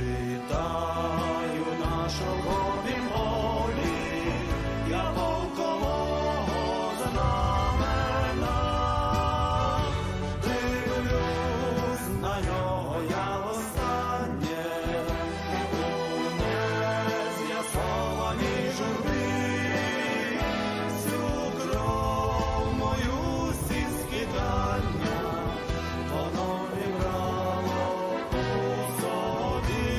Читаю нашого волі, я полкового знамена, дивлюсь на нього я востаннє, у нез'ясованій журбі, всю кров мою всі скидання, воно вібрало у собі,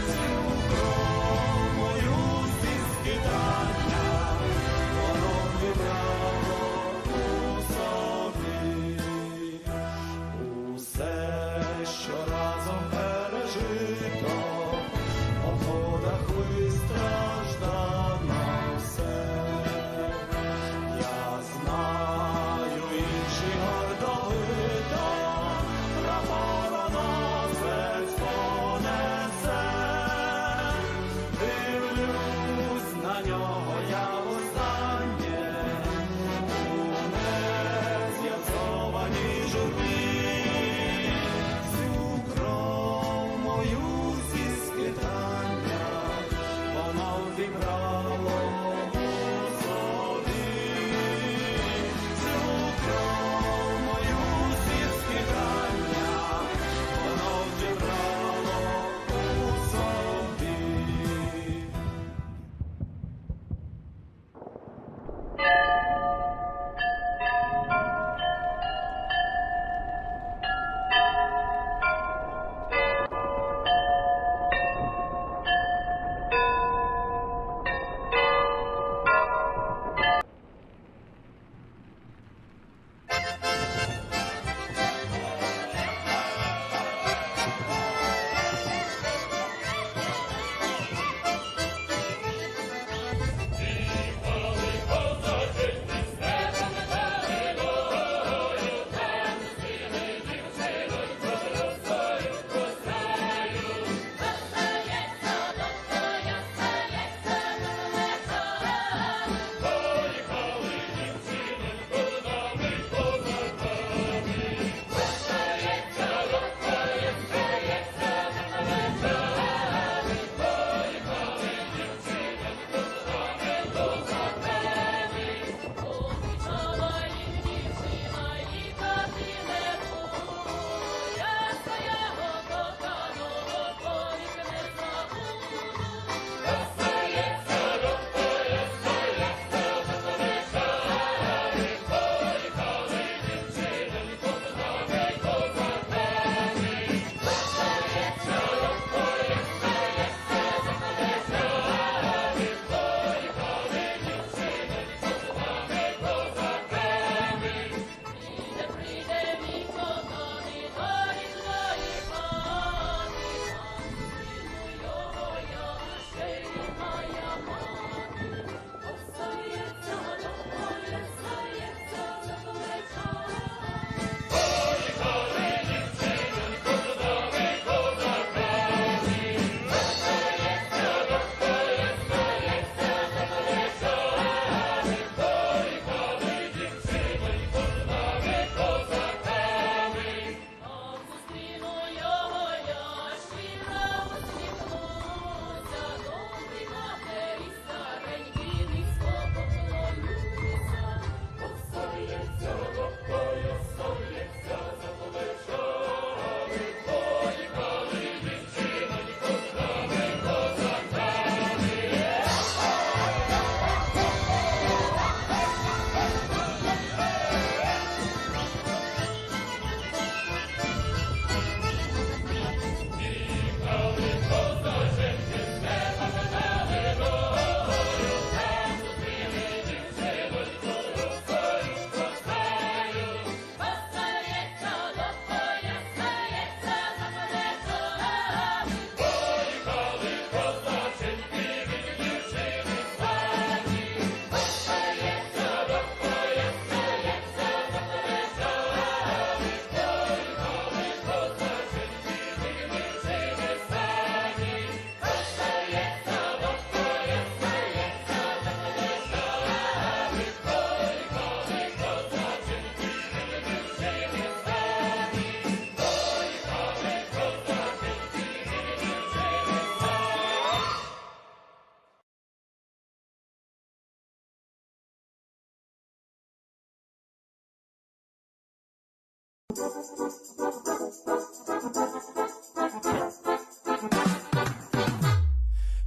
всю кров мою всі скидання, воно вібрало у собі. Усе, що разом пережито, в обходах вистраждано все. Я знаю, інші гордовито прапороносець понесе. Дивлюсь на нього я востаннє, у нез'ясованій журбі, всю кров мою зі скитання, воно вібрало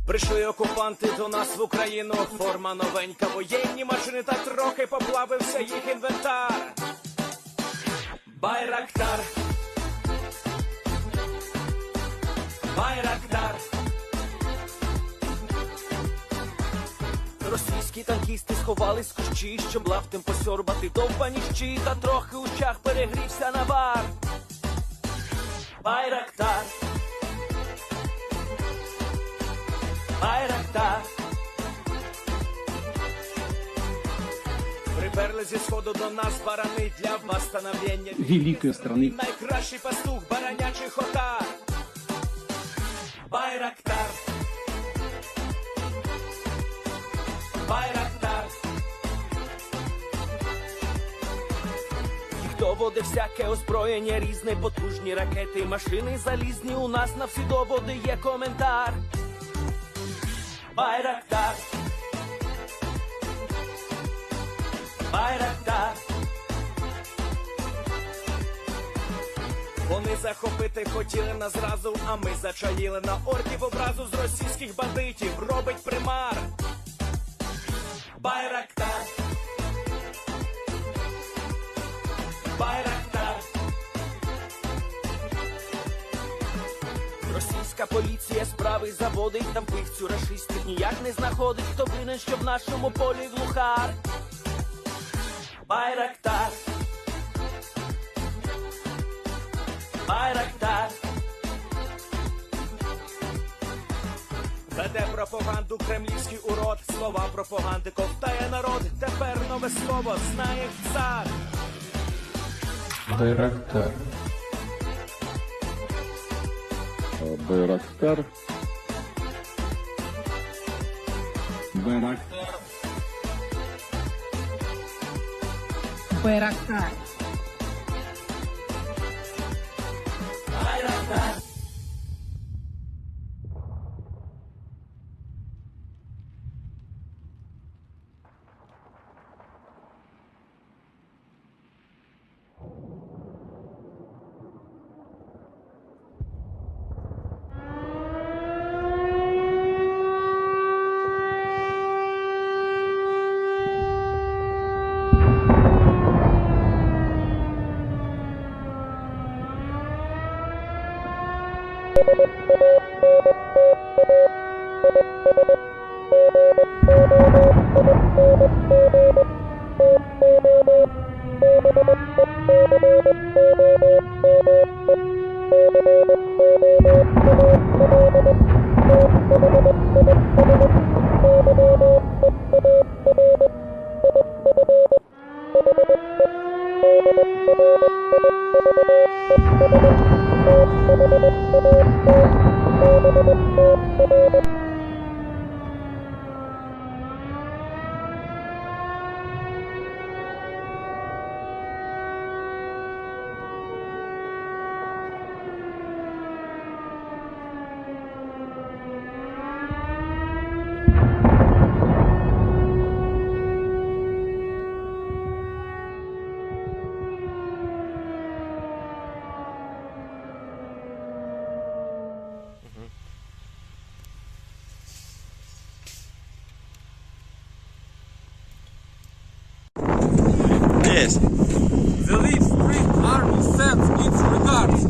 Прийшли окупанти до нас в Україну, форма новенька, воєнні машини та трохи поплавився їх інвентар. Байрактар, Байрактар. Російські танкісти сховались в кущі, щоб лаптем посьорбати довбані щі, та трохи у чах перегрівся навар. Байрактар, Байрактар. Приперли зі сходу до нас барани для восстановлення великої страни. Найкращий пастух баранячих отар. Байрактар, Байрактар. Їх доводи всяке озброєння різне, потужні ракети, машини залізні, у нас на всі доводи є коментар. Байрактар, Байрактар. Вони захопити хотіли нас зразу, а ми зачаїли на орків образу з російських бандитів, робить примар. Байрактар, Байрактар. Російська поліція справи заводить, там вбивцю рашистів ніяк не знаходить, хто винен, що в нашому полі глухар. Байрактар, Байрактар. Веде пропаганду кремлівський урод, слова пропаганди ковтає народ, тепер нове слово знає цар. Байрактар. Байрактар. Байрактар. Байрактар. Байрактар. Yes. The Leaf Street Army sends its regards.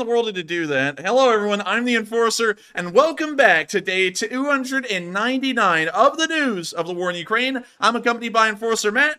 in the world to do that. Hello everyone, I'm the Enforcer, and welcome back to day 299 of the news of the war in Ukraine. I'm accompanied by Enforcer Matt.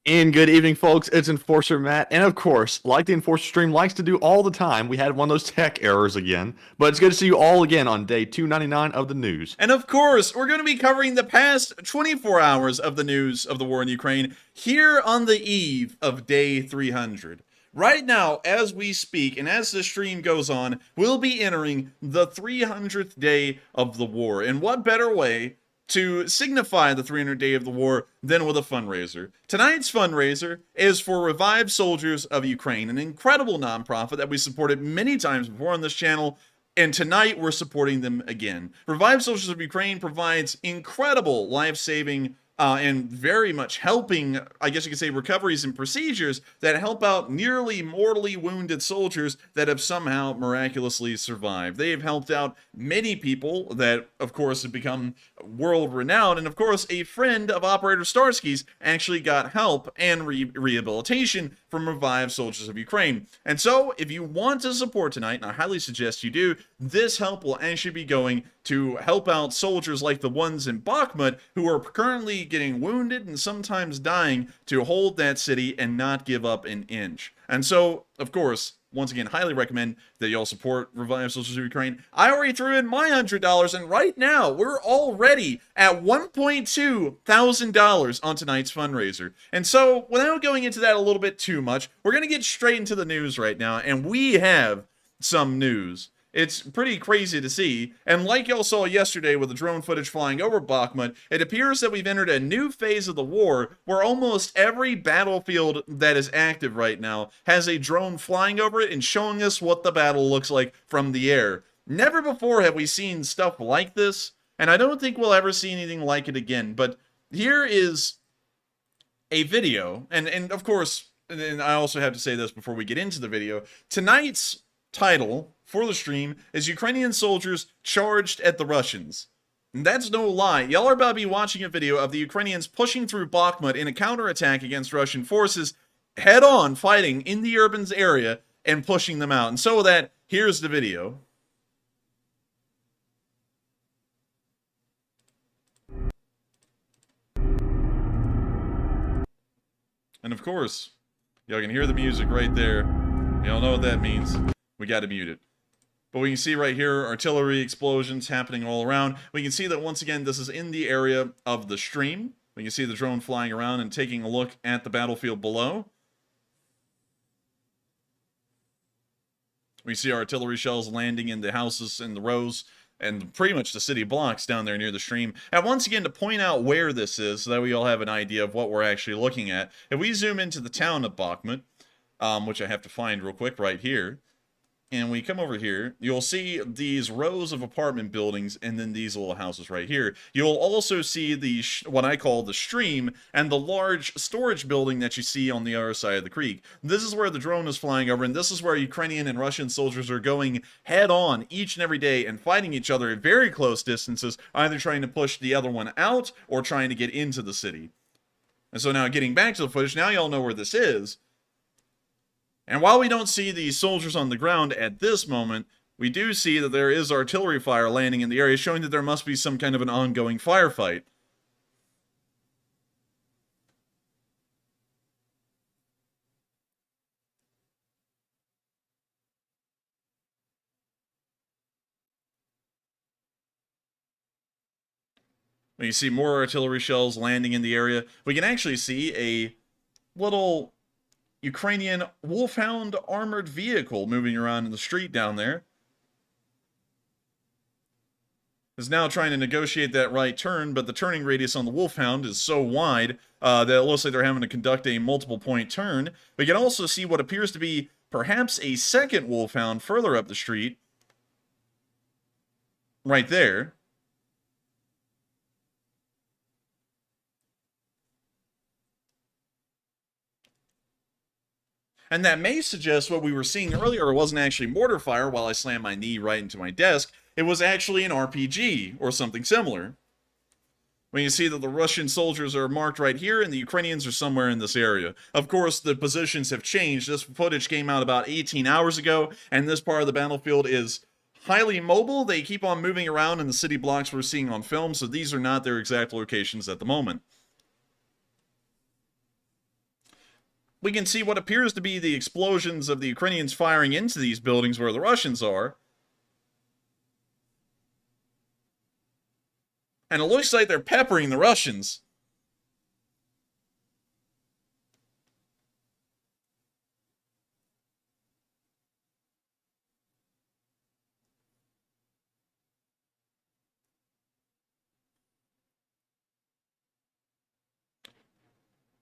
And good evening, folks. It's Enforcer Matt. And of course, like the Enforcer stream likes to do all the time, we had one of those tech errors again. But it's good to see you all again on day 299 of the news. And of course, we're going to be covering the past 24 hours of the news of the war in Ukraine here on the eve of day 300. Right now, as we speak, and as the stream goes on, we'll be entering the 300th day of the war. And what better way to signify the 300th day of the war than with a fundraiser? Tonight's fundraiser is for Revived Soldiers of Ukraine, an incredible nonprofit that we supported many times before on this channel, and tonight we're supporting them again. Revived Soldiers of Ukraine provides incredible life-saving and very much helping, I guess you could say, recoveries and procedures that help out nearly mortally wounded soldiers that have somehow miraculously survived. They have helped out many people that, of course, have become world-renowned, and of course, a friend of Operator Starsky's actually got help and rehabilitation from Revived Soldiers of Ukraine. And so, if you want to support tonight, and I highly suggest you do, this help will actually be going to help out soldiers like the ones in Bakhmut who are currently getting wounded and sometimes dying to hold that city and not give up an inch. And so, of course, once again, highly recommend that y'all support Revived Soldiers of Ukraine. I already threw in my $100, and right now, we're already at $1.2 thousand on tonight's fundraiser. And so, without going into that a little bit too much, we're going to get straight into the news right now, and we have some news. It's pretty crazy to see, and like y'all saw yesterday with the drone footage flying over Bakhmut, it appears that we've entered a new phase of the war where almost every battlefield that is active right now has a drone flying over it and showing us what the battle looks like from the air. Never before have we seen stuff like this, and I don't think we'll ever see anything like it again, but here is a video, and of course, and I also have to say this before we get into the video, tonight's title for the stream is Ukrainian soldiers charged at the Russians. And that's no lie. Y'all are about to be watching a video of the Ukrainians pushing through Bakhmut in a counterattack against Russian forces, head-on fighting in the urban area and pushing them out. And so with that, here's the video. And of course, y'all can hear the music right there. Y'all know what that means. We got to mute it. But we can see right here, artillery explosions happening all around. We can see that once again, this is in the area of the stream. We can see the drone flying around and taking a look at the battlefield below. We see artillery shells landing in the houses in the rows and pretty much the city blocks down there near the stream. And once again, to point out where this is so that we all have an idea of what we're actually looking at, if we zoom into the town of Bakhmut, which I have to find real quick right here, and we come over here, you'll see these rows of apartment buildings and then these little houses right here. You'll also see the what I call the stream and the large storage building that you see on the other side of the creek. This is where the drone is flying over, and this is where Ukrainian and Russian soldiers are going head on each and every day and fighting each other at very close distances, either trying to push the other one out or trying to get into the city. And so now getting back to the footage, now y'all know where this is. And while we don't see the soldiers on the ground at this moment, we do see that there is artillery fire landing in the area, showing that there must be some kind of an ongoing firefight. When you see more artillery shells landing in the area, we can actually see a little Ukrainian wolfhound armored vehicle moving around in the street down there. Is now trying to negotiate that right turn, but the turning radius on the wolfhound is so wide that it looks like they're having to conduct a multiple point turn. We can also see what appears to be perhaps a second wolfhound further up the street. Right there. And that may suggest what we were seeing earlier wasn't actually mortar fire while I slammed my knee right into my desk. It was actually an RPG or something similar. When you see that the Russian soldiers are marked right here and the Ukrainians are somewhere in this area. Of course, the positions have changed. This footage came out about 18 hours ago, and this part of the battlefield is highly mobile. They keep on moving around in the city blocks we're seeing on film, so these are not their exact locations at the moment. We can see what appears to be the explosions of the Ukrainians firing into these buildings where the Russians are. And it looks like they're peppering the Russians.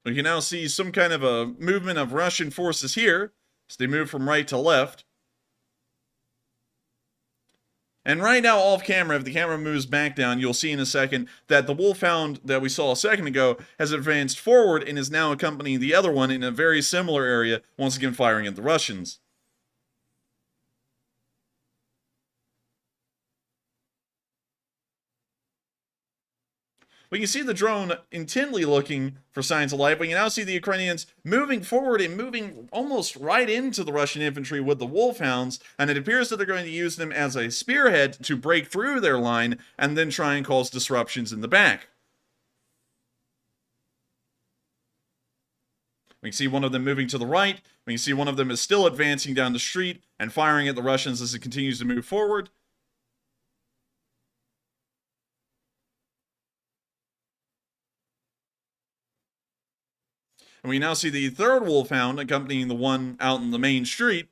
We can now see some kind of a movement of Russian forces here, as they move from right to left. And right now, off camera, if the camera moves back down, you'll see in a second that the wolfhound that we saw a second ago has advanced forward and is now accompanying the other one in a very similar area, once again firing at the Russians. We can see the drone intently looking for signs of life. We can now see the Ukrainians moving forward and moving almost right into the Russian infantry with the wolfhounds, and it appears that they're going to use them as a spearhead to break through their line and then try and cause disruptions in the back. We can see one of them moving to the right. We can see one of them is still advancing down the street and firing at the Russians as it continues to move forward. And we now see the third wolfhound accompanying the one out in the main street.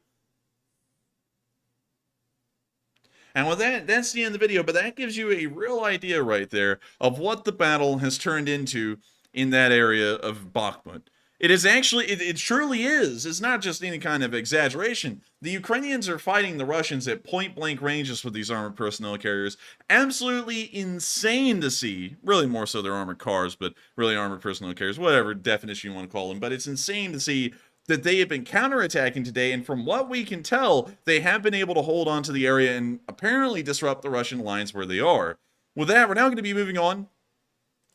And with that, that's the end of the video, but that gives you a real idea right there of what the battle has turned into in that area of Bakhmut. It is actually, it truly is. It's not just any kind of exaggeration. The Ukrainians are fighting the Russians at point-blank ranges with these armored personnel carriers. Absolutely insane to see. Really more so their armored cars, but really armored personnel carriers, whatever definition you want to call them. But it's insane to see that they have been counterattacking today, and from what we can tell, they have been able to hold on to the area and apparently disrupt the Russian lines where they are. With that, we're now going to be moving on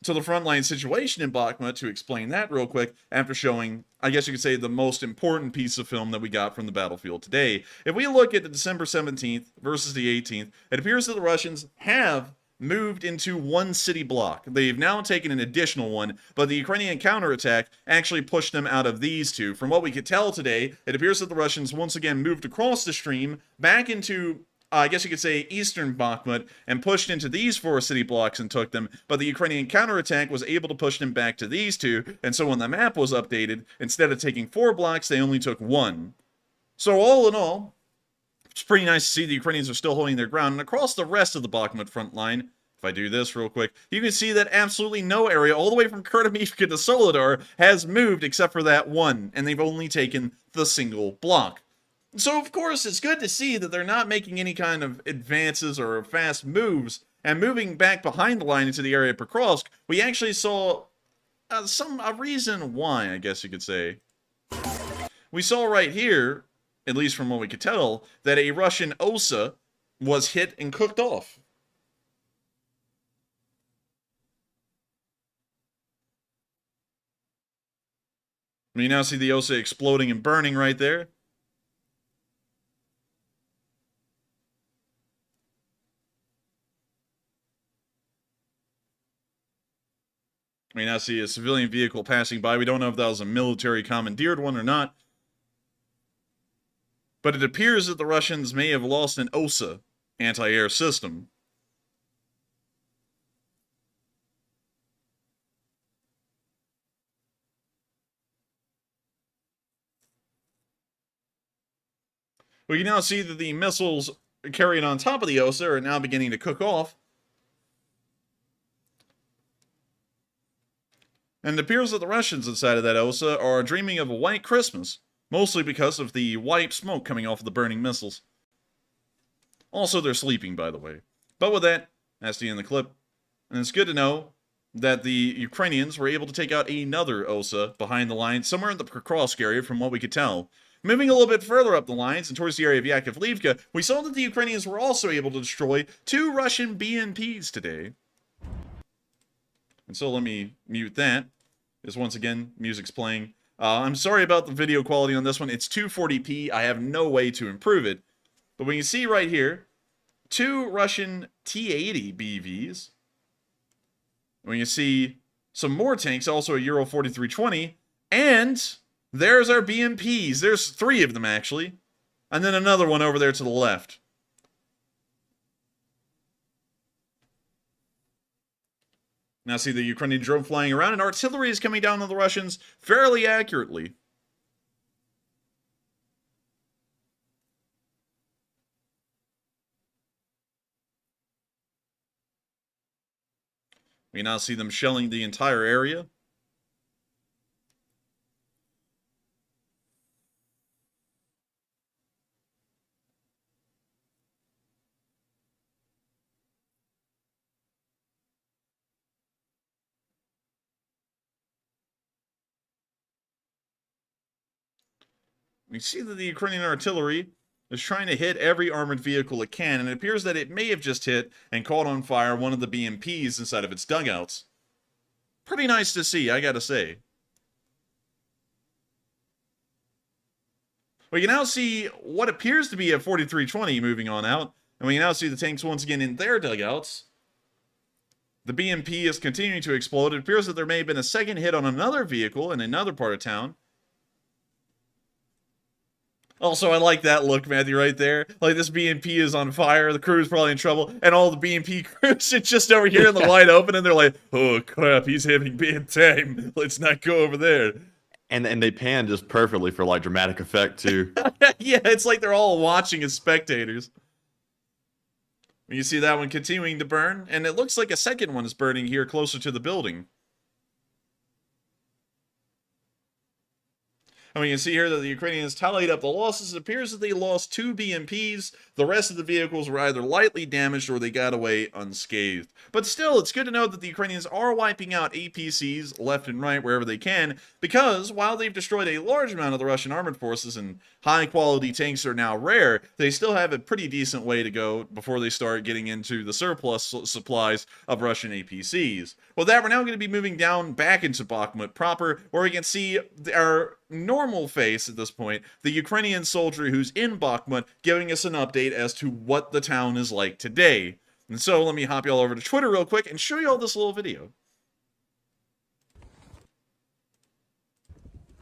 to the frontline situation in Bakhmut to explain that real quick after showing, I guess you could say, the most important piece of film that we got from the battlefield today. If we look at the December 17th versus the 18th, it appears that the Russians have moved into one city block. They've now taken an additional one, but the Ukrainian counterattack actually pushed them out of these two. From what we could tell today, it appears that the Russians once again moved across the stream back into I guess you could say eastern Bakhmut, and pushed into these four city blocks and took them, but the Ukrainian counterattack was able to push them back to these two, and so when the map was updated, instead of taking 4 blocks, they only took 1. So all in all, it's pretty nice to see the Ukrainians are still holding their ground, and across the rest of the Bakhmut front line, if I do this real quick, you can see that absolutely no area, all the way from Avdiivka to Soledar, has moved except for that one, and they've only taken the single block. So, of course, it's good to see that they're not making any kind of advances or fast moves. And moving back behind the line into the area of Pokrovsk, we actually saw a reason why, I guess you could say. We saw right here, at least from what we could tell, that a Russian OSA was hit and cooked off. We now see the OSA exploding and burning right there. We now see a civilian vehicle passing by. We don't know if that was a military commandeered one or not. But it appears that the Russians may have lost an OSA anti-air system. We can now see that the missiles carried on top of the OSA are now beginning to cook off. And it appears that the Russians inside of that OSA are dreaming of a white Christmas, mostly because of the white smoke coming off of the burning missiles. Also, they're sleeping, by the way. But with that, that's the end of the clip. And it's good to know that the Ukrainians were able to take out another OSA behind the line, somewhere in the Pokrovsk area from what we could tell. Moving a little bit further up the lines and towards the area of Avdiivka, we saw that the Ukrainians were also able to destroy 2 Russian BMPs today. And so let me mute that. As once again, music's playing. I'm sorry about the video quality on this one. It's 240p. I have no way to improve it. But we can see right here, 2 Russian T-80 BVs. We can see some more tanks, also a Euro 4320. And there's our BMPs. There's 3 of them, actually. And then another one over there to the left. Now see the Ukrainian drone flying around, and artillery is coming down on the Russians fairly accurately. We now see them shelling the entire area. We see that the Ukrainian artillery is trying to hit every armored vehicle it can, and it appears that it may have just hit and caught on fire one of the BMPs inside of its dugouts. Pretty nice to see, I gotta say. We can now see what appears to be a 4320 moving on out, and we can now see the tanks once again in their dugouts. The BMP is continuing to explode. It appears that there may have been a second hit on another vehicle in another part of town. Also, I like that look, Matthew, right there. Like, this BMP is on fire, the crew is probably in trouble, and all the BMP crews are just over here in the wide open, and they're like, oh crap, he's having bad time. Let's not go over there. And they pan just perfectly for, like, dramatic effect, too. Yeah, it's like they're all watching as spectators. You see that one continuing to burn, and it looks like a second one is burning here closer to the building. And we can see here that the Ukrainians tallied up the losses. It appears that they lost 2 BMPs. The rest of the vehicles were either lightly damaged or they got away unscathed. But still, it's good to know that the Ukrainians are wiping out APCs left and right wherever they can, because while they've destroyed a large amount of the Russian armored forces and high-quality tanks are now rare, they still have a pretty decent way to go before they start getting into the surplus supplies of Russian APCs. With that, we're now going to be moving down back into Bakhmut proper, where we can see our normal face at this point, the Ukrainian soldier who's in Bakhmut, giving us an update as to what the town is like today. And so let me hop you all over to Twitter real quick and show you all this little video.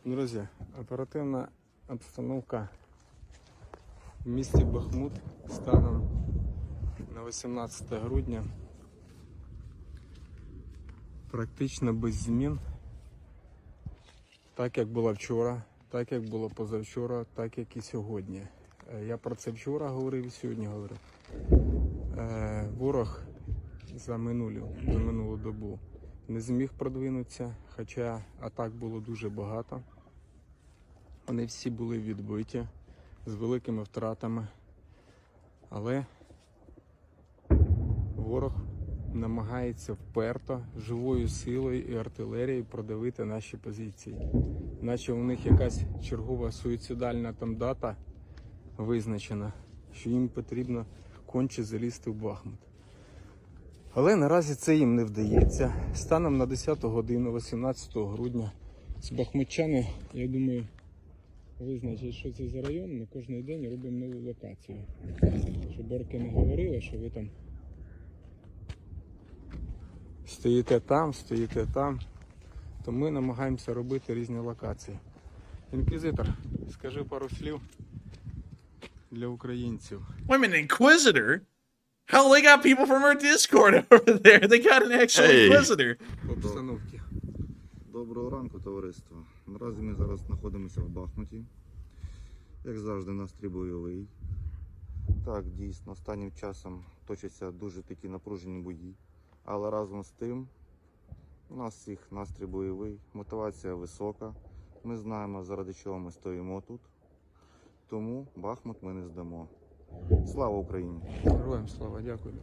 Друзі, оперативна обстановка в місті Бахмут станом на 18 грудня. Практично без змін. Так як було вчора, так як було позавчора, так як і сьогодні. Я про це вчора говорив і сьогодні говорив. Ворог за минулу добу не зміг продвинутися, хоча атак було дуже багато. Вони всі були відбиті з великими втратами. Але ворог намагається вперто, живою силою і артилерією продавити наші позиції. Наче у них якась чергова суїцидальна там дата визначена, що їм потрібно конче залізти в Бахмут. Але наразі це їм не вдається. Станом на 10 годину, 18 грудня, бахмутчани, я думаю, визначать, що це за район. Ми кожен день робимо нову локацію. Щоб орки не говорили, що ви там стоїте там, то ми намагаємося робити різні локації. Інквізитор, скажи пару слів для українців. Wait a minute, Inquisitor? Hell, they got people from our Discord over there. They got an actual Inquisitor. Обстановки. Доброго ранку, товариство. Наразі ми зараз знаходимося в Бахмуті. Як завжди, настрій бойовий. Так, дійсно, останнім часом точаться дуже такі напружені бої. Але разом з тим, у нас всіх настрій бойовий, мотивація висока. Ми знаємо, заради чого ми стоїмо тут. Тому Бахмут ми не здамо. Слава Україні! Героям слава, дякую.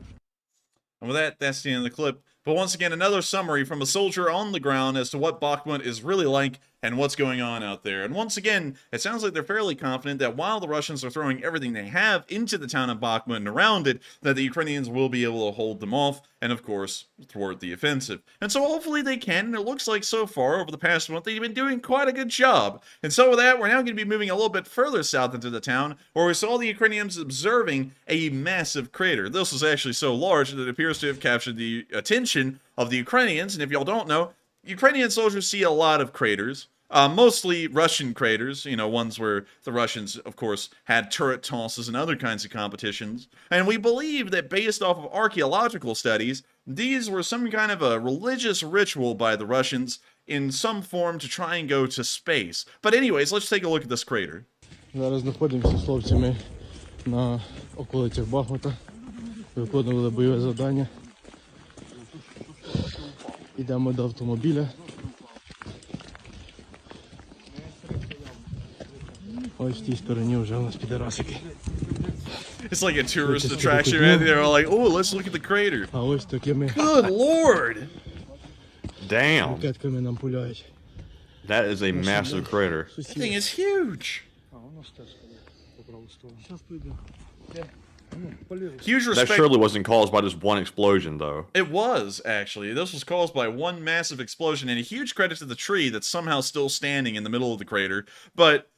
And with that, that's the end of the clip. But once again, another summary from a soldier on the ground as to what Bakhmut is really like and what's going on out there. And once again, it sounds like they're fairly confident that while the Russians are throwing everything they have into the town of Bakhmut and around it, that the Ukrainians will be able to hold them off and, of course, thwart the offensive. And so hopefully they can, and it looks like so far over the past month they've been doing quite a good job. And so with that, we're now going to be moving a little bit further south into the town, where we saw the Ukrainians observing a massive crater. This was actually so large that it appears to have captured the attention of the Ukrainians. And if y'all don't know, Ukrainian soldiers see a lot of craters, mostly Russian craters, you know, ones where the Russians, of course, had turret tosses and other kinds of competitions. And we believe that based off of archaeological studies, these were some kind of a religious ritual by the Russians in some form to try and go to space. But anyways, let's take a look at this crater. Зараз знаходимося з хлопцями на околицях Бахмута. Виконували бойове завдання. Йдемо до автомобіля. Ось в тій стороні вже у нас підарасики. It's like a tourist attraction, man. They're all like, oh, let's look at the crater. А ось такими Good lord! Damn. ракетками нам пуляють. That is a massive crater. That thing is huge! Huge That respect. surely wasn't caused by just one explosion, though. It was, actually. This was caused by one massive explosion, and a huge credit to the tree that's somehow still standing in the middle of the crater. But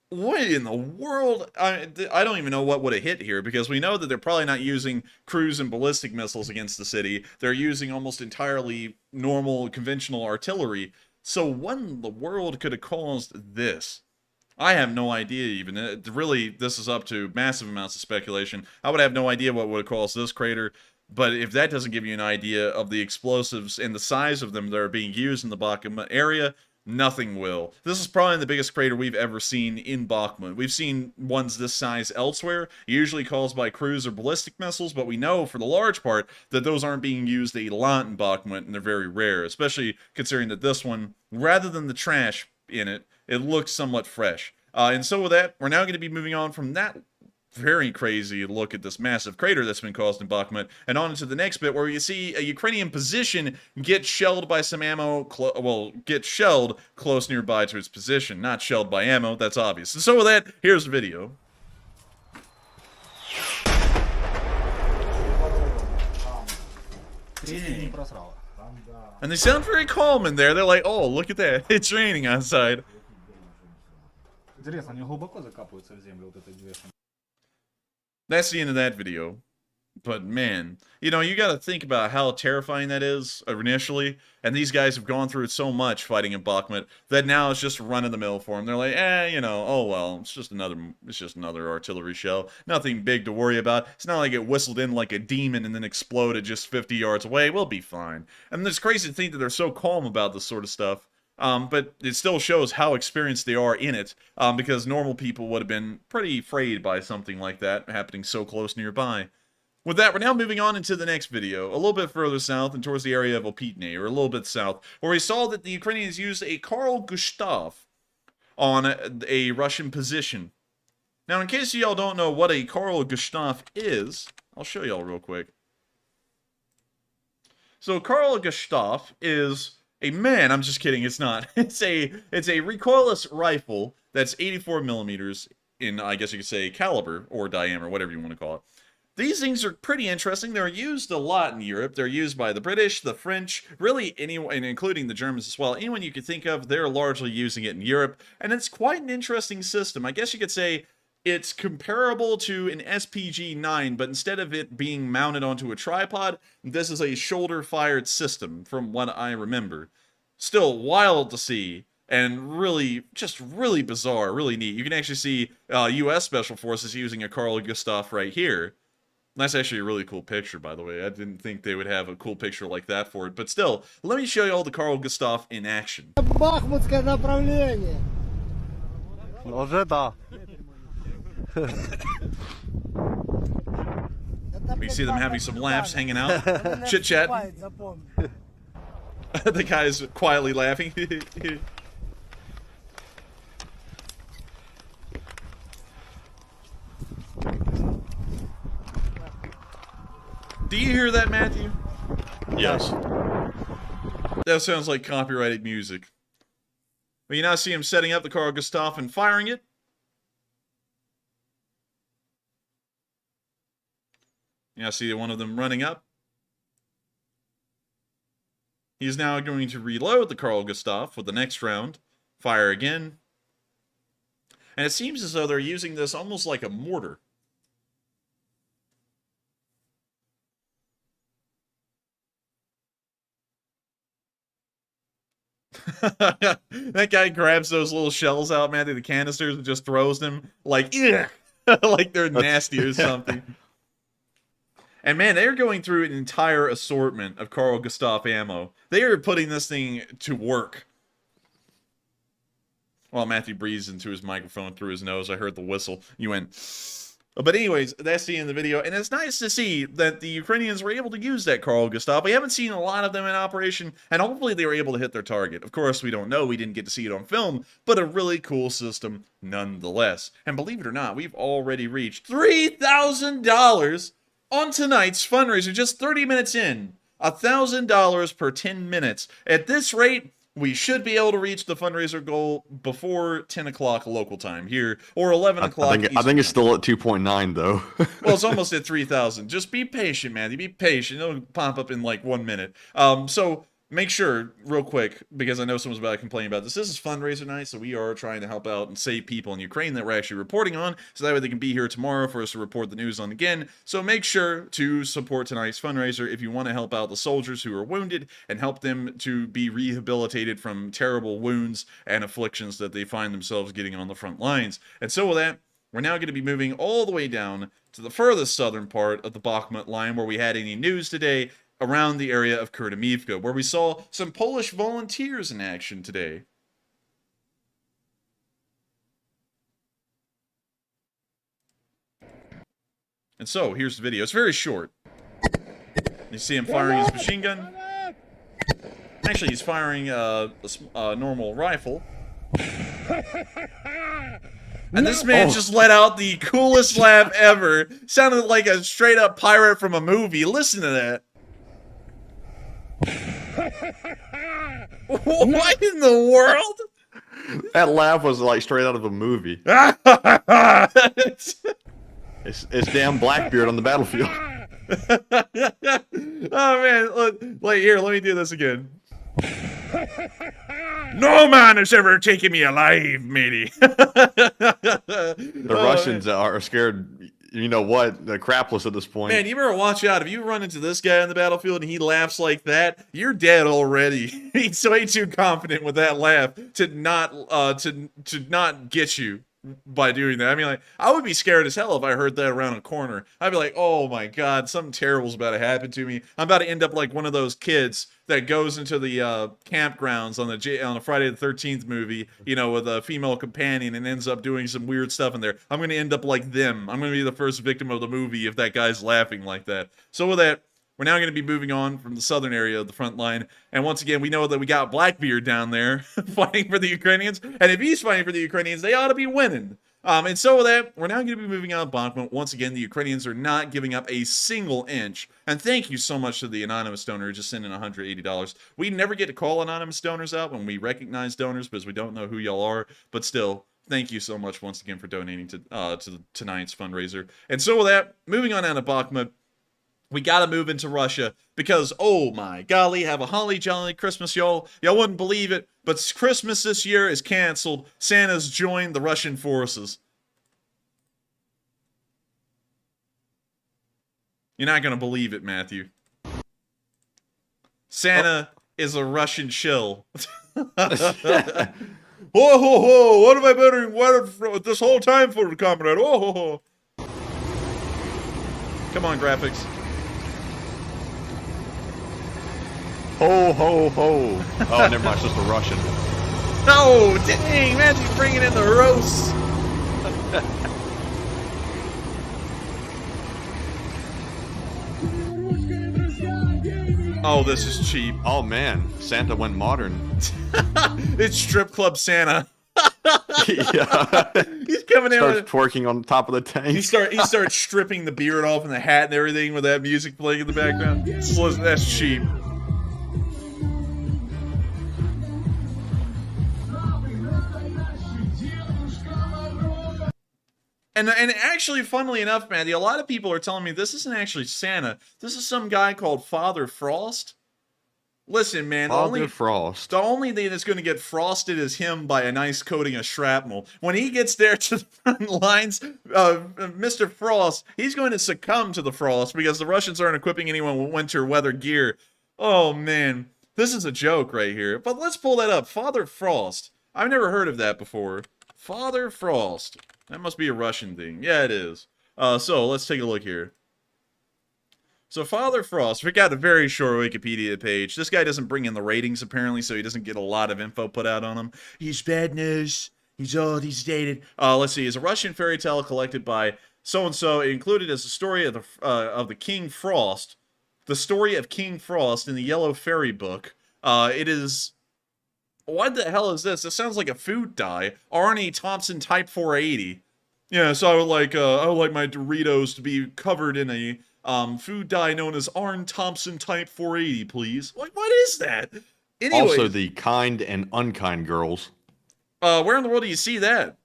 what in the world? I don't even know what would have hit here, because we know that they're probably not using cruise and ballistic missiles against the city. They're using almost entirely normal, conventional artillery. So what in the world could have caused this? I have no idea even. Really, this is up to massive amounts of speculation. I would have no idea what would have caused this crater, but if that doesn't give you an idea of the explosives and the size of them that are being used in the Bakhmut area, nothing will. This is probably the biggest crater we've ever seen in Bakhmut. We've seen ones this size elsewhere, usually caused by cruise or ballistic missiles, but we know for the large part that those aren't being used a lot in Bakhmut, and they're very rare, especially considering that this one, rather than the trash in it, it looks somewhat fresh. And so with that, we're now going to be moving on from that very crazy look at this massive crater that's been caused in Bakhmut, and on to the next bit where you see a Ukrainian position get shelled by some ammo, get shelled close nearby to its position. Not shelled by ammo, that's obvious. And so with that, here's the video. Dang. And they sound very calm in there. They're like, oh, look at that. It's raining outside. Интересно, они глубоко закапываются в землю, вот этой движение. That's the end of that video. But man, you know, you got to think about how terrifying that is initially. And these guys have gone through so much fighting in Bakhmut that now it's just run of the mill for them. They're like, you know, oh well, it's just another artillery shell. Nothing big to worry about. It's not like it whistled in like a demon and then exploded just 50 yards away. We'll be fine. And it's crazy to think that they're so calm about this sort of stuff. But it still shows how experienced they are in it, because normal people would have been pretty afraid by something like that happening so close nearby. With that, we're now moving on into the next video, a little bit further south and towards the area of Opitne, or a little bit south, where we saw that the Ukrainians used a Carl Gustav on a Russian position. Now, in case y'all don't know what a Carl Gustav is, I'll show y'all real quick. So, Carl Gustav is a man, I'm just kidding, it's not. It's a recoilless rifle that's 84 millimeters in, I guess you could say, caliber or diameter, whatever you want to call it. These things are pretty interesting. They're used a lot in Europe. They're used by the British, the French, really anyone, and including the Germans as well. Anyone you could think of, they're largely using it in Europe, and it's quite an interesting system. I guess you could say it's comparable to an SPG-9, but instead of it being mounted onto a tripod, this is a shoulder-fired system, from what I remember. Still wild to see, and really, just really bizarre, really neat. You can actually see U.S. Special Forces using a Carl Gustav right here. That's actually a really cool picture, by the way. I didn't think they would have a cool picture like that for it. But still, let me show you all the Carl Gustav in action. Бахмутское направление. Уже да. You see them having some laughs, hanging out, chit-chat. The guy's quietly laughing. Do you hear that, Matthew? Yes. That sounds like copyrighted music. But you now see him setting up the Carl Gustav and firing it. You now see one of them running up. He's now going to reload the Carl Gustav with the next round. Fire again. And it seems as though they're using this almost like a mortar. That guy grabs those little shells out, man, through the canisters and just throws them like, like they're nasty or something. And man, they're going through an entire assortment of Carl Gustav ammo. They are putting this thing to work. Well, Matthew breathes into his microphone through his nose. I heard the whistle. You went... But anyways, that's the end of the video, and it's nice to see that the Ukrainians were able to use that Carl Gustav. We haven't seen a lot of them in operation, and hopefully they were able to hit their target. Of course, we don't know. We didn't get to see it on film, but a really cool system nonetheless. And believe it or not, we've already reached $3,000 on tonight's fundraiser, just 30 minutes in. $1,000 per 10 minutes. At this rate, we should be able to reach the fundraiser goal before 10 o'clock local time here, or 11 o'clock. I think it's still at 2.9 though. Well, it's almost at 3,000. Just be patient, man. Be patient. It'll pop up in like 1 minute. So make sure, real quick, because I know someone's about to complain about this. This is fundraiser night, so we are trying to help out and save people in Ukraine that we're actually reporting on, so that way they can be here tomorrow for us to report the news on again. So make sure to support tonight's fundraiser if you want to help out the soldiers who are wounded and help them to be rehabilitated from terrible wounds and afflictions that they find themselves getting on the front lines. And so with that, we're now going to be moving all the way down to the furthest southern part of the Bakhmut line where we had any news today, around the area of Avdiivka, where we saw some Polish volunteers in action today. And so, here's the video. It's very short. You see him firing his machine gun. Actually, he's firing a normal rifle. And this man just let out the coolest laugh ever. Sounded like a straight-up pirate from a movie. Listen to that. What in the world? That laugh was like straight out of a movie. It's damn Blackbeard on the battlefield. Oh man, look, here, let me do this again. No man has ever taken me alive, matey. The Russians are scared, you know what, the crapless at this point. Man, you better watch out. If you run into this guy on the battlefield and he laughs like that, you're dead already. He's way too confident with that laugh to not get you by doing that. I mean, like, I would be scared as hell if I heard that around a corner. I'd be like, oh my god, something terrible's about to happen to me. I'm about to end up like one of those kids that goes into the campgrounds on the Friday the 13th movie, you know, with a female companion and ends up doing some weird stuff in there. I'm going to end up like them. I'm going to be the first victim of the movie if that guy's laughing like that. So with that, we're now going to be moving on from the southern area of the front line. And once again, we know that we got Blackbeard down there fighting for the Ukrainians. And if he's fighting for the Ukrainians, they ought to be winning. And so with that, we're now going to be moving out of Bakhmut. Once again, the Ukrainians are not giving up a single inch. And thank you so much to the anonymous donor who just sent in $180. We never get to call anonymous donors out when we recognize donors because we don't know who y'all are. But still, thank you so much once again for donating to tonight's fundraiser. And so with that, moving on out of Bakhmut, we gotta move into Russia because, oh my golly, have a holly jolly Christmas, y'all. Y'all wouldn't believe it, but Christmas this year is canceled. Santa's joined the Russian forces. You're not gonna believe it, Matthew. Santa is a Russian shill. Ho ho ho! What have I been waiting this whole time for, comrade? Oh ho ho! Come on, graphics. Ho, ho, ho. Oh, never mind, it's just a Russian. Oh, dang, Matthew's bringing in the roast. Oh, this is cheap. Oh, man, Santa went modern. It's strip club Santa. Yeah. He's coming in. Starts twerking on top of the tank. He starts stripping the beard off and the hat and everything with that music playing in the background. That's cheap. And actually, funnily enough, Matthew, a lot of people are telling me this isn't actually Santa. This is some guy called Father Frost. Listen, man, Frost. the only thing that's going to get frosted is him by a nice coating of shrapnel. When he gets there to the front lines, Mr. Frost, he's going to succumb to the frost because the Russians aren't equipping anyone with winter weather gear. Oh, man, this is a joke right here. But let's pull that up. Father Frost. I've never heard of that before. Father Frost. That must be a Russian thing. Yeah, it is. So let's take a look here. So Father Frost, we got a very short Wikipedia page. This guy doesn't bring in the ratings, apparently, so he doesn't get a lot of info put out on him. He's bad news. He's old. He's dated. Let's see. It's a Russian fairy tale collected by so-and-so, included as the story of the King Frost. The story of King Frost in the Yellow Fairy book. It is... What the hell is this? This sounds like a food dye. Arnie Thompson Type 480. Yeah, so I would like my Doritos to be covered in a... food dye known as Arn Thompson Type 480, please. What is that? Anyways, Also, the kind and unkind girls. Where in the world do you see that?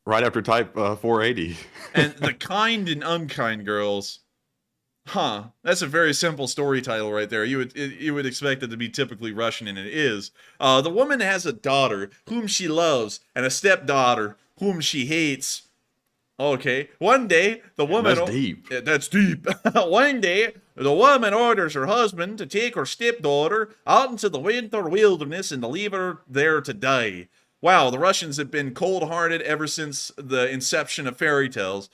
Right after Type 480. And the kind and unkind girls. Huh. That's a very simple story title right there. You would expect it to be typically Russian, and it is. The woman has a daughter whom she loves, and a stepdaughter whom she hates. Okay. One day, the woman... That's deep. That's deep. One day, the woman orders her husband to take her stepdaughter out into the winter wilderness and to leave her there to die. Wow, the Russians have been cold-hearted ever since the inception of fairy tales.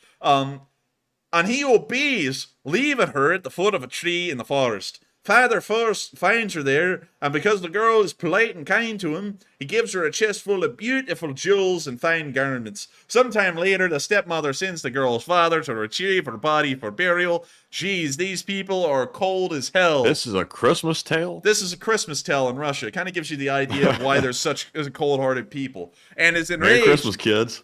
And he obeys, leaving her at the foot of a tree in the forest. Father first finds her there, and because the girl is polite and kind to him, he gives her a chest full of beautiful jewels and fine garments. Sometime later, the stepmother sends the girl's father to retrieve her body for burial. Jeez, these people are cold as hell. This is a Christmas tale? This is a Christmas tale in Russia. It kind of gives you the idea of why there's such cold-hearted people. And is enraged. Merry Christmas, kids.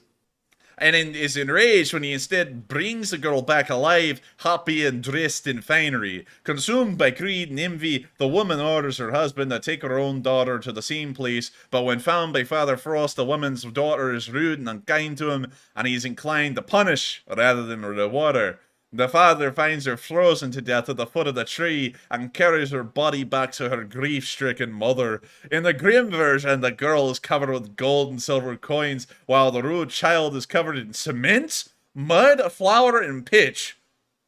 And is enraged when he instead brings the girl back alive, happy and dressed in finery. Consumed by greed and envy, the woman orders her husband to take her own daughter to the same place, but when found by Father Frost, the woman's daughter is rude and unkind to him, and he's inclined to punish rather than reward her. The father finds her frozen to death at the foot of the tree and carries her body back to her grief-stricken mother. In the grim version, the girl is covered with gold and silver coins, while the rude child is covered in cement, mud, flour, and pitch.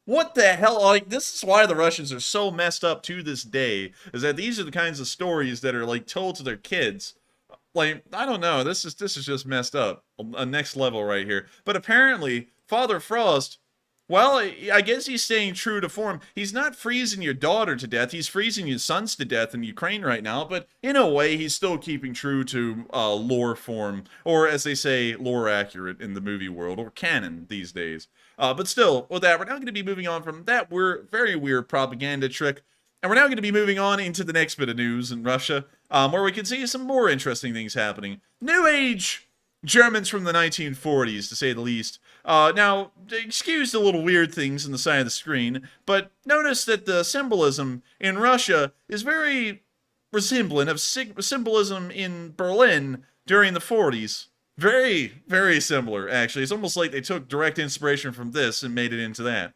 What the hell? Like, this is why the Russians are so messed up to this day, is that these are the kinds of stories that are, like, told to their kids. Like, I don't know, this is just messed up. A next level right here. But apparently, Father Frost... Well, I guess he's staying true to form. He's not freezing your daughter to death. He's freezing your sons to death in Ukraine right now. But in a way, he's still keeping true to lore form. Or as they say, lore accurate in the movie world. Or canon these days. But still, with that, we're now going to be moving on from that very weird propaganda trick. And we're now going to be moving on into the next bit of news in Russia. Where we can see some more interesting things happening. New Age Germans from the 1940s, to say the least. Now, excuse the little weird things on the side of the screen, but notice that the symbolism in Russia is very resemblant of symbolism in Berlin during the 40s. Very, very similar, actually. It's almost like they took direct inspiration from this and made it into that.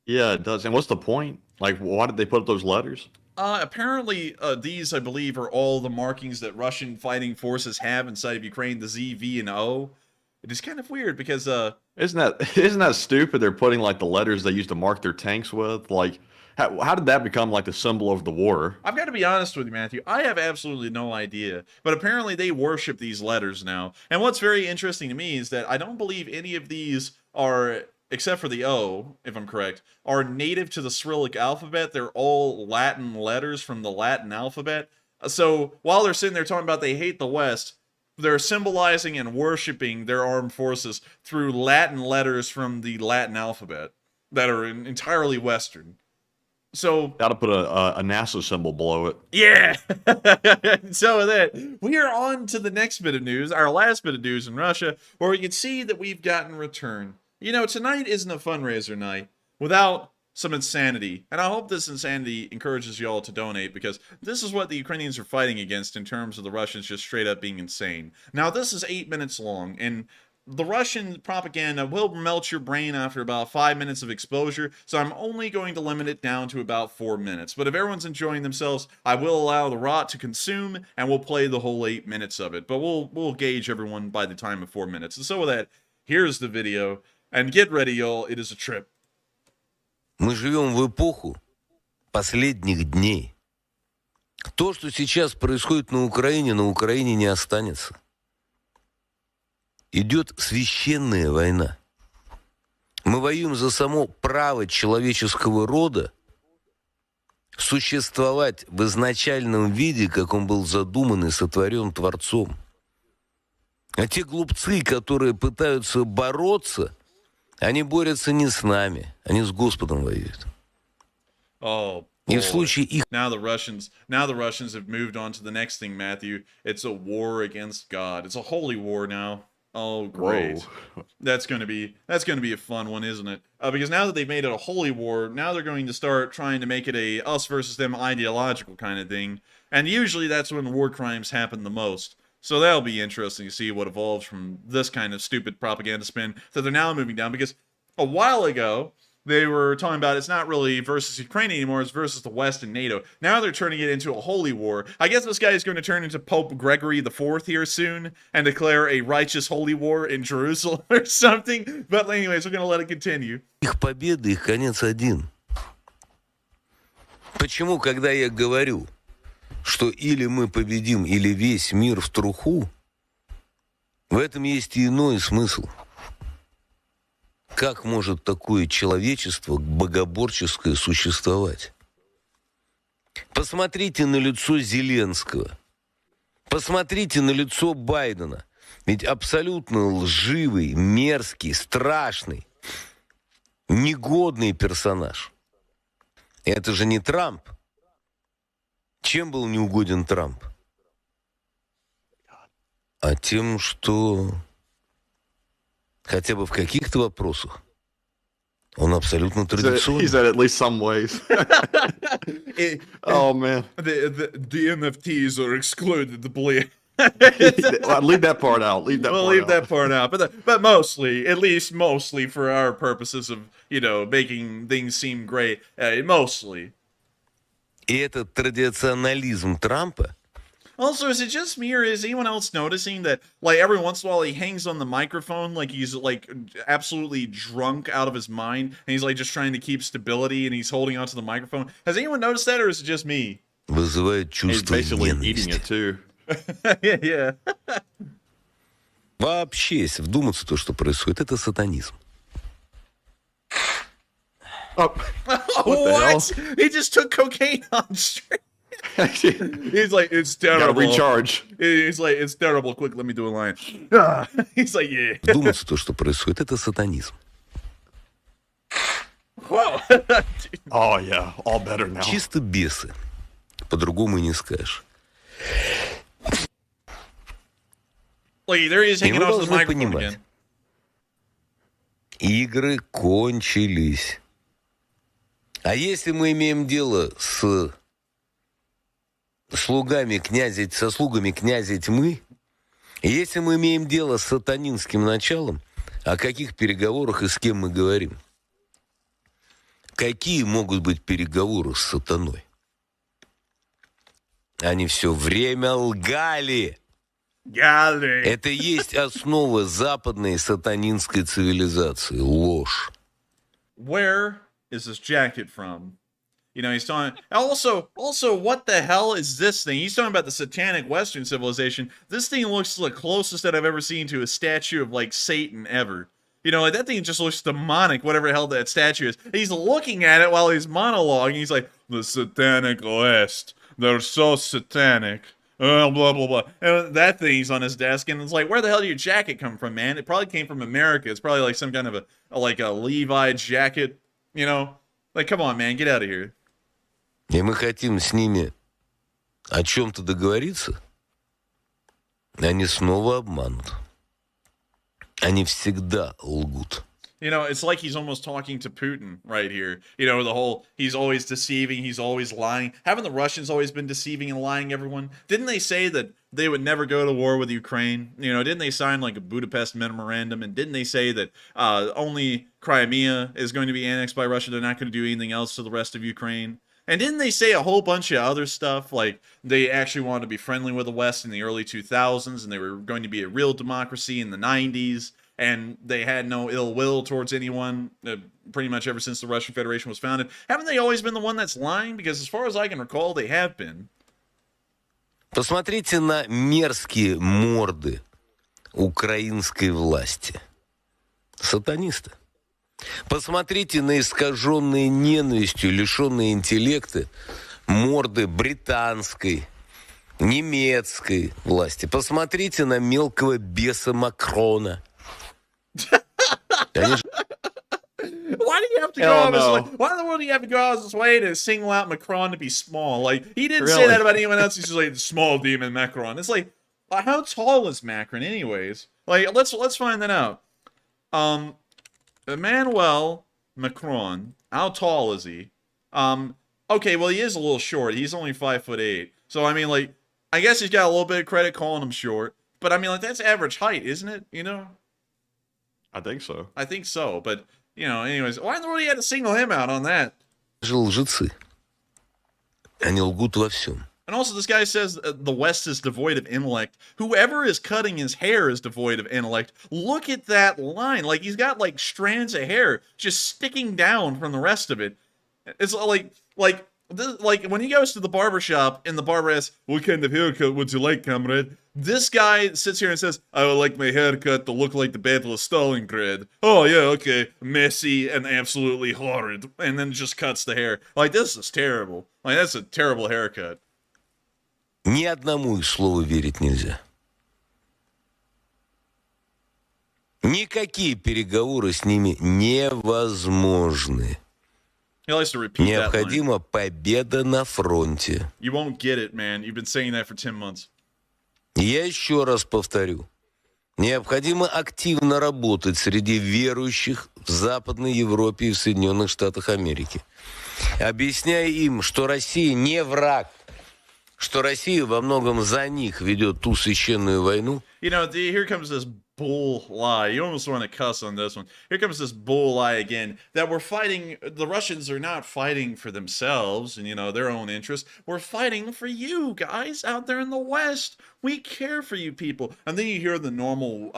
Yeah, it does. And what's the point? Like, why did they put up those letters? Apparently, these, I believe, are all the markings that Russian fighting forces have inside of Ukraine, the Z, V, and O. It is kind of weird because, Isn't that stupid? They're putting, like, the letters they used to mark their tanks with. Like, how did that become, like, the symbol of the war? I've got to be honest with you, Matthew. I have absolutely no idea. But apparently they worship these letters now. And what's very interesting to me is that I don't believe any of these are... except for the O, if I'm correct, are native to the Cyrillic alphabet. They're all Latin letters from the Latin alphabet. So while they're sitting there talking about they hate the West, they're symbolizing and worshiping their armed forces through Latin letters from the Latin alphabet that are entirely Western. So Gotta put a NASA symbol below it. yeah. So that we are on to the next bit of news, our last bit of news in Russia, where we can see that we've gotten return. You know, tonight isn't a fundraiser night without some insanity. And I hope this insanity encourages you all to donate, because this is what the Ukrainians are fighting against in terms of the Russians just straight up being insane. Now, this is 8 minutes long, and the Russian propaganda will melt your brain after about 5 minutes of exposure, so I'm only going to limit it down to about 4 minutes. But if everyone's enjoying themselves, I will allow the rot to consume, and we'll play the whole 8 minutes of it. But we'll gauge everyone by the time of 4 minutes. And so with that, here's the video, and get ready, y'all. It is a trip. Мы живем в эпоху последних дней. То, что сейчас происходит на Украине не останется. Идет священная война. Мы воюем за само право человеческого рода существовать в изначальном виде, как он был задуман и сотворен Творцом. А те глупцы, которые пытаются бороться, они борются не с нами, они с Господом воюют. Oh, И в случае их... now the Russians have moved on to the next thing, Matthew. It's a war against God. It's a holy war now. Oh, great. Whoa. That's going to be a fun one, isn't it? Because now that they've made it a holy war, now they're going to start trying to make it a us versus them ideological kind of thing. And usually that's when war crimes happen the most. So that'll be interesting to see what evolves from this kind of stupid propaganda spin that they're now moving down. Because a while ago, they were talking about it's not really versus Ukraine anymore, it's versus the West and NATO. Now they're turning it into a holy war. I guess this guy is going to turn into Pope Gregory IV here soon and declare a righteous holy war in Jerusalem or something. But anyways, we're going to let it continue. Их победа, их конец один. Почему, когда я говорю, что или мы победим, или весь мир в труху, в этом есть и иной смысл. Как может такое человечество богоборческое существовать? Посмотрите на лицо Зеленского. Посмотрите на лицо Байдена. Ведь абсолютно лживый, мерзкий, страшный, негодный персонаж. Это же не Трамп. Чем был неугоден Трамп? А тем, что... хотя бы в каких-то вопросах он абсолютно традиционный. He's at least some ways. Oh, man. The NFTs are excluded, the belief. Leave that part out. Leave that part out. But mostly, at least mostly for our purposes of, making things seem great, mostly. И этот традиционализм Трампа. Also, is it just me or is anyone else noticing that, every once in a while he hangs on the microphone like he's, absolutely drunk out of his mind, and he's, just trying to keep stability, and he's holding onto the microphone? Has anyone noticed that, or is it just me? Вызывает He's чувство basically eating ненависти. it, too. Yeah. Вообще, если вдуматься, то, что происходит, это сатанизм. Oh, What? He just took cocaine on straight. He's like, it's terrible. Gotta recharge. He's like, it's terrible. Quick, let me do a line. He's like, yeah. Вдуматься, то, что происходит, это сатанизм. Wow. Oh, yeah. All better now. Чисто бесы. По-другому и не скажешь. Look, there he is И hanging мы onto the должны microphone понимать, again. игры кончились. А если мы имеем дело со слугами князя тьмы, если мы имеем дело с сатанинским началом, о каких переговорах и с кем мы говорим? Какие могут быть переговоры с сатаной? Они все время лгали. Это и есть основа западной сатанинской цивилизации. Ложь. Where is this jacket from? He's talking. Also, what the hell is this thing? He's talking about the satanic Western civilization. This thing looks the closest that I've ever seen to a statue of Satan ever. That thing just looks demonic, whatever the hell that statue is. He's looking at it while he's monologuing. He's like, the satanic West. They're so satanic. Blah, blah, blah. And that thing's on his desk, and it's like, where the hell did your jacket come from, man? It probably came from America. It's probably some kind of a Levi jacket, come on, man, get out of here. И мы хотим с ними о чем-то договориться, они снова обманут. Они всегда лгут. It's like he's almost talking to Putin right here. The whole, he's always deceiving, he's always lying. Haven't the Russians always been deceiving and lying everyone? Didn't they say that they would never go to war with Ukraine? Didn't they sign like a Budapest memorandum? And didn't they say that only Crimea is going to be annexed by Russia? They're not going to do anything else to the rest of Ukraine? And didn't they say a whole bunch of other stuff, like they actually wanted to be friendly with the West in the early 2000s, and they were going to be a real democracy in the 90s, and they had no ill will towards anyone pretty much ever since the Russian Federation was founded? Haven't they always been the one that's lying? Because as far as I can recall, they have been. Посмотрите на мерзкие морды украинской власти. Сатанисты. Посмотрите на искаженные ненавистью, лишенные интеллекта морды британской, немецкой власти. Посмотрите на мелкого беса Макрона. Why do you have to go out this way? Why in the world do you have to go out this way to single out Macron to be small? Like, he didn't say that about anyone else. He's just like, small demon Macron. It's like, how tall is Macron anyways? Like, let's find that out. Emmanuel Macron, how tall is he? Okay, well, he is a little short. He's only 5'8". So, I mean, like, I guess he's got a little bit of credit calling him short. But, I mean, like, that's average height, isn't it? I think so. I think so, but, anyways, why in the world do you have to single him out on that? Лжецы. Они лгут во всем. And also, this guy says the West is devoid of intellect. Whoever is cutting his hair is devoid of intellect. Look at that line. Like, he's got, like, strands of hair just sticking down from the rest of it. It's like when he goes to the barber shop and the barber asks, "What kind of haircut would you like, comrade?" This guy sits here and says, "I would like my haircut to look like the Battle of Stalingrad." "Oh, yeah, okay. Messy and absolutely horrid." And then just cuts the hair. Like, this is terrible. Like, that's a terrible haircut. Ни одному их слову верить нельзя. Никакие переговоры с ними невозможны. He likes to repeat Необходима победа на фронте. You won't get it, man. You've been saying that for 10 months. Я еще раз повторю. Необходимо активно работать среди верующих в Западной Европе и в Соединенных Штатах Америки, объясняя им, что Россия не враг, что Россия во многом за них ведет ту священную войну. Here comes this bull lie. You almost want to cuss on this one. Here comes this bull lie again, that we're fighting, the Russians are not fighting for themselves and, their own interests. We're fighting for you guys out there in the West. We care for you people. And then you hear the normal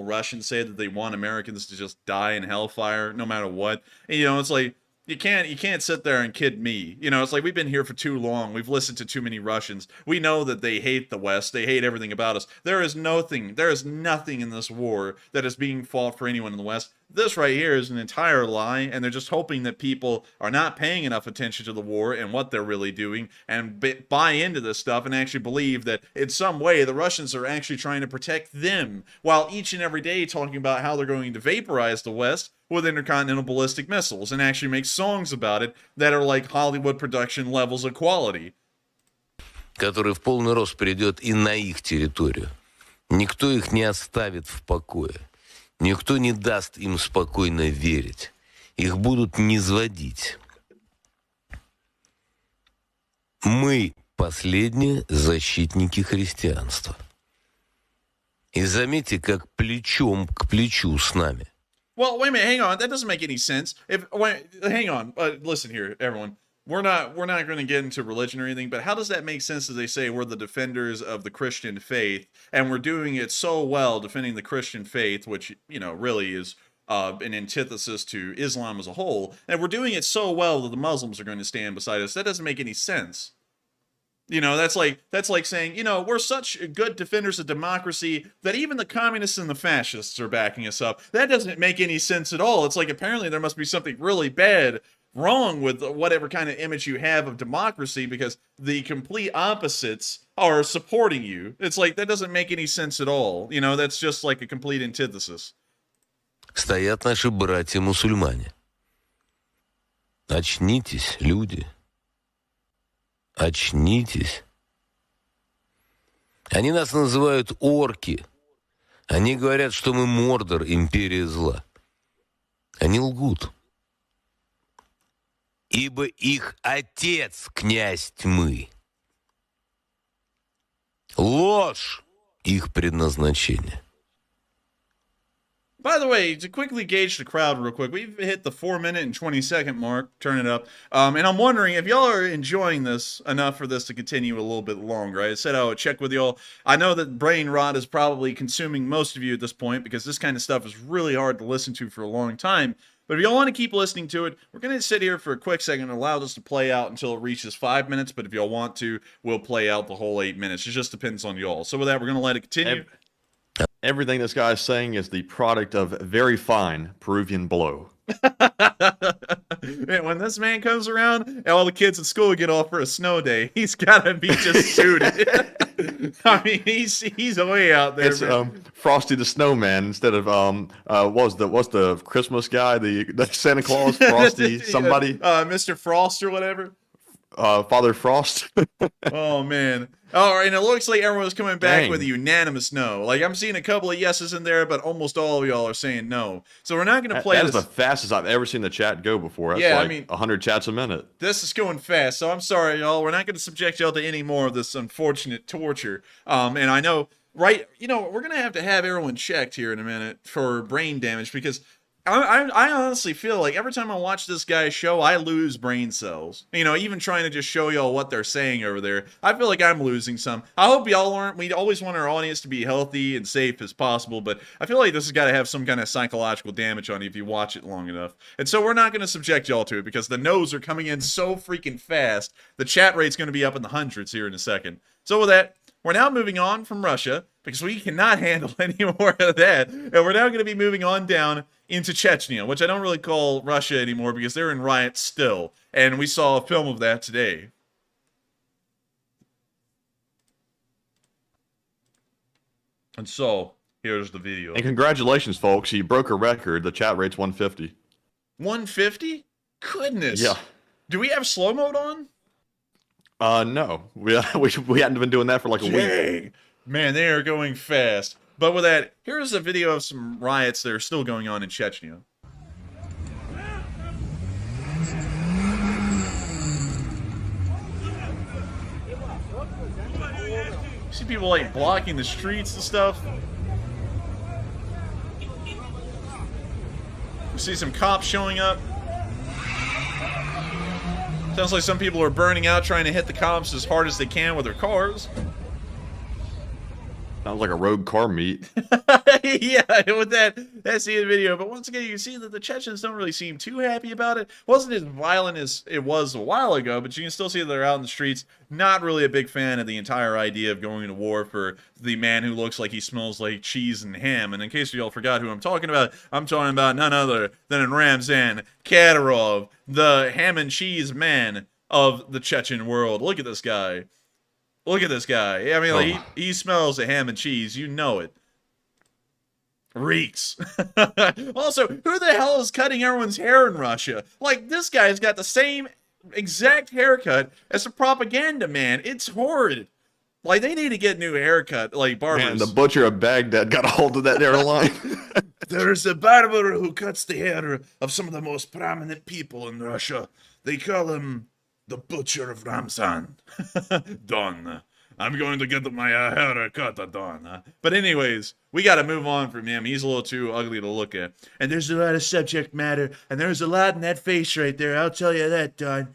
Russians say that they want Americans to just die in hellfire no matter what. And, it's like, You can't sit there and kid me. It's like, we've been here for too long. We've listened to too many Russians. We know that they hate the West. They hate everything about us. There is nothing in this war that is being fought for anyone in the West. This right here is an entire lie, and they're just hoping that people are not paying enough attention to the war and what they're really doing and buy into this stuff and actually believe that in some way the Russians are actually trying to protect them, while each and every day talking about how they're going to vaporize the West with intercontinental ballistic missiles and actually make songs about it that are like Hollywood production levels of quality. Который в полный рост придет и на их территорию. Никто их не оставит в покое. Никто не даст им спокойно верить. Их будут низводить. Мы последние защитники христианства. И заметьте, как плечом к плечу с нами. Well, wait a minute, hang on. That doesn't make any sense. Hang on. Listen here, everyone. We're not going to get into religion or anything, but how does that make sense as they say we're the defenders of the Christian faith, and we're doing it so well defending the Christian faith, which, really is an antithesis to Islam as a whole, and we're doing it so well that the Muslims are going to stand beside us? That doesn't make any sense. That's like saying, we're such good defenders of democracy that even the communists and the fascists are backing us up. That doesn't make any sense at all. It's like, apparently there must be something really bad wrong with whatever kind of image you have of democracy, because the complete opposites are supporting you. It's like, that doesn't make any sense at all. That's just like a complete antithesis. Стоят наши братья-мусульмане. Очнитесь, люди. Очнитесь. Они нас называют орки. Они говорят, что мы Мордор, империя зла. Они лгут. Ибо их отец – князь тьмы. Ложь – их предназначение. By the way, to quickly gauge the crowd real quick, we've hit the 4-minute and 20-second mark. Turn it up. And I'm wondering if y'all are enjoying this enough for this to continue a little bit longer. I said I would check with y'all. I know that brain rot is probably consuming most of you at this point because this kind of stuff is really hard to listen to for a long time. But if y'all want to keep listening to it, we're going to sit here for a quick second and allow this to play out until it reaches 5 minutes. But if y'all want to, we'll play out the whole 8 minutes. It just depends on y'all. So with that, we're going to let it continue. Everything this guy is saying is the product of very fine Peruvian blow. Man, when this man comes around and all the kids at school get off for a snow day, he's gotta be just suited. I mean, he's way out there. It's Frosty the Snowman instead of what's the Christmas guy, the Santa Claus, Frosty somebody, Mr. Frost or whatever. Father Frost. Oh man. Oh, and it looks like everyone's coming back Dang. with a unanimous no. Like, I'm seeing a couple of yeses in there, but almost all of y'all are saying no. So we're not going to play That this. is the fastest I've ever seen the chat go before. That's Yeah, I like mean, 100 chats a minute. This is going fast, so I'm sorry, y'all. We're not going to subject y'all to any more of this unfortunate torture. And I know, right, we're going to have everyone checked here in a minute for brain damage because I honestly feel like every time I watch this guy's show, I lose brain cells. Even trying to just show y'all what they're saying over there, I feel like I'm losing some. I hope y'all aren't. We always want our audience to be healthy and safe as possible, but I feel like this has got to have some kind of psychological damage on you if you watch it long enough. And so we're not going to subject y'all to it because the no's are coming in so freaking fast. The chat rate's going to be up in the hundreds here in a second. So with that, we're now moving on from Russia because we cannot handle any more of that. And we're now going to be moving on down into Chechnya, which I don't really call Russia anymore because they're in riots still. And we saw a film of that today. And so, here's the video. And congratulations, folks. You broke a record. The chat rate's 150. 150? Goodness. Yeah. Do we have slow mode on? No. We hadn't been doing that for like a week. Man, they are going fast. But with that, here's a video of some riots that are still going on in Chechnya. You see people like blocking the streets and stuff. You see some cops showing up. Sounds like some people are burning out trying to hit the cops as hard as they can with their cars. Sounds like a rogue car meet. Yeah, with that's the video. But once again, you can see that the Chechens don't really seem too happy about it. Wasn't as violent as it was a while ago, but you can still see that they're out in the streets. Not really a big fan of the entire idea of going to war for the man who looks like he smells like cheese and ham. And in case you all forgot who I'm talking about none other than Ramzan Kadyrov, the ham and cheese man of the Chechen world. Look at this guy. Look at this guy. I mean, like, he smells a ham and cheese. You know it. Reeks. Also, who the hell is cutting everyone's hair in Russia? Like, this guy's got the same exact haircut as the propaganda man. It's horrid. Like, they need to get new haircut, like barbers. Man, the butcher of Baghdad got a hold of that hairline. There's a barber who cuts the hair of some of the most prominent people in Russia. They call him the Butcher of Ramzan. Don. I'm going to get my hair cut, Don. But anyways, we got to move on from him. He's a little too ugly to look at. And there's a lot of subject matter, and there's a lot in that face right there. I'll tell you that, Don.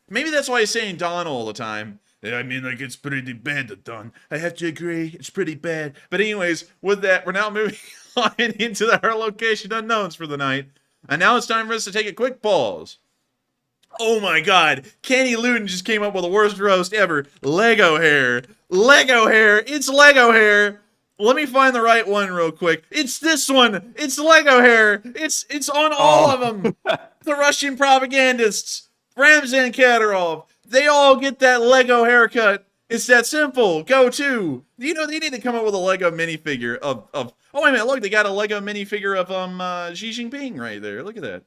Maybe that's why he's saying Don all the time. I mean, like, it's pretty bad, Don. I have to agree, it's pretty bad. But anyways, with that, we're now moving on into our location unknowns for the night. And now it's time for us to take a quick pause. Oh my god, Kenny Luton just came up with the worst roast ever. Lego hair. Lego hair. It's Lego hair. Let me find the right one real quick. It's this one. It's Lego hair. It's on all of them. The Russian propagandists. Ramzan Kadyrov. They all get that Lego haircut. It's that simple. Go to. They need to come up with a Lego minifigure of oh wait a minute, look, they got a Lego minifigure of Xi Jinping right there. Look at that.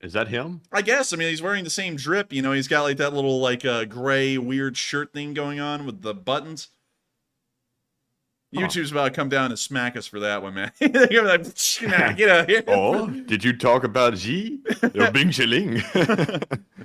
Is that him? I guess. I mean, he's wearing the same drip. He's got like that little like gray weird shirt thing going on with the buttons. YouTube's about to come down and smack us for that one, man. They're gonna be like, nah, get out here. Oh, did you talk about Xi? Bing Chilling.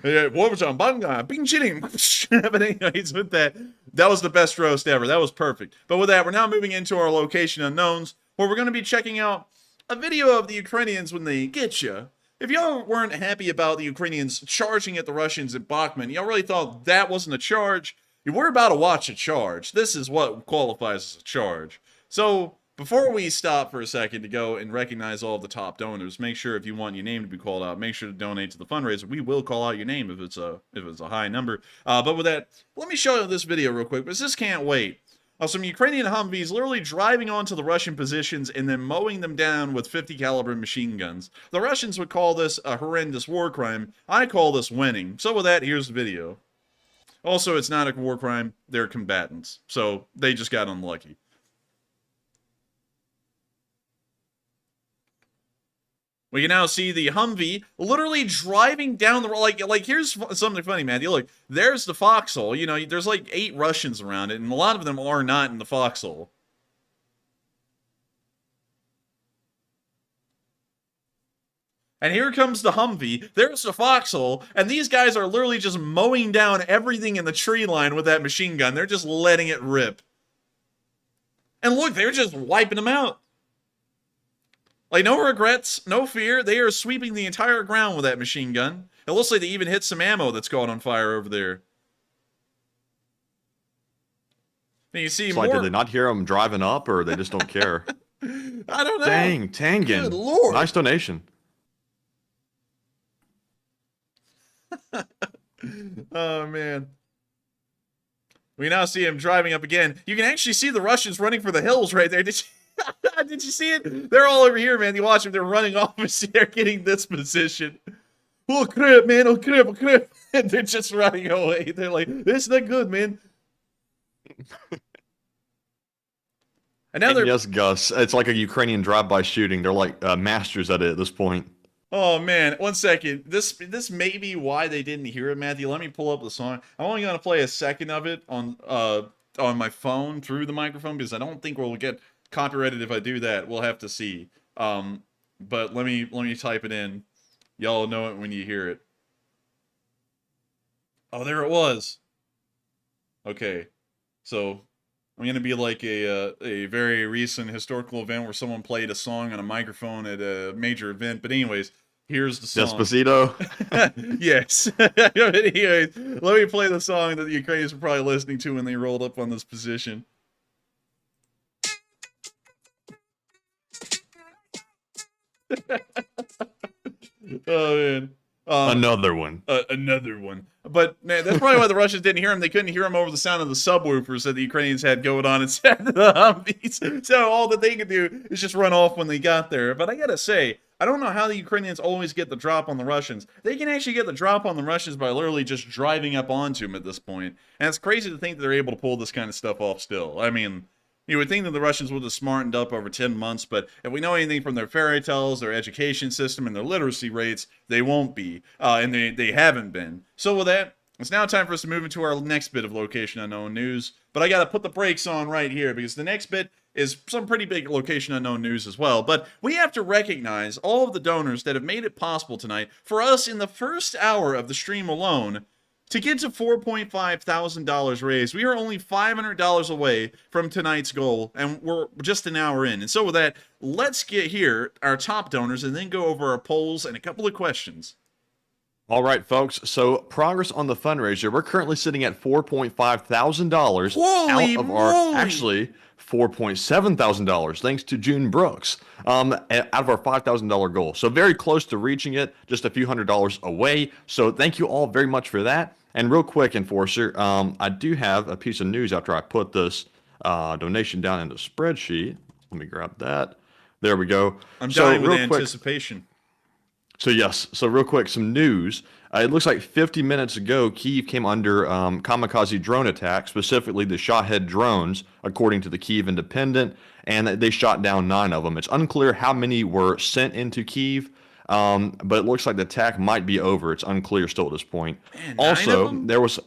What was on Banga? Bing chilling. But anyways, with that was the best roast ever. That was perfect. But with that, we're now moving into our location unknowns, where we're going to be checking out a video of the Ukrainians when they get you. If y'all weren't happy about the Ukrainians charging at the Russians at Bakhmut, y'all really thought that wasn't a charge, we're about to watch a charge. This is what qualifies as a charge. So, before we stop for a second to go and recognize all of the top donors, make sure if you want your name to be called out, make sure to donate to the fundraiser. We will call out your name if it's a high number. But with that, let me show you this video real quick, because this can't wait. Some Ukrainian Humvees literally driving onto the Russian positions and then mowing them down with 50 caliber machine guns. The Russians would call this a horrendous war crime. I call this winning. So with that, here's the video. Also, it's not a war crime. They're combatants. So they just got unlucky. We can now see the Humvee literally driving down the road. Like here's something funny, man. You look, there's the foxhole. You know, there's like 8 Russians around it, and a lot of them are not in the foxhole. And here comes the Humvee. There's the foxhole, and these guys are literally just mowing down everything in the tree line with that machine gun. They're just letting it rip. And look, they're just wiping them out. Like, no regrets, no fear. They are sweeping the entire ground with that machine gun. It looks like they even hit some ammo that's caught on fire over there. And you see more... Like, did they not hear them driving up, or they just don't care? I don't know. Dang, Tangan. Good Lord. Nice donation. Oh, man. We now see him driving up again. You can actually see the Russians running for the hills right there. Did you see it? They're all over here, man. You watch them. They're running off. They're getting this position. Oh, crap, man. Oh, crap, oh, crap. And they're just running away. They're like, this is not good, man. And now yes, Gus. It's like a Ukrainian drive-by shooting. They're like masters at it at this point. Oh, man. 1 second. This may be why they didn't hear it, Matthew. Let me pull up the song. I'm only going to play a second of it on my phone through the microphone, because I don't think we'll get copyrighted if I do that. We'll have to see. But let me type it in. Y'all know it when you hear it. Oh, there it was. Okay. So I'm going to be like a very recent historical event where someone played a song on a microphone at a major event. But anyways, here's the song. Despacito? Yes. Anyways, let me play the song that the Ukrainians were probably listening to when they rolled up on this position. Oh, man. Another one. Another one. But man, that's probably why the Russians didn't hear him. They couldn't hear him over the sound of the subwoofers that the Ukrainians had going on inside of the Humvees. So all that they could do is just run off when they got there. But I gotta say, I don't know how the Ukrainians always get the drop on the Russians. They can actually get the drop on the Russians by literally just driving up onto them at this point. And it's crazy to think that they're able to pull this kind of stuff off still. I mean, you would think that the Russians would have smartened up over 10 months, but if we know anything from their fairy tales, their education system, and their literacy rates, they won't be, and they haven't been. So with that, it's now time for us to move into our next bit of Location Unknown news, but I gotta put the brakes on right here, because the next bit is some pretty big Location Unknown news as well, but we have to recognize all of the donors that have made it possible tonight for us in the first hour of the stream alone to get to $4.5 thousand raised. We are only $500 away from tonight's goal, and we're just an hour in. And so with that, let's get here our top donors and then go over our polls and a couple of questions. All right, folks. So progress on the fundraiser. We're currently sitting at $4.5 thousand out of our actually $4.7 thousand thanks to June Brooks out of our $5,000 goal. So very close to reaching it, just a few $100s away. So thank you all very much for that. And real quick, Enforcer, I do have a piece of news after I put this donation down in the spreadsheet. Let me grab that. There we go. I'm dying with anticipation. So yes, so real quick, some news. It looks like 50 minutes ago, Kyiv came under kamikaze drone attack, specifically the Shahed drones, according to the Kyiv Independent, and they shot down 9 of them. It's unclear how many were sent into Kyiv, but it looks like the attack might be over. It's unclear still at this point. Man, also, there was,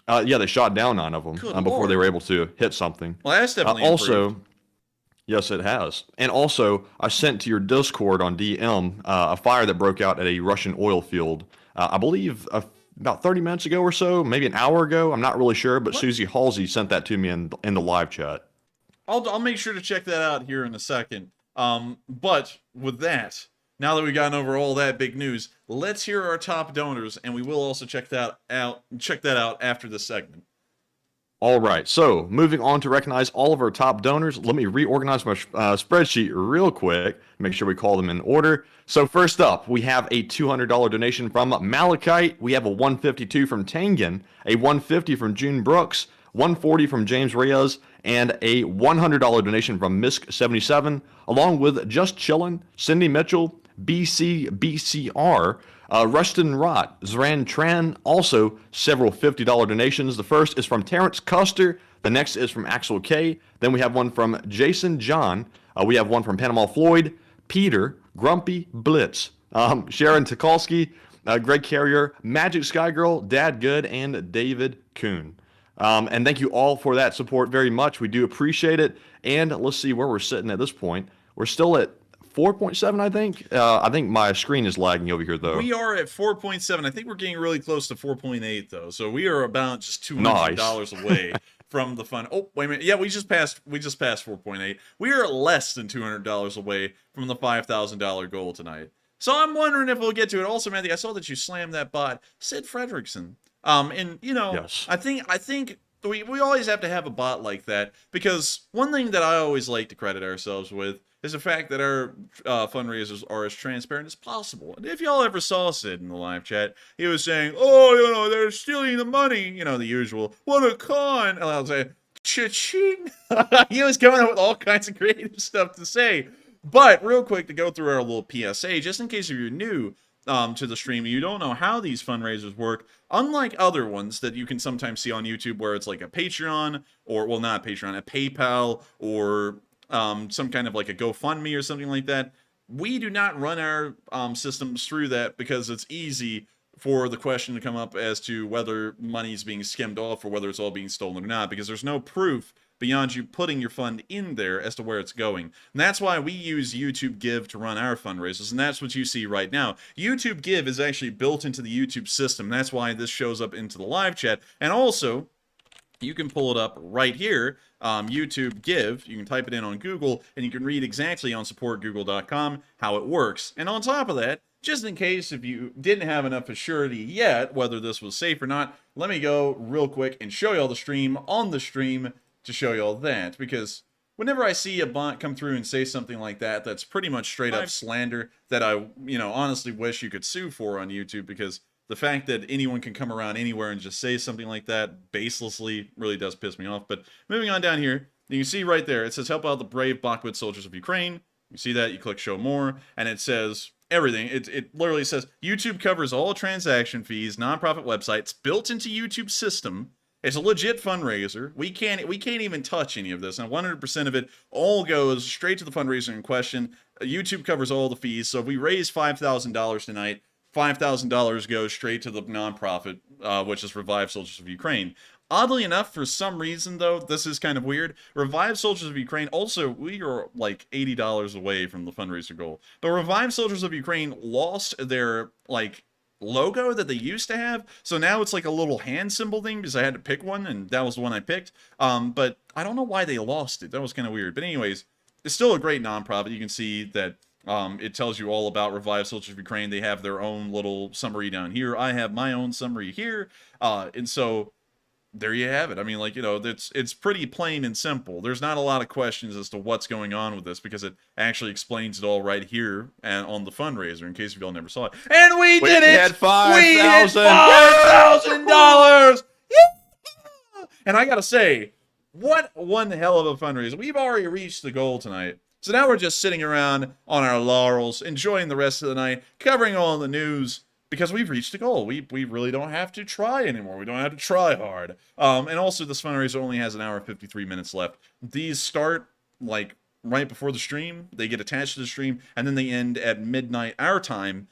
yeah, they shot down 9 of them before they were able to hit something. Well, that's definitely also, improved. Yes, it has. And also, I sent to your Discord on DM a fire that broke out at a Russian oil field, I believe about 30 minutes ago or so, maybe an hour ago. I'm not really sure, but Susie Halsey sent that to me in the live chat. I'll make sure to check that out here in a second. But with that, now that we've gotten over all that big news, let's hear our top donors, and we will also check that out after this segment. All right, so moving on to recognize all of our top donors, let me reorganize my spreadsheet real quick, make sure we call them in order. So first up, we have a $200 donation from Malachite, we have a $152 from Tangen, a $150 from June Brooks, $140 from James Reyes, and a $100 donation from Misk77, along with Just Chillin', Cindy Mitchell, BCBCR, Rustin Rott, Zran Tran, also several $50 donations. The first is from Terrence Custer. The next is from Axel K. Then we have one from Jason John. We have one from Panama Floyd, Peter, Grumpy Blitz, Sharon Tukolsky, Greg Carrier, Magic Sky Girl, Dad Good, and David Kuhn. And thank you all for that support very much. We do appreciate it. And let's see where we're sitting at this point. We're still at 4.7, I think. I think my screen is lagging over here, though. We are at 4.7. I think we're getting really close to 4.8, though. So we are about just $200 away from the fund. Oh, wait a minute. Yeah, we just passed 4.8. We are less than $200 away from the $5,000 goal tonight. So I'm wondering if we'll get to it. Also, Matthew, I saw that you slammed that bot, Sid Fredrickson. And you know, yes. I think we always have to have a bot like that, because one thing that I always like to credit ourselves with is the fact that our fundraisers are as transparent as possible. And if y'all ever saw Sid in the live chat, he was saying, "Oh, you know, they're stealing the money," you know, the usual. What a con! And I'll say, "Cha-ching!" He was coming up with all kinds of creative stuff to say. But real quick, to go through our little PSA, just in case if you're new to the stream, you don't know how these fundraisers work. Unlike other ones that you can sometimes see on YouTube, where it's like a Patreon, or well, not a Patreon, a PayPal, or some kind of like a GoFundMe or something like that. We do not run our systems through that, because it's easy for the question to come up as to whether money is being skimmed off or whether it's all being stolen or not, because there's no proof beyond you putting your fund in there as to where it's going. And that's why we use YouTube Give to run our fundraisers, and that's what you see right now. YouTube Give is actually built into the YouTube system. That's why this shows up into the live chat. And also, you can pull it up right here, YouTube Give. You can type it in on Google, and you can read exactly on supportgoogle.com how it works. And on top of that, just in case if you didn't have enough assurity yet whether this was safe or not, let me go real quick and show you all the stream on the stream to show you all that. Because whenever I see a bot come through and say something like that, that's pretty much straight up slander that I, you know, honestly wish you could sue for on YouTube, because the fact that anyone can come around anywhere and just say something like that baselessly really does piss me off. But moving on down here, you can see right there, it says help out the brave Bakhmut soldiers of Ukraine. You see that, you click show more, and it says everything. It literally says YouTube covers all transaction fees, nonprofit websites, built into YouTube system. It's a legit fundraiser. We can't even touch any of this, and 100% of it all goes straight to the fundraiser in question. YouTube covers all the fees, so if we raise $5,000 tonight, $5,000 goes straight to the nonprofit, which is Revive Soldiers of Ukraine. Oddly enough, for some reason, though, this is kind of weird. Revive Soldiers of Ukraine, also, we are like $80 away from the fundraiser goal. But Revive Soldiers of Ukraine lost their, like, logo that they used to have, so now it's like a little hand symbol thing, because I had to pick one, and that was the one I picked. But I don't know why they lost it. That was kind of weird. But anyways, it's still a great nonprofit. You can see that it tells you all about Revive Soldiers of Ukraine. They have their own little summary down here. I have my own summary here. And so there you have it. I mean, like, you know, it's pretty plain and simple. There's not a lot of questions as to what's going on with this, because it actually explains it all right here and on the fundraiser, in case y'all never saw it. And we did it! Had $5,000. We hit $5,000! Yeah! And I gotta say, what one hell of a fundraiser. We've already reached the goal tonight. So now we're just sitting around on our laurels, enjoying the rest of the night, covering all the news, because we've reached the goal. We really don't have to try anymore. We don't have to try hard. And also, this fundraiser only has an hour and 53 minutes left. These start, like, right before the stream. They get attached to the stream, and then they end at midnight our time,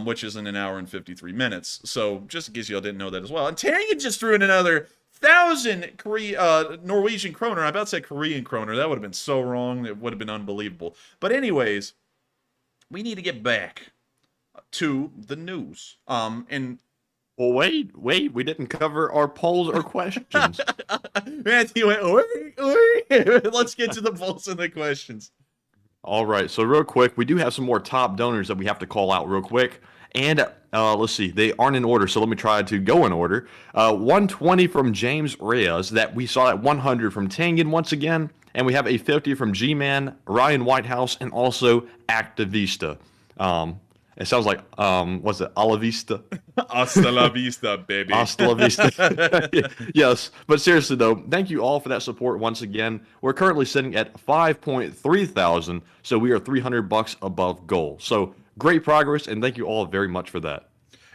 which is in an hour and 53 minutes. So, just in case y'all didn't know that as well. And Tangen just threw in another 1,000 Norwegian kroner. I about to say Korean kroner. That would have been so wrong. It would have been unbelievable. But anyways, we need to get back to the news. And Well, wait, we didn't cover our polls or questions. Matthew went, wait. Let's get to the polls and the questions. All right, so real quick, we do have some more top donors that we have to call out real quick. And let's see, they aren't in order, so let me try to go in order. 120 from James Reyes, that we saw at 100 from Tangen once again, and we have a 50 from G-Man, Ryan Whitehouse, and also Avdiivka. It sounds like, what's it, a la vista? Hasta la vista, baby. Hasta la vista. Yes, but seriously though, thank you all for that support once again. We're currently sitting at 5.3 thousand, so we are $300 above goal. So great progress, and thank you all very much for that.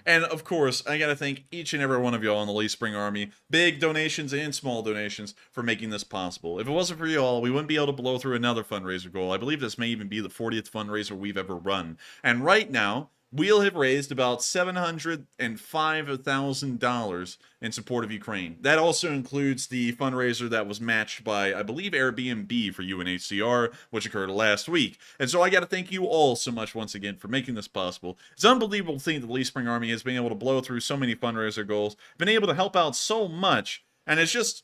And of course, I gotta thank each and every one of y'all in the Lee Spring Army, big donations and small donations, for making this possible. If it wasn't for y'all, we wouldn't be able to blow through another fundraiser goal. I believe this may even be the 40th fundraiser we've ever run. And right now, we'll have raised about $705,000 in support of Ukraine. That also includes the fundraiser that was matched by, I believe, Airbnb for UNHCR, which occurred last week. And so I got to thank you all so much once again for making this possible. It's an unbelievable thing that the Lee Spring Army has been able to blow through so many fundraiser goals, been able to help out so much, and it's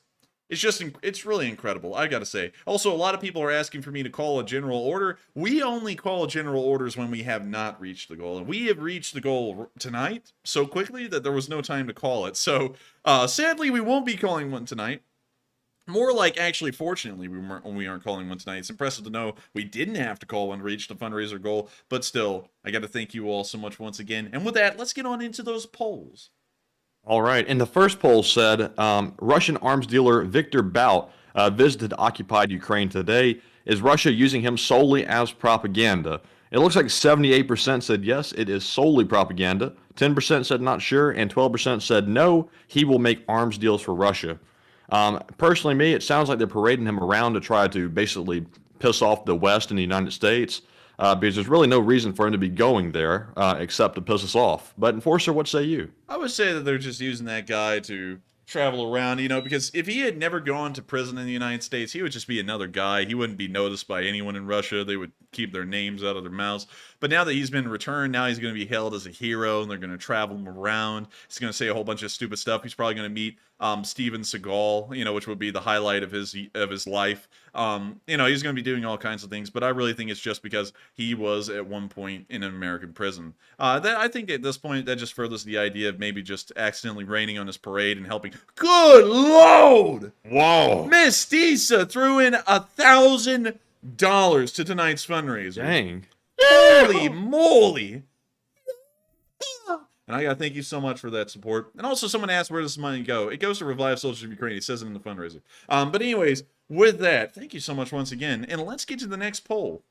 really incredible, I gotta say. Also, a lot of people are asking for me to call a general order. We only call general orders when we have not reached the goal. And we have reached the goal tonight so quickly that there was no time to call it. So, sadly, we won't be calling one tonight. More like, actually, fortunately, we aren't calling one tonight. It's impressive to know we didn't have to call one to reach the fundraiser goal. But still, I gotta thank you all so much once again. And with that, let's get on into those polls. All right, and the first poll said Russian arms dealer Viktor Bout visited occupied Ukraine today. Is Russia using him solely as propaganda? It looks like 78% said yes, it is solely propaganda. 10% said not sure, and 12% said no, he will make arms deals for Russia. Personally, me, it sounds like they're parading him around to try to basically piss off the West and the United States. Because there's really no reason for him to be going there except to piss us off. But Enforcer, what say you? I would say that they're just using that guy to travel around, because if he had never gone to prison in the United States, he would just be another guy. He wouldn't be noticed by anyone in Russia. They would keep their names out of their mouths. But now that he's been returned, now he's going to be hailed as a hero, and they're going to travel him around. He's going to say a whole bunch of stupid stuff. He's probably going to meet Steven Seagal, which would be the highlight of his life. He's going to be doing all kinds of things, but I really think it's just because he was at one point in an American prison. I think at this point that just furthers the idea of maybe just accidentally raining on his parade and helping. Good Lord! Whoa! Miss Disa threw in $1,000 to tonight's fundraiser. Dang. Holy moly! And I gotta thank you so much for that support. And also, someone asked, where does this money go? It goes to Revive Soldiers of Ukraine. It says it in the fundraiser. But anyways, with that, thank you so much once again. And let's get to the next poll.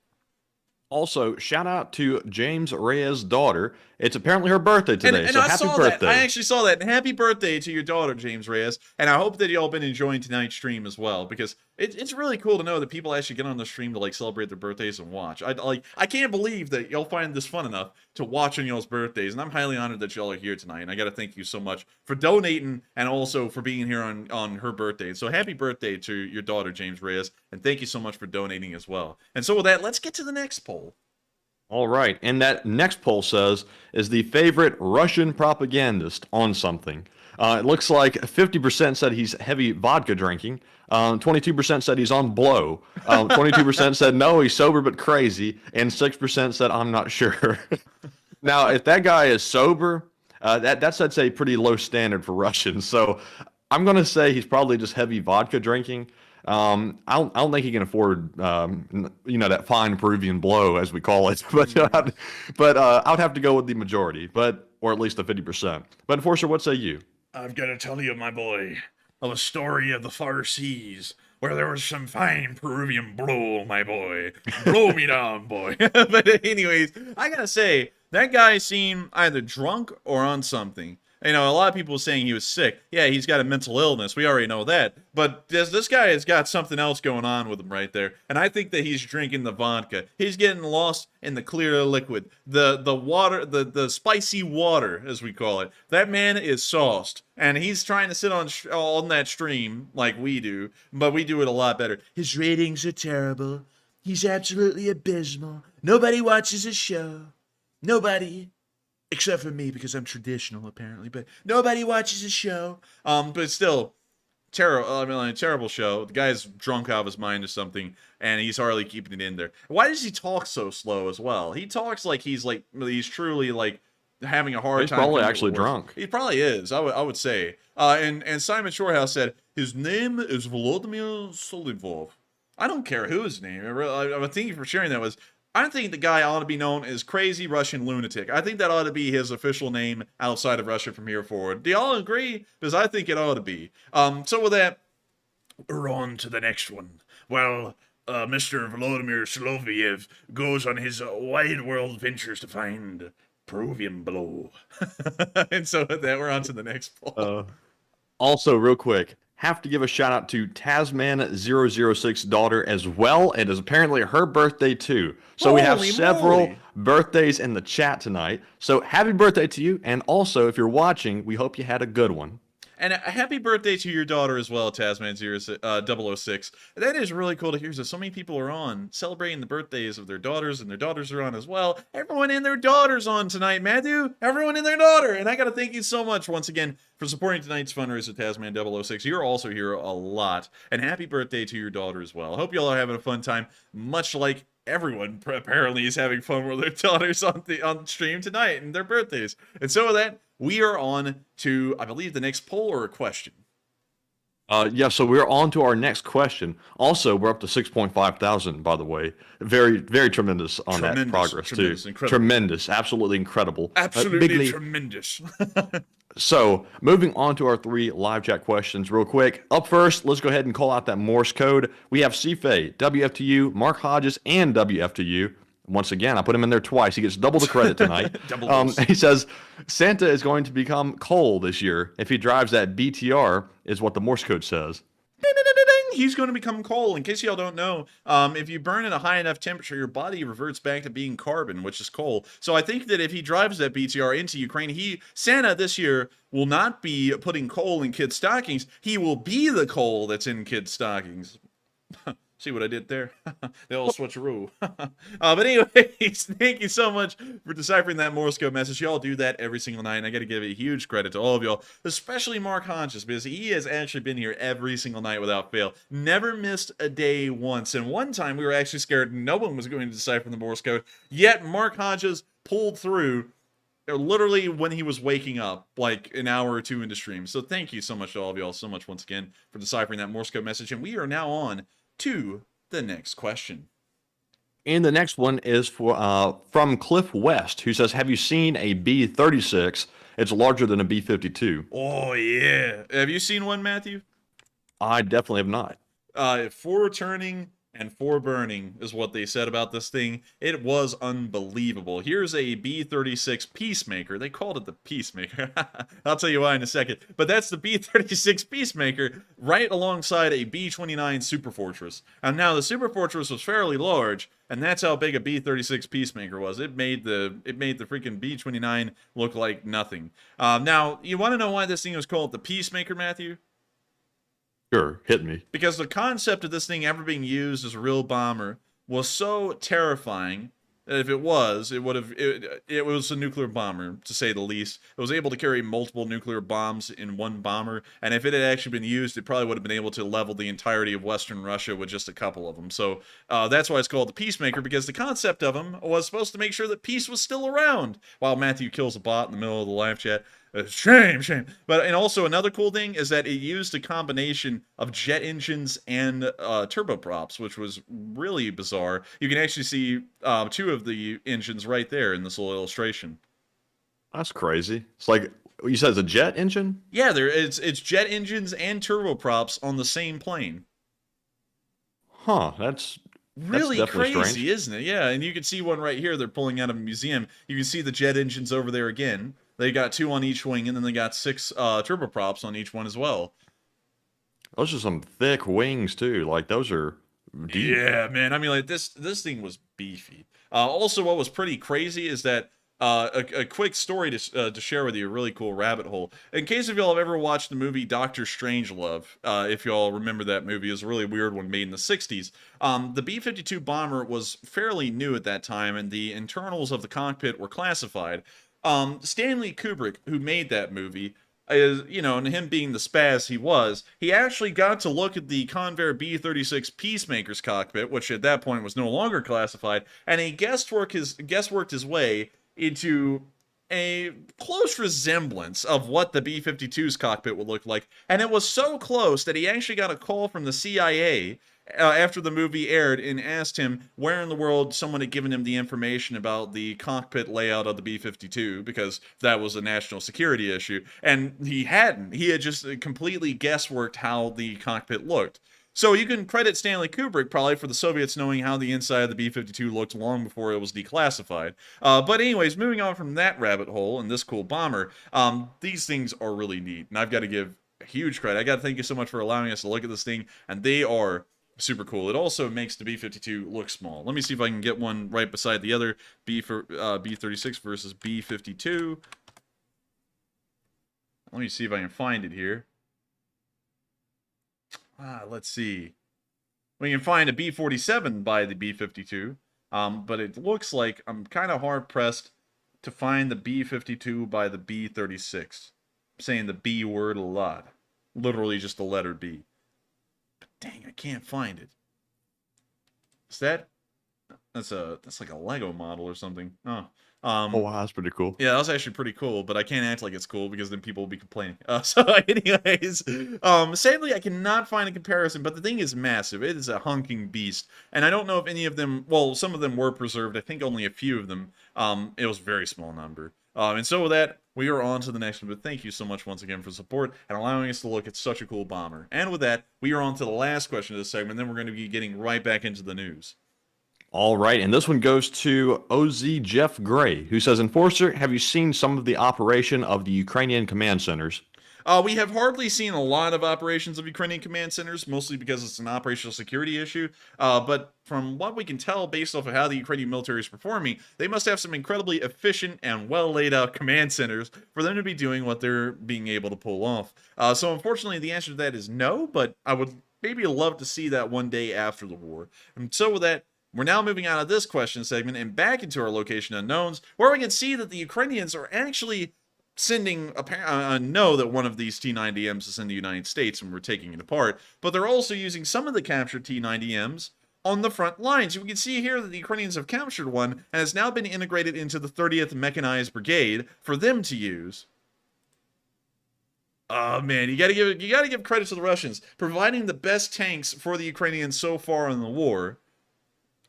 Also, shout out to James Reyes' daughter. It's apparently her birthday today, And so I happy saw birthday. that. I actually saw that. And happy birthday to your daughter, James Reyes. And I hope that y'all been enjoying tonight's stream as well, because it's really cool to know that people actually get on the stream to celebrate their birthdays and watch. I can't believe that y'all find this fun enough to watch on y'all's birthdays, and I'm highly honored that y'all are here tonight. And I got to thank you so much for donating and also for being here on her birthday. So happy birthday to your daughter, James Reyes, and thank you so much for donating as well. And so with that, let's get to the next poll. All right, and that next poll says, is the favorite Russian propagandist on something? It looks like 50% said he's heavy vodka drinking, 22% said he's on blow, 22% said no, he's sober but crazy, and 6% said I'm not sure. Now, if that guy is sober, that's I'd say pretty low standard for Russians, so I'm going to say he's probably just heavy vodka drinking. I don't think he can afford, that fine Peruvian blow, as we call it. But I would have to go with the majority, or at least the 50%. But Enforcer, what say you? I've got to tell you, my boy, of a story of the far seas where there was some fine Peruvian blow, my boy. Blow me down, boy. But anyways, I gotta say, that guy seemed either drunk or on something. You know, a lot of people saying he was sick. Yeah, he's got a mental illness. We already know that. But this guy has got something else going on with him right there. And I think that he's drinking the vodka. He's getting lost in the clear liquid. The water, the spicy water, as we call it. That man is sauced. And he's trying to sit on that stream like we do. But we do it a lot better. His ratings are terrible. He's absolutely abysmal. Nobody watches his show. Nobody. Except for me, because I'm traditional, apparently. But nobody watches his show. But still, terrible show. The guy's drunk out of his mind or something, and he's hardly keeping it in there. Why does he talk so slow as well? He talks like he's truly like having a hard time. He's probably actually drunk. He probably is. I would say. And Simon Shorehouse said his name is Volodymyr Solivov. I don't care who his name. I thank you for sharing that. I think the guy ought to be known as Crazy Russian Lunatic. I think that ought to be his official name outside of Russia from here forward. Do y'all agree? Because I think it ought to be. So with that, we're on to the next one. Well, Mr. Volodymyr Soloviev goes on his wide world ventures to find Peruvian below. And so with that, we're on to the next poll. Also, real quick, have to give a shout out to Tasman006 daughter as well. It is apparently her birthday too. So we have several birthdays in the chat tonight. So happy birthday to you. And also, if you're watching, we hope you had a good one. And a happy birthday to your daughter as well, Tasman006. That is really cool to hear. So many people are on celebrating the birthdays of their daughters, and their daughters are on as well. Everyone and their daughter's on tonight, Matthew. Everyone and their daughter. And I got to thank you so much once again for supporting tonight's fundraiser, Tasman006. You're also here a lot. And happy birthday to your daughter as well. I hope y'all are having a fun time, much like everyone apparently is having fun with their daughters on stream tonight and their birthdays. And so with that, we are on to, I believe, the next poll or a question. Yeah, so we're on to our next question. Also, we're up to 6.5 thousand, by the way. Very, very tremendous on that progress, too. Tremendous. Absolutely incredible. Absolutely tremendous. So, moving on to our 3 live chat questions real quick. Up first, let's go ahead and call out that Morse code. We have CFA, WFTU, Mark Hodges, and WFTU. Once again, I put him in there twice. He gets double the credit tonight. He says, Santa is going to become coal this year if he drives that BTR, is what the Morse code says. Ding, ding, ding, ding. He's going to become coal. In case y'all don't know, if you burn at a high enough temperature, your body reverts back to being carbon, which is coal. So I think that if he drives that BTR into Ukraine, Santa this year will not be putting coal in kids' stockings. He will be the coal that's in kids' stockings. See what I did there? The old switcheroo. But anyways, thank you so much for deciphering that Morse code message. Y'all do that every single night, and I got to give a huge credit to all of y'all, especially Mark Hodges, because he has actually been here every single night without fail. Never missed a day once. And one time we were actually scared no one was going to decipher the Morse code, yet Mark Hodges pulled through literally when he was waking up, like an hour or two into stream. So thank you so much to all of y'all so much once again for deciphering that Morse code message. And we are now on to the next question. And the next one is from Cliff West, who says, have you seen a B-36? It's larger than a B-52. Oh, yeah. Have you seen one, Matthew? I definitely have not. 4 turning and 4 burning is what they said about this thing. It was unbelievable. Here's a B-36 Peacemaker. They called it the Peacemaker. I'll tell you why in a second. But that's the B-36 Peacemaker right alongside a B-29 Super Fortress. And now the Super Fortress was fairly large, and that's how big a B-36 Peacemaker was. It made the freaking B-29 look like nothing. Now, you want to know why this thing was called the Peacemaker, Matthew? Sure, hit me. Because the concept of this thing ever being used as a real bomber was so terrifying that if it was, it was a nuclear bomber, to say the least. It was able to carry multiple nuclear bombs in one bomber, and if it had actually been used, it probably would have been able to level the entirety of Western Russia with just a couple of them. So that's why it's called the Peacemaker, because the concept of him was supposed to make sure that peace was still around, while Matthew kills a bot in the middle of the live chat. Shame. And also another cool thing is that it used a combination of jet engines and turboprops, which was really bizarre. You can actually see 2 of the engines right there in this little illustration. That's crazy. It's like, you said it's a jet engine? Yeah, it's jet engines and turboprops on the same plane. Huh, that's really crazy, strange. Isn't it? Yeah, and you can see one right here. They're pulling out of a museum. You can see the jet engines over there again. They got 2 on each wing, and then they got 6 turboprops on each one as well. Those are some thick wings too. Like those are deep. Yeah, man. I mean, like this thing was beefy. Also, what was pretty crazy is that a quick story to share with you, a really cool rabbit hole. In case if y'all have ever watched the movie Doctor Strangelove, if y'all remember that movie, it was a really weird one made in the 60s. The B-52 bomber was fairly new at that time, and the internals of the cockpit were classified. Stanley Kubrick, who made that movie, is, you know, and him being the spaz he actually got to look at the Convair B-36 Peacemaker's cockpit, which at that point was no longer classified, and he guessworked his way into a close resemblance of what the B-52's cockpit would look like, and it was so close that he actually got a call from the CIA after the movie aired and asked him where in the world someone had given him the information about the cockpit layout of the B-52, because that was a national security issue, and he hadn't. He had just completely guessworked how the cockpit looked. So you can credit Stanley Kubrick probably for the Soviets knowing how the inside of the B-52 looked long before it was declassified. But anyways, moving on from that rabbit hole and this cool bomber, these things are really neat, and I've got to give huge credit. I got to thank you so much for allowing us to look at this thing, and they are super cool. It also makes the B-52 look small. Let me see if I can get one right beside the other B-36 versus B-52. Let me see if I can find it here. Let's see. We can find a B-47 by the B-52, but it looks like I'm kind of hard-pressed to find the B-52 by the B-36. I'm saying the B word a lot. Literally just the letter B. But dang, I can't find it. Is that... That's like a Lego model or something. Oh. Oh, wow, that's pretty cool. Yeah, that was actually pretty cool, but I can't act like it's cool because then people will be complaining. So anyways, sadly, I cannot find a comparison, but the thing is massive. It is a hunking beast, and I don't know if any of them, well, some of them were preserved. I think only a few of them. It was a very small number. And so with that, we are on to the next one, but thank you so much once again for support and allowing us to look at such a cool bomber. And with that, we are on to the last question of this segment, then we're going to be getting right back into the news. All right, and this one goes to OZ Jeff Gray, who says, Enforcer, have you seen some of the operation of the Ukrainian command centers? We have hardly seen a lot of operations of Ukrainian command centers, mostly because it's an operational security issue. But from what we can tell, based off of how the Ukrainian military is performing, they must have some incredibly efficient and well laid out command centers for them to be doing what they're being able to pull off. So unfortunately, the answer to that is no, but I would maybe love to see that one day after the war. And so with that, we're now moving out of this question segment and back into our location unknowns, where we can see that the Ukrainians are actually sending know that one of these T-90Ms is in the United States and we're taking it apart, but they're also using some of the captured T-90Ms on the front lines. We can see here that the Ukrainians have captured one and has now been integrated into the 30th Mechanized Brigade for them to use. Oh man, you gotta give credit to the Russians, providing the best tanks for the Ukrainians so far in the war.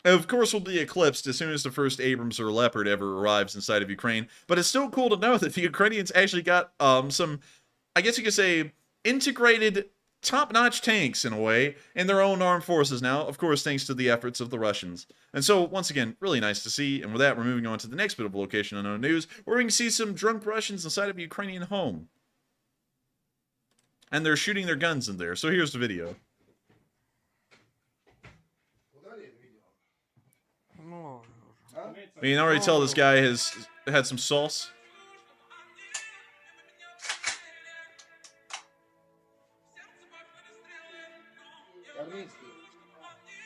Of course, will be eclipsed as soon as the first Abrams or Leopard ever arrives inside of Ukraine, but it's still cool to know that the Ukrainians actually got some, I guess you could say, integrated top-notch tanks, in a way, in their own armed forces now, of course, thanks to the efforts of the Russians. And so, once again, really nice to see, and with that, we're moving on to the next bit of Location Unknown news, where we can see some drunk Russians inside of a Ukrainian home. And they're shooting their guns in there, so here's the video. I mean, you can already tell this guy has had some sauce.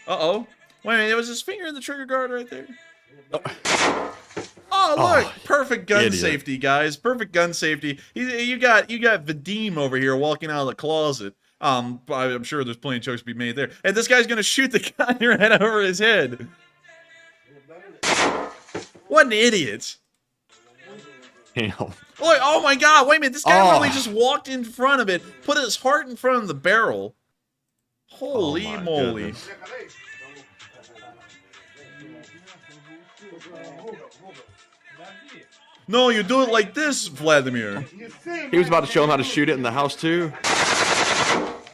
Uh-oh. Wait a minute, was his finger in the trigger guard right there? Oh, look! Perfect gun safety, guys. Perfect gun safety. You got Vadim over here walking out of the closet. I'm sure there's plenty of jokes to be made there. And this guy's gonna shoot the gun right over his head. What an idiot. Damn. Look, oh my god, wait a minute, this guy literally just walked in front of it, put his heart in front of the barrel. Holy moly. Goodness. No, you do it like this, Vladimir. He was about to show him how to shoot it in the house, too.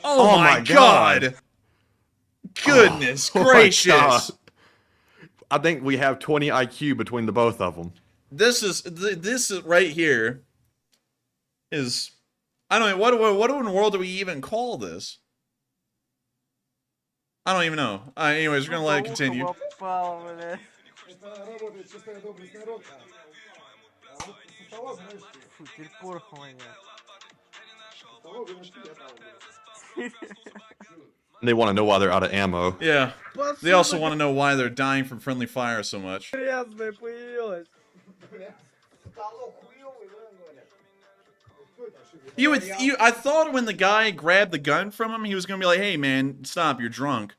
Oh my god. Goodness gracious. I think we have 20 IQ between the both of them. This is right here is, I don't know, what in the world do we even call this? I don't even know. Anyways, we're gonna let it continue. They want to know why they're out of ammo. Yeah. They also want to know why they're dying from friendly fire so much. I thought when the guy grabbed the gun from him, he was gonna be like, "Hey man, stop, you're drunk."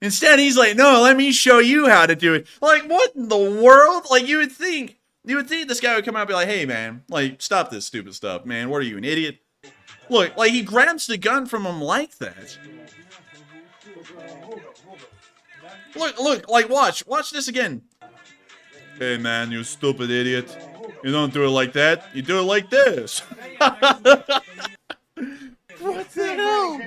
Instead, he's like, "No, let me show you how to do it." Like, what in the world? Like, you would think this guy would come out and be like, "Hey man, like, stop this stupid stuff, man. What are you, an idiot?" Look, like, he grabs the gun from him like that. Look, like, watch this again. "Hey man, you stupid idiot. You don't do it like that. You do it like this." What the hell?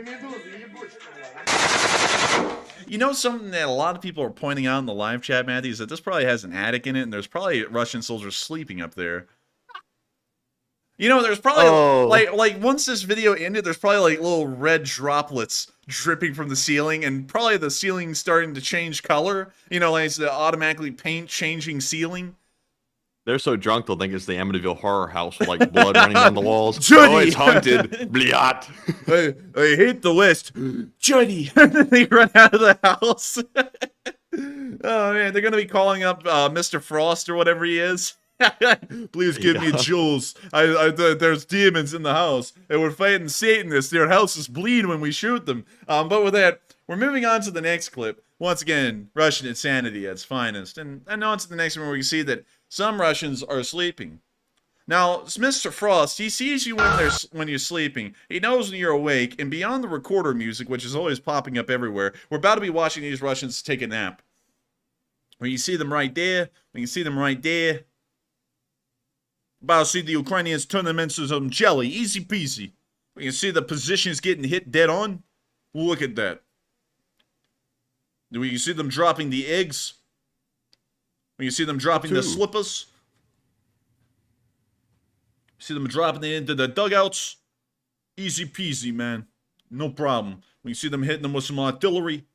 You know something that a lot of people are pointing out in the live chat, Matthew, is that this probably has an attic in it, and there's probably Russian soldiers sleeping up there. You know, there's probably, like, once this video ended, there's probably, like, little red droplets dripping from the ceiling, and probably the ceiling starting to change color. You know, like, it's the automatically paint-changing ceiling. They're so drunk they'll think it's the Amityville horror house with like blood running down the walls. Johnny! Oh, it's haunted. Bliat. I hate the West. Johnny! They run out of the house. Oh man, they're gonna be calling up Mr. Frost or whatever he is. "Please give me jewels. There's demons in the house, and we're fighting Satanists. Their houses bleed when we shoot them." But with that, we're moving on to the next clip. Once again, Russian insanity at its finest. And on to the next one where we see that some Russians are sleeping. Now, Mr. Frost, he sees you when you're sleeping. He knows when you're awake, and beyond the recorder music, which is always popping up everywhere, we're about to be watching these Russians take a nap. When you see them right there, when you see them right there, about to see the Ukrainians turn them into some jelly, easy peasy. We can see the positions getting hit dead on. Look at that. We can see them dropping the eggs. We can see them dropping the slippers. See them dropping it into the dugouts. Easy peasy, man. No problem. We can see them hitting them with some artillery.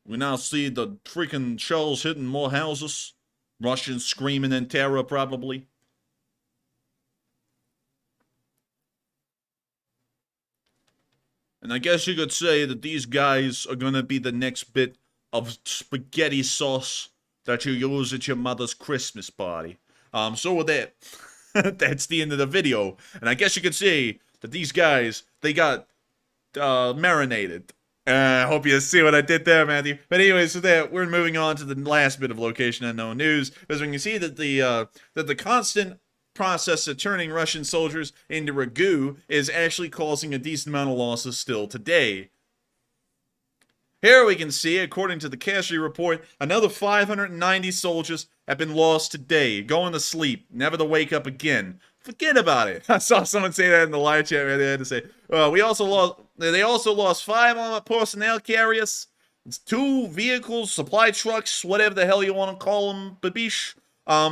We now see the freaking shells hitting more houses. Russians screaming in terror, probably. And I guess you could say that these guys are gonna be the next bit of spaghetti sauce that you use at your mother's Christmas party. So with that, that's the end of the video. And I guess you could say that these guys, they got marinated. I hope you see what I did there, Matthew. But anyways, with that, we're moving on to the last bit of location unknown news, because we can see that the constant process of turning Russian soldiers into ragu is actually causing a decent amount of losses still today. Here we can see, according to the casualty report, another 590 soldiers have been lost today, going to sleep, never to wake up again. Forget about it. I saw someone say that in the live chat where they had to say, they also lost 5 armored personnel carriers, 2 vehicles, supply trucks, whatever the hell you want to call them, babish,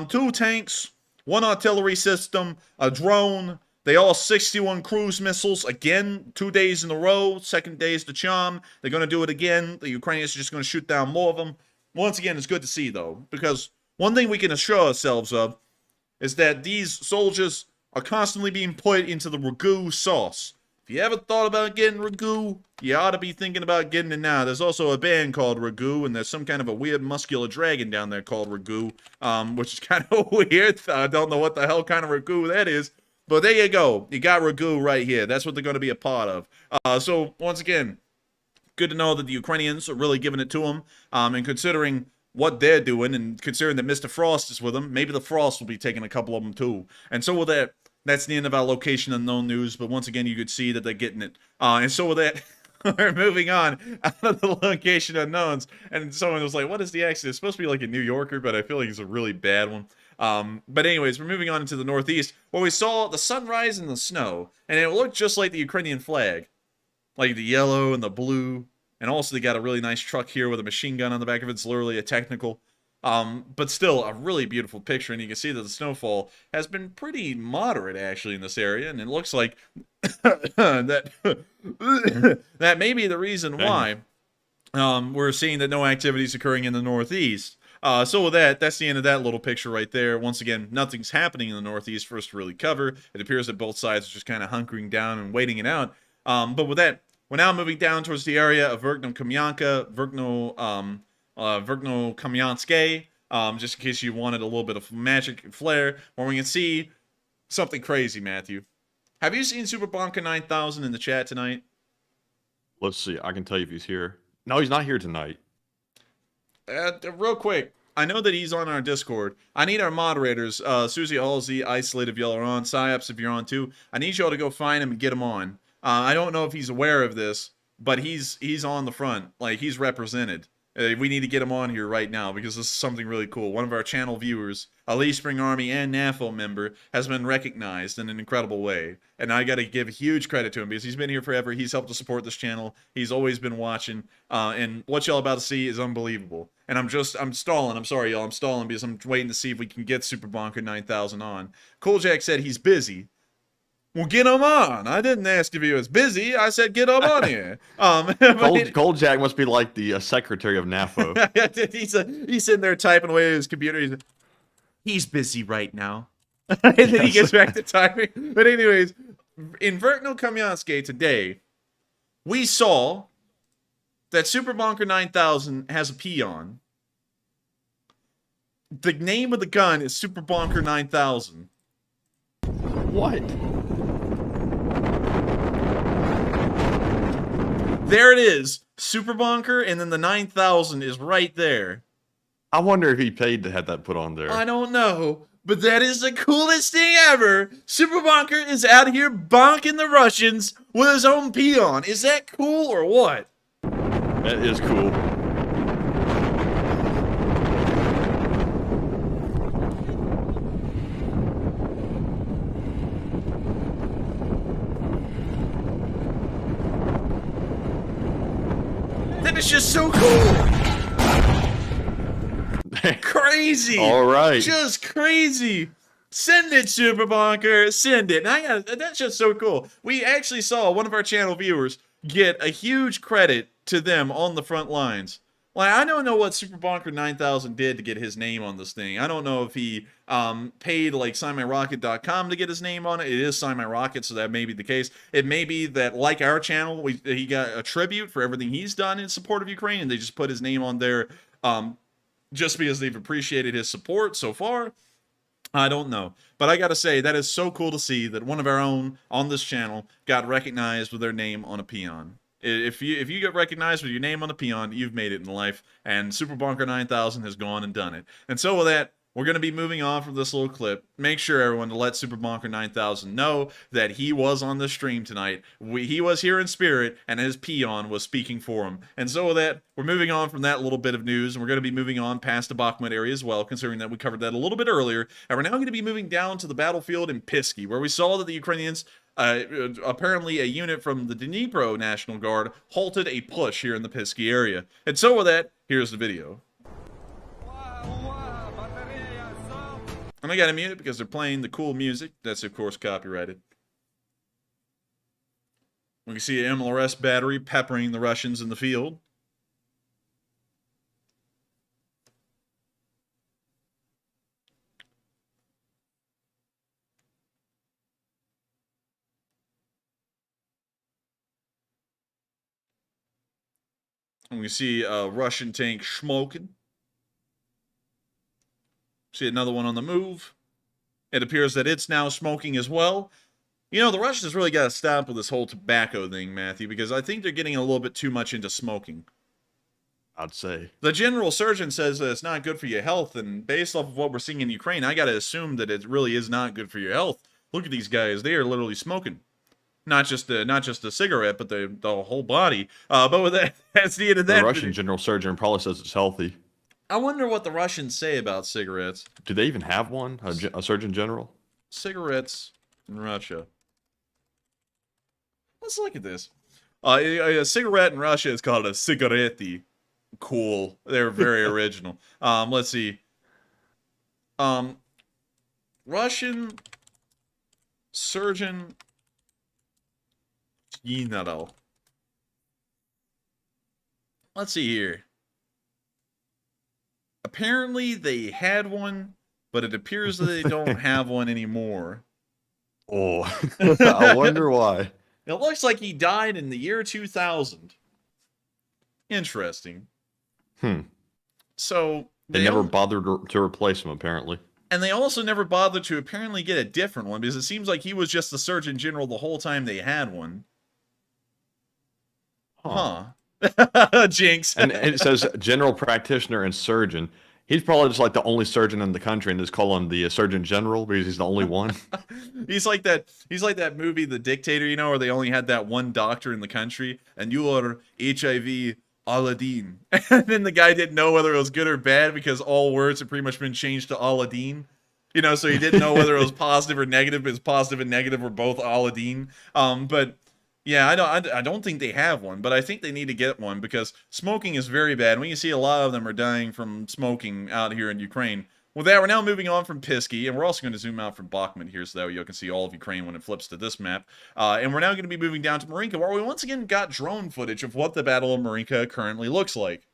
2 tanks, 1 artillery system, a drone. They all 61 cruise missiles, again, 2 days in a row. Second day is the charm. They're going to do it again. The Ukrainians are just going to shoot down more of them. Once again, it's good to see, though, because one thing we can assure ourselves of is that these soldiers are constantly being put into the ragu sauce. If you ever thought about getting ragu, you ought to be thinking about getting it now. There's also a band called Ragu, and there's some kind of a weird muscular dragon down there called Ragu, which is kind of weird. I don't know what the hell kind of Ragu that is. But there you go. You got Ragu right here. That's what they're going to be a part of. So, once again, good to know that the Ukrainians are really giving it to them. And considering what they're doing, and considering that Mr. Frost is with them, maybe the Frost will be taking a couple of them too. And so with that, that's the end of our location unknown news. But once again, you could see that they're getting it. And so with that, we're moving on out of the location unknowns. And someone was like, what is the accent? It's supposed to be like a New Yorker, but I feel like it's a really bad one. But anyways, we're moving on into the northeast, where we saw the sunrise and the snow, and it looked just like the Ukrainian flag. Like the yellow and the blue And also they got a really nice truck here with a machine gun on the back of it. It's literally a technical. But still a really beautiful picture, and you can see that the snowfall has been pretty moderate actually in this area, and it looks like that that may be the reason why we're seeing that no activity is occurring in the Northeast. So with that, that's the end of that little picture right there. Once again, nothing's happening in the Northeast for us to really cover. It appears that both sides are just kind of hunkering down and waiting it out. But with that, we're now moving down towards the area of Verkno-Kamyanka, Verkno-Kamyanske, just in case you wanted a little bit of magic and flair, where we can see something crazy, Matthew. Have you seen Super Bonka 9000 in the chat tonight? Let's see. I can tell you if he's here. No, he's not here tonight. Real quick, I know that he's on our Discord. I need our moderators, Susie Halsey, Isolate if y'all are on, Psyops if you're on too. I need y'all to go find him and get him on. I don't know if he's aware of this, but he's on the front. Like, he's represented. We need to get him on here right now because this is something really cool. One of our channel viewers, a Lee Spring Army and NAFO member, has been recognized in an incredible way. And I got to give huge credit to him because he's been here forever. He's helped to support this channel. He's always been watching. And what y'all about to see is unbelievable. And I'm stalling. I'm sorry, y'all. I'm stalling because I'm waiting to see if we can get Super Bonker 9000 on. Cool Jack said he's busy. Well, get him on. I didn't ask if he was busy. I said get him on here. Cold Jack must be like the secretary of NAFO. He's sitting there typing away at his computer. He's busy right now. And then he gets back to typing. But anyways, in Verkno-Kamyanske today, we saw that Super Bonker 9000 has a peon. The name of the gun is Super Bonker 9000. What? There it is, Super Bonker, and then the 9000 is right there. I wonder if he paid to have that put on there. I don't know, but that is the coolest thing ever. Super Bonker is out here bonking the Russians with his own peon. Is that cool or what? That is cool. That is just so cool. Crazy. All right. Just crazy. Send it, Super Bonker. Send it. And that's just so cool. We actually saw one of our channel viewers get a huge credit to them on the front lines. Like, I don't know what Super Bonker 9000 did to get his name on this thing. I don't know if he paid like SignMyRocket.com to get his name on it. It is SignMyRocket, so that may be the case. It may be that, like our channel, he got a tribute for everything he's done in support of Ukraine, and they just put his name on there just because they've appreciated his support so far. I don't know. But I gotta say, that is so cool to see that one of our own on this channel got recognized with their name on a peon. If you get recognized with your name on the peon, you've made it in life, and Super Bonker 9000 has gone and done it. And so with that, we're going to be moving on from this little clip. Make sure, everyone, to let Super Bonker 9000 know that he was on the stream tonight. He was here in spirit, and his peon was speaking for him. And so with that, we're moving on from that little bit of news, and we're going to be moving on past the Bakhmut area as well, considering that we covered that a little bit earlier. And we're now going to be moving down to the battlefield in Pisky, where we saw that the Ukrainians, apparently a unit from the Dnipro National Guard, halted a push here in the Pisky area. And so with that, here's the video. And I gotta mute it because they're playing the cool music. That's, of course, copyrighted. We can see an MLRS battery peppering the Russians in the field. And we see a Russian tank smoking. See another one on the move. It appears that it's now smoking as well. You know, the Russians really got to stop with this whole tobacco thing, Matthew, because I think they're getting a little bit too much into smoking. I'd say. The general surgeon says that it's not good for your health, and based off of what we're seeing in Ukraine, I got to assume that it really is not good for your health. Look at these guys. They are literally smoking. Not just a cigarette, but the whole body. But with that, that's the end of that. The Russian general surgeon probably says it's healthy. I wonder what the Russians say about cigarettes. Do they even have one? A surgeon general? Cigarettes in Russia. Let's look at this. A cigarette in Russia is called a cigaretti. Cool. They're very original. Let's see. Russian surgeon general. Let's see here. Apparently they had one, but it appears that they don't have one anymore. Oh, I wonder why. It looks like he died in the year 2000. Interesting. So they never bothered to replace him, apparently. And they also never bothered to apparently get a different one, because it seems like he was just the Surgeon General the whole time they had one. Huh. Jinx. And it says general practitioner and surgeon. He's probably just like the only surgeon in the country, and just call him the Surgeon General because he's the only one. He's like that movie, The Dictator, you know, where they only had that one doctor in the country, and you are HIV Aladdin. And then the guy didn't know whether it was good or bad because all words had pretty much been changed to Aladdin. You know, so he didn't know whether it was positive or negative, because positive and negative were both Aladdin. But yeah, I don't think they have one, but I think they need to get one because smoking is very bad. We can see a lot of them are dying from smoking out here in Ukraine. With that, we're now moving on from Pisky, and we're also going to zoom out from Bakhmut here so that you can see all of Ukraine when it flips to this map. And we're now going to be moving down to Marinka, where we once again got drone footage of what the Battle of Marinka currently looks like.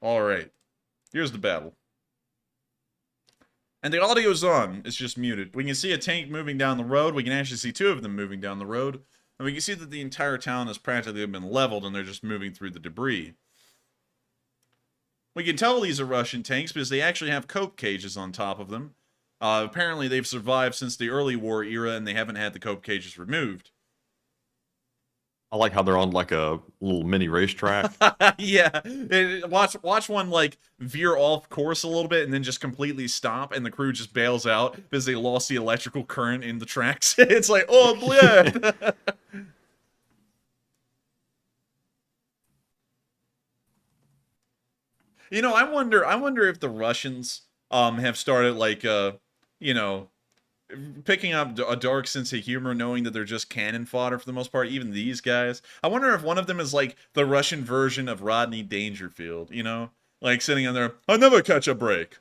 Alright, here's the battle. And the audio's on, it's just muted. We can see a tank moving down the road, we can actually see two of them moving down the road, and we can see that the entire town has practically been leveled and they're just moving through the debris. We can tell these are Russian tanks because they actually have cope cages on top of them. Apparently they've survived since the early war era and they haven't had the cope cages removed. I like how they're on like a little mini racetrack. Yeah, watch one like veer off course a little bit and then just completely stop, and the crew just bails out because they lost the electrical current in the tracks. It's like, oh, bleh. You know, I wonder if the Russians have started like you know, picking up a dark sense of humor, knowing that they're just cannon fodder for the most part, even these guys. I wonder if one of them is like the Russian version of Rodney Dangerfield, you know? Like sitting on there, I never catch a break.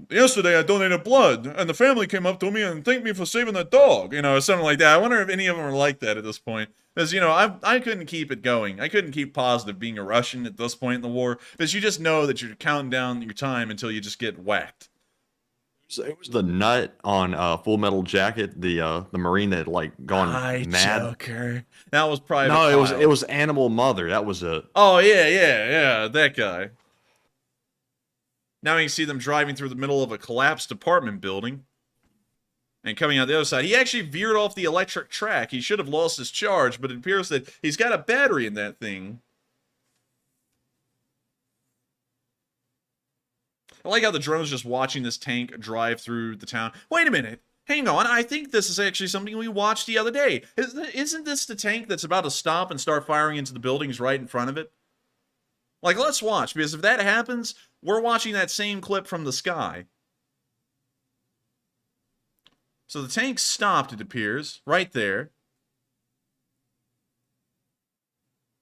Yesterday I donated blood, and the family came up to me and thanked me for saving the dog, you know, or something like that. I wonder if any of them are like that at this point. Because, you know, I couldn't keep it going. I couldn't keep positive being a Russian at this point in the war, because you just know that you're counting down your time until you just get whacked. So it was the nut on Full Metal Jacket, the Marine that had like gone mad. Joker. That was Private No, Kyle. it was Animal Mother. That was it. Oh yeah, that guy. Now you can see them driving through the middle of a collapsed apartment building. And coming out the other side, he actually veered off the electric track. He should have lost his charge, but it appears that he's got a battery in that thing. I like how the drone's just watching this tank drive through the town. Wait a minute. Hang on. I think this is actually something we watched the other day. Isn't this the tank that's about to stop and start firing into the buildings right in front of it? Like, let's watch, because if that happens, we're watching that same clip from the sky. So the tank stopped, it appears, right there.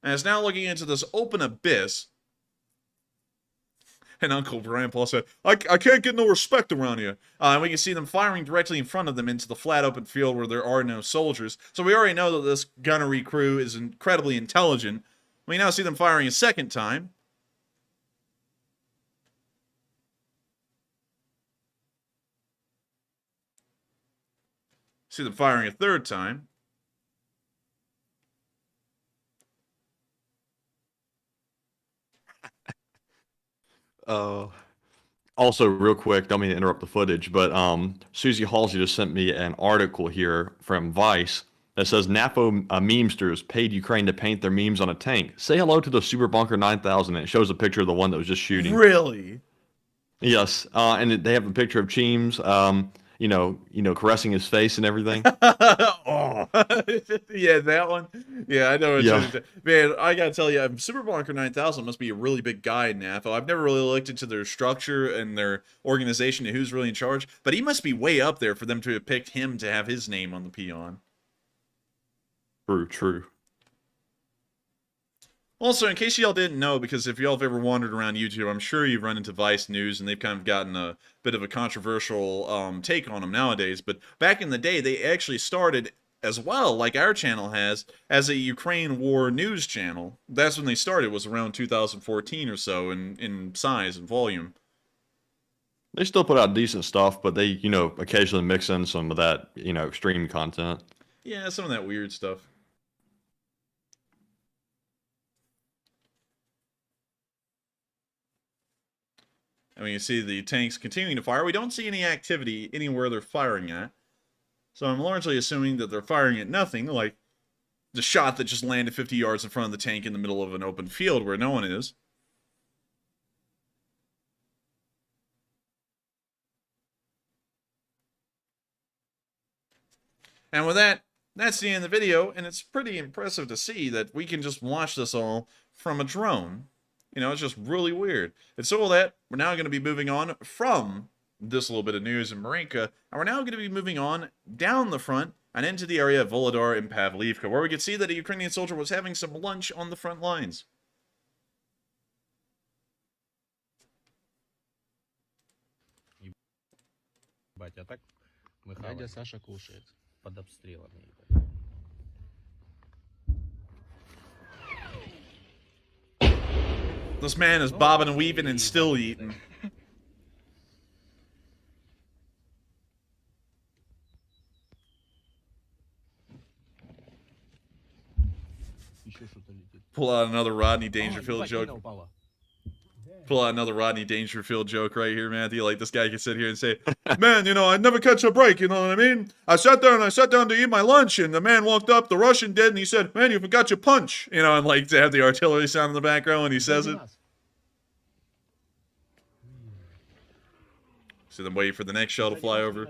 And it's now looking into this open abyss. And Uncle Grandpa said, I can't get no respect around here. And we can see them firing directly in front of them into the flat open field where there are no soldiers. So we already know that this gunnery crew is incredibly intelligent. We now see them firing a second time. See them firing a third time. Also, real quick, don't mean to interrupt the footage, but Susie Halsey just sent me an article here from Vice that says NAFO memesters paid Ukraine to paint their memes on a tank. Say hello to the Super Bunker 9000. And it shows a picture of the one that was just shooting. Really? Yes, and they have a picture of Cheems. caressing his face and everything. Oh, yeah, that one. Yeah, I know. Yeah. Man, I gotta tell you, Super Bunker 9000 must be a really big guy in NAFO. I've never really looked into their structure and their organization and who's really in charge, but he must be way up there for them to have picked him to have his name on the peon. True. Also, in case y'all didn't know, because if y'all have ever wandered around YouTube, I'm sure you've run into Vice News, and they've kind of gotten a bit of a controversial take on them nowadays. But back in the day, they actually started as well, like our channel has, as a Ukraine war news channel. That's when they started, was around 2014 or so in size and volume. They still put out decent stuff, but they, occasionally mix in some of that, extreme content. Yeah, some of that weird stuff. I mean, you see the tanks continuing to fire. We don't see any activity anywhere they're firing at. So I'm largely assuming that they're firing at nothing, like the shot that just landed 50 yards in front of the tank in the middle of an open field where no one is. And with that, that's the end of the video, and it's pretty impressive to see that we can just watch this all from a drone. It's just really weird. And so with that, we're now going to be moving on from this little bit of news in Marinka, and we're now going to be moving on down the front and into the area of Volodar and Avdiivka, where we could see that a Ukrainian soldier was having some lunch on the front lines. Дядя Саша кушает под обстрелами. This man is bobbing and weaving and still eating. Pull out another Rodney Dangerfield joke. Pull out another Rodney Dangerfield joke right here, Matthew. Like, this guy can sit here and say, man, I'd never catch a break, you know what I mean? I sat down to eat my lunch, and the man walked up, the Russian did, and he said, man, you forgot your punch. And like, to have the artillery sound in the background when he says it. So then wait for the next shell to fly over.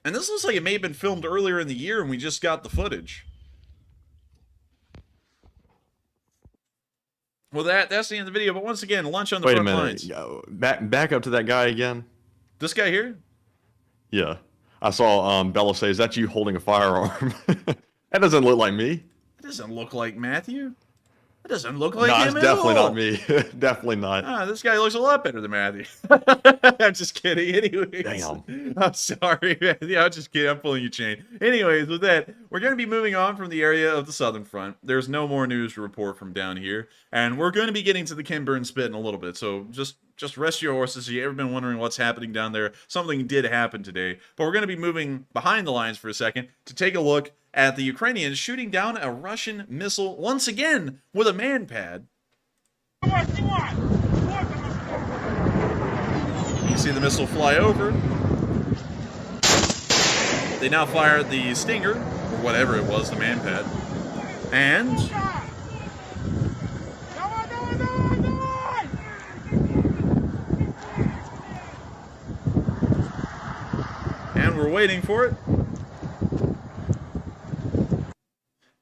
And this looks like it may have been filmed earlier in the year, and we just got the footage. Well, that's the end of the video, but once again, lunch on the front lines. Wait a minute. Back up to that guy again. This guy here? Yeah. I saw Bella say, is that you holding a firearm? That doesn't look like me. It doesn't look like Matthew. It doesn't look like him it's at definitely all. not me. Definitely not. This guy looks a lot better than Matthew. I'm just kidding. Anyways. Damn. I'm sorry, Matthew. I'm just kidding. I'm pulling your chain. Anyways, with that, we're going to be moving on from the area of the southern front. There's no more news to report from down here. And we're going to be getting to the Kinburn Spit in a little bit. So just rest your horses. If you've ever been wondering what's happening down there, something did happen today. But we're going to be moving behind the lines for a second to take a look at the Ukrainians shooting down a Russian missile once again with a man pad. You see the missile fly over. They now fire the Stinger, or whatever it was, the man pad. And we're waiting for it.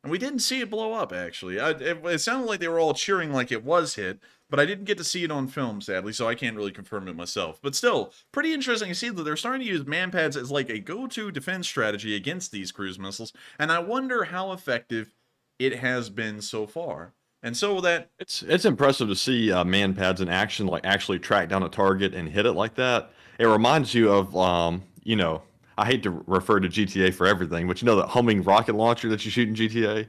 And we didn't see it blow up, actually. It sounded like they were all cheering like it was hit, but I didn't get to see it on film, sadly, so I can't really confirm it myself. But still, pretty interesting to see that they're starting to use man pads as like a go-to defense strategy against these cruise missiles, and I wonder how effective it has been so far. And so with that, it's impressive to see man pads in action, like actually track down a target and hit it like that. It reminds you of, I hate to refer to GTA for everything, but that humming rocket launcher that you shoot in GTA?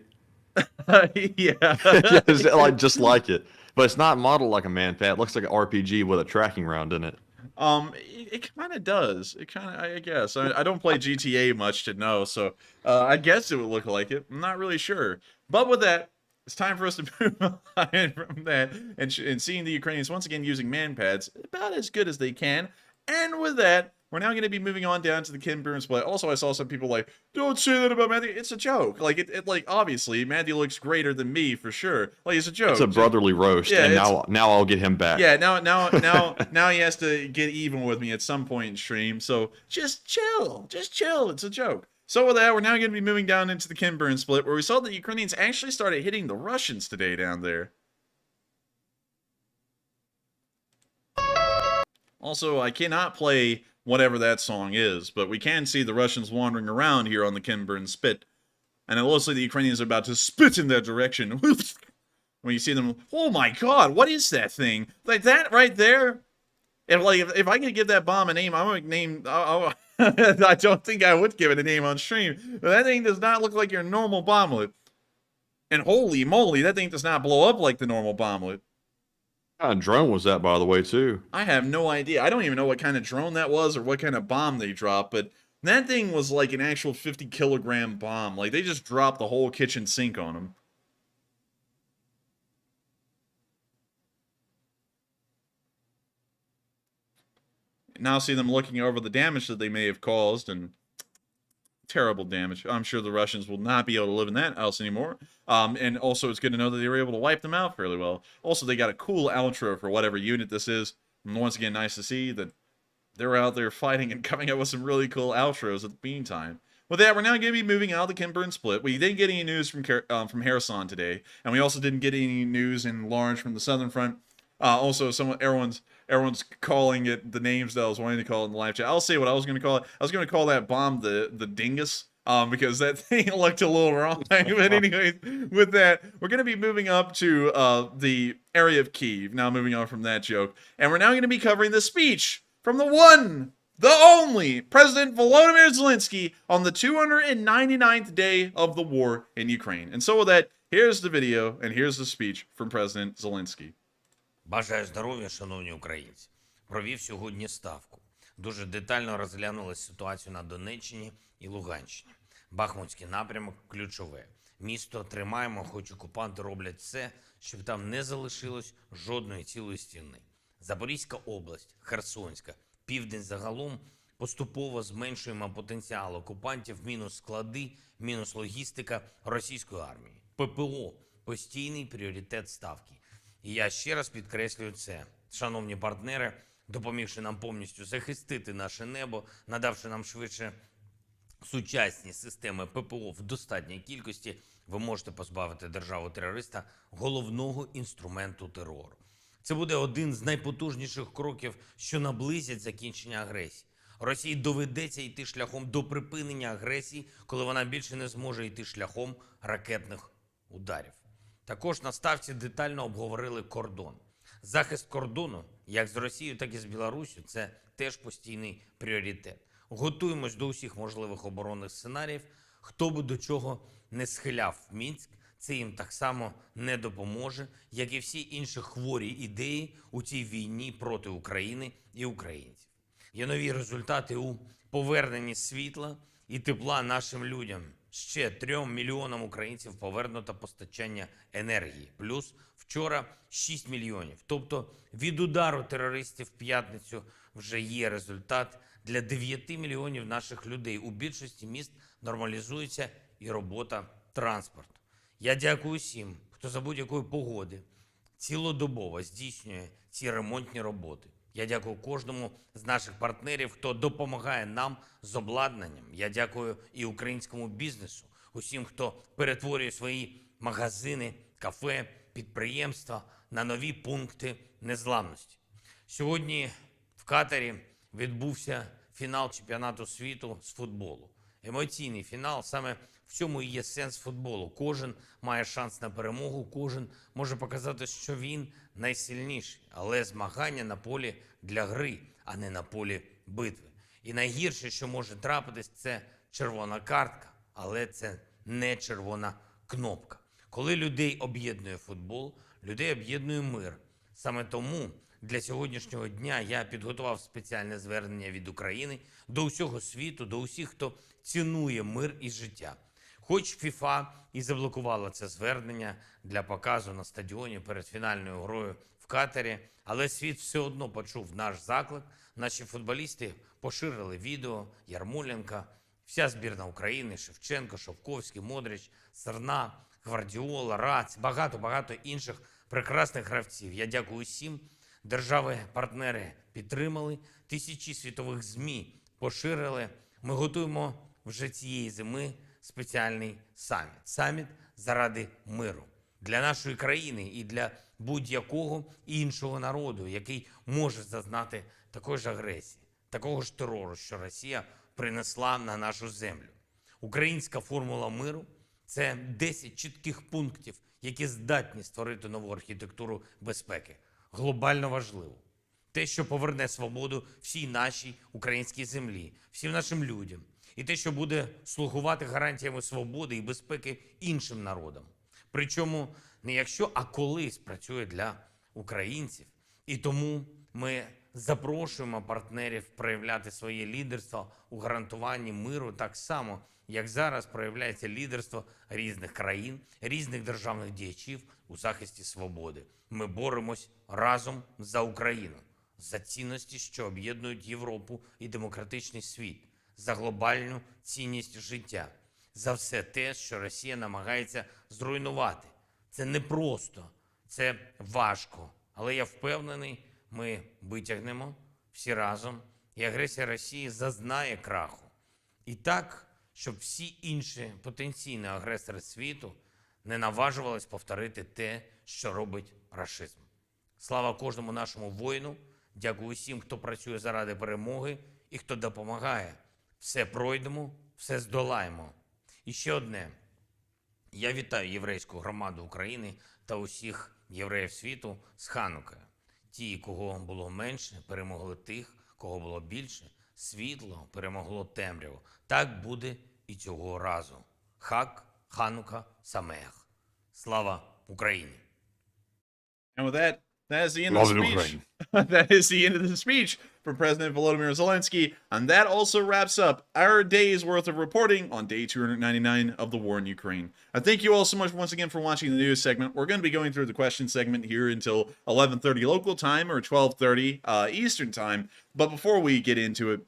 Yeah. Yeah, it's just like it. But it's not modeled like a man pad. It looks like an RPG with a tracking round in it. It kind of does. It kind of, I guess. I don't play GTA much to know, so I guess it would look like it. I'm not really sure. But with that, it's time for us to move on from that and seeing the Ukrainians once again using man pads about as good as they can. And with that, we're now going to be moving on down to the Kinburn Split. Also, I saw some people like, don't say that about Matthew. It's a joke. Like, like, obviously, Matthew looks greater than me for sure. Like, it's a joke. It's a brotherly roast, yeah, and now I'll get him back. Yeah, now he has to get even with me at some point in stream. So just chill. Just chill. It's a joke. So with that, we're now going to be moving down into the Kinburn Split, where we saw that Ukrainians actually started hitting the Russians today down there. Also, I cannot play whatever that song is, but we can see the Russians wandering around here on the Kinburn Spit. And it looks like the Ukrainians are about to spit in that direction. When you see them, oh my god, what is that thing? Like that right there? If I could give that bomb a name, I would name... I don't think I would give it a name on stream. But that thing does not look like your normal bomblet. And holy moly, that thing does not blow up like the normal bomblet. What kind of drone was that, by the way, too? I have no idea. I don't even know what kind of drone that was or what kind of bomb they dropped, but that thing was like an actual 50-kilogram bomb. Like, they just dropped the whole kitchen sink on them. Now see them looking over the damage that they may have caused, and terrible damage. I'm sure the Russians will not be able to live in that house anymore. And also, it's good to know that they were able to wipe them out fairly well. Also, they got a cool outro for whatever unit this is. And once again, nice to see that they're out there fighting and coming up with some really cool outros at the meantime. With that, we're now going to be moving out of the Kinburn Split. We didn't get any news from Kherson today, and we also didn't get any news in large from the Southern Front. Also, everyone's calling it the names that I was wanting to call it in the live chat. I'll say what I was going to call it. I was going to call that bomb the dingus, because that thing looked a little wrong. But anyways, with that, we're going to be moving up to the area of Kyiv. Now moving on from that joke, and we're now going to be covering the speech from the one, the only President Volodymyr Zelensky on the 299th day of the war in Ukraine. And so with that, here's the video and here's the speech from President Zelensky. Бажаю здоров'я, шановні українці. Провів сьогодні ставку. Дуже детально розглянули ситуацію на Донеччині і Луганщині. Бахмутський напрямок – ключове. Місто тримаємо, хоч окупанти роблять все, щоб там не залишилось жодної цілої стіни. Запорізька область, Херсонська, Південь загалом поступово зменшуємо потенціал окупантів, мінус склади, мінус логістика російської армії. ППО – постійний пріоритет ставки. І я ще раз підкреслюю це. Шановні партнери, допомігши нам повністю захистити наше небо, надавши нам швидше сучасні системи ППО в достатній кількості, ви можете позбавити державу-терориста головного інструменту терору. Це буде один з найпотужніших кроків, що наблизять закінчення агресії. Росії доведеться йти шляхом до припинення агресії, коли вона більше не зможе йти шляхом ракетних ударів. Також на ставці детально обговорили кордон. Захист кордону, як з Росією, так і з Білоруссю, це теж постійний пріоритет. Готуємось до усіх можливих оборонних сценаріїв. Хто би до чого не схиляв Мінськ, це їм так само не допоможе, як і всі інші хворі ідеї у цій війні проти України і українців. Є нові результати у поверненні світла і тепла нашим людям. Ще 3 мільйонам українців повернуто постачання енергії. Плюс вчора 6 мільйонів. Тобто від удару терористів в п'ятницю вже є результат. Для 9 мільйонів наших людей у більшості міст нормалізується і робота транспорту. Я дякую всім, хто за будь-якої погоди цілодобово здійснює ці ремонтні роботи. Я дякую кожному з наших партнерів, хто допомагає нам з обладнанням. Я дякую і українському бізнесу, усім, хто перетворює свої магазини, кафе, підприємства на нові пункти незламності. Сьогодні в Катарі відбувся фінал чемпіонату світу з футболу. Емоційний фінал, саме в цьому і є сенс футболу. Кожен має шанс на перемогу, кожен може показати, що він найсильніший. Але змагання на полі для гри, а не на полі битви. І найгірше, що може трапитись, це червона картка, але це не червона кнопка. Коли людей об'єднує футбол, людей об'єднує мир. Саме тому для сьогоднішнього дня я підготував спеціальне звернення від України до усього світу, до усіх, хто цінує мир і життя. Хоч ФІФА і заблокувала це звернення для показу на стадіоні перед фінальною грою в катері, але світ все одно почув наш заклик. Наші футболісти поширили відео Ярмоленка, вся збірна України, Шевченко, Шовковський, Модрич, Серна, Гвардіола, Рац, багато інших прекрасних гравців. Я дякую всім. Держави-партнери підтримали, тисячі світових ЗМІ поширили. Ми готуємо вже цієї зими спеціальний саміт. Саміт заради миру. Для нашої країни і для будь-якого іншого народу, який може зазнати такої ж агресії, такого ж терору, що Росія принесла на нашу землю. Українська формула миру – це 10 чітких пунктів, які здатні створити нову архітектуру безпеки. Глобально важливо. Те, що поверне свободу всій нашій українській землі, всім нашим людям. І те, що буде слугувати гарантіями свободи і безпеки іншим народам. Причому не якщо, а коли спрацює для українців. І тому ми запрошуємо партнерів проявляти своє лідерство у гарантуванні миру так само, як зараз проявляється лідерство різних країн, різних державних діячів у захисті свободи. Ми боремось разом за Україну, за цінності, що об'єднують Європу і демократичний світ, за глобальну цінність життя, за все те, що Росія намагається зруйнувати. Це непросто, це важко, але я впевнений, ми витягнемо всі разом, і агресія Росії зазнає краху. І так, щоб всі інші потенційні агресори світу не наважувались повторити те, що робить рашизм. Слава кожному нашому воїну, дякую всім, хто працює заради перемоги і хто допомагає. Все пройдемо, все здолаємо. І ще одне. Я вітаю єврейську громаду України та усіх євреїв світу з Ханукою. Ті, кого було менше, перемогли тих, кого було більше. Світло перемогло темряву. Так буде і цього разу. Хак, Ханука, Самех. Слава Україні! And with that, that is the end of the speech. That is the end of the speech from President Volodymyr Zelensky. And that also wraps up our day's worth of reporting on day 299 of the war in Ukraine. I thank you all so much once again for watching the news segment. We're going to be going through the question segment here until 11:30 local time or 12:30 Eastern time. But before we get into it,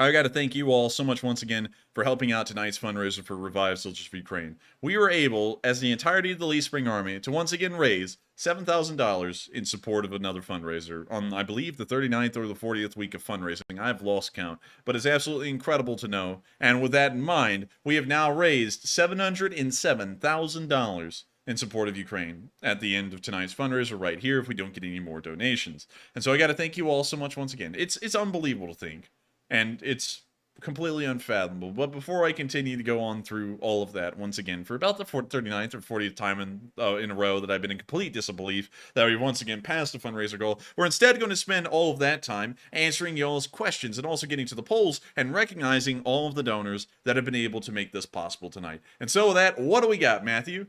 I got to thank you all so much once again for helping out tonight's fundraiser for Revive Soldiers for Ukraine. We were able, as the entirety of the Lee Spring Army, to once again raise $7,000 in support of another fundraiser on, I believe, the 39th or the 40th week of fundraising. I've lost count, but it's absolutely incredible to know. And with that in mind, we have now raised $707,000 in support of Ukraine at the end of tonight's fundraiser right here if we don't get any more donations. And so I got to thank you all so much once again. It's unbelievable to think. And it's completely unfathomable. But before I continue to go on through all of that, once again, for about the 39th or 40th time in a row that I've been in complete disbelief that we once again passed the fundraiser goal, we're instead going to spend all of that time answering y'all's questions and also getting to the polls and recognizing all of the donors that have been able to make this possible tonight. And so with that, what do we got, Matthew?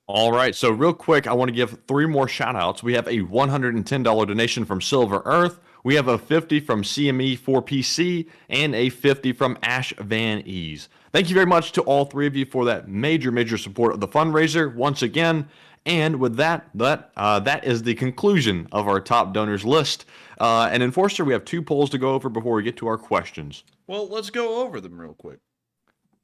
All right, so real quick, I want to give 3 more shout-outs. We have a $110 donation from Silver Earth. We have a 50 from CME 4PC and a 50 from Ash Van Ease. Thank you very much to all 3 of you for that major support of the fundraiser once again. And with that is the conclusion of our top donors list. And Enforcer, we have 2 polls to go over before we get to our questions. Well, let's go over them real quick.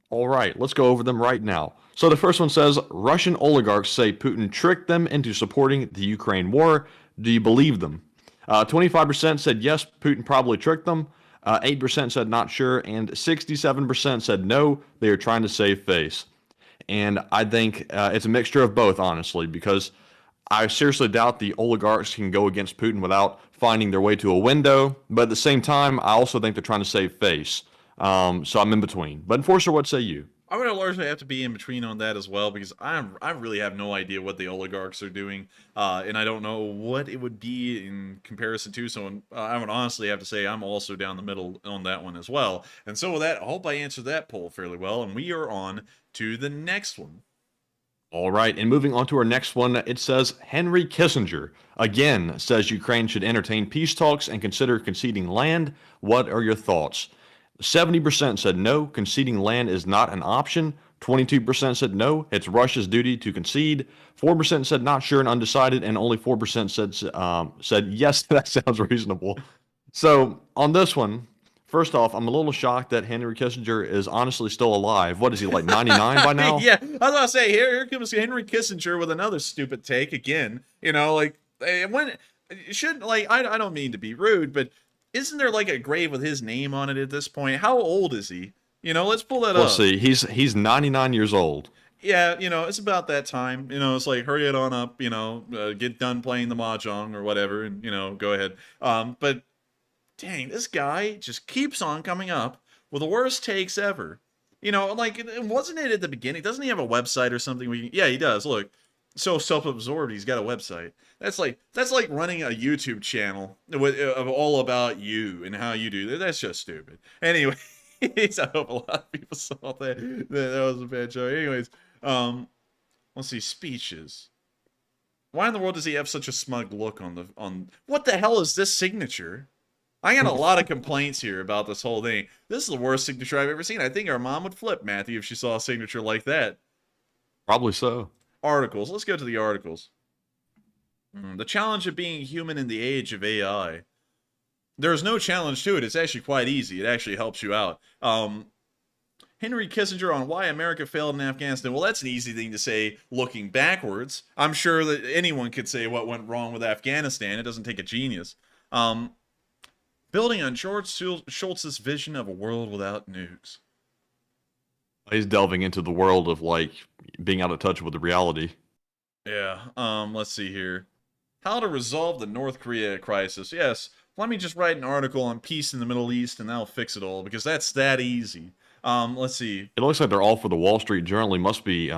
All right, let's go over them right now. So the first one says, Russian oligarchs say Putin tricked them into supporting the Ukraine war. Do you believe them? 25% said yes, Putin probably tricked them. 8% said not sure, and 67% said no, they are trying to save face. And I think it's a mixture of both, honestly, because I seriously doubt the oligarchs can go against Putin without finding their way to a window. But at the same time, I also think they're trying to save face. So I'm in between. But Enforcer, what say you? I'm going to largely have to be in between on that as well, because I really have no idea what the oligarchs are doing, and I don't know what it would be in comparison to, so I would honestly have to say I'm also down the middle on that one as well. And so with that, I hope I answered that poll fairly well, and we are on to the next one. All right, and moving on to our next one, it says Henry Kissinger, again, says Ukraine should entertain peace talks and consider conceding land. What are your thoughts? 70% said no, conceding land is not an option. 22% said no, it's Russia's duty to concede. 4% said not sure and undecided, and only 4% said yes, that sounds reasonable. So on this one, first off, I'm a little shocked that Henry Kissinger is honestly still alive. What is he, like 99 by now? Yeah, I was about to say, here comes Henry Kissinger with another stupid take again. You know, like, when it shouldn't, like, I don't mean to be rude, but isn't there like a grave with his name on it at this point? How old is he? You know, let's pull that up. Let's see. He's 99 years old. Yeah, you know, it's about that time. You know, it's like, hurry it on up, you know, get done playing the mahjong or whatever, and, you know, go ahead. But, dang, this guy just keeps on coming up with the worst takes ever. You know, like, wasn't it at the beginning? Doesn't he have a website or something? Yeah, he does. Look, so self-absorbed, he's got a website. That's like running a YouTube channel of all about you and how you do that. That's just stupid. Anyway. I hope a lot of people saw that. That was a bad joke. Anyways, let's see, speeches. Why in the world does he have such a smug look on what the hell is this signature? I got a lot of complaints here about this whole thing. This is the worst signature I've ever seen. I think our mom would flip, Matthew, if she saw a signature like that. Probably so. Articles. Let's go to the articles. The challenge of being human in the age of AI. There's no challenge to it. It's actually quite easy. It actually helps you out. Henry Kissinger on why America failed in Afghanistan. Well, that's an easy thing to say looking backwards. I'm sure that anyone could say what went wrong with Afghanistan. It doesn't take a genius. Building on George Shultz's vision of a world without nukes. He's delving into the world of, like, being out of touch with the reality. Yeah. Let's see here. How to resolve the North Korea crisis. Yes. Let me just write an article on peace in the Middle East and that'll fix it all, because that's that easy. Let's see. It looks like they're all for the Wall Street Journal. He must be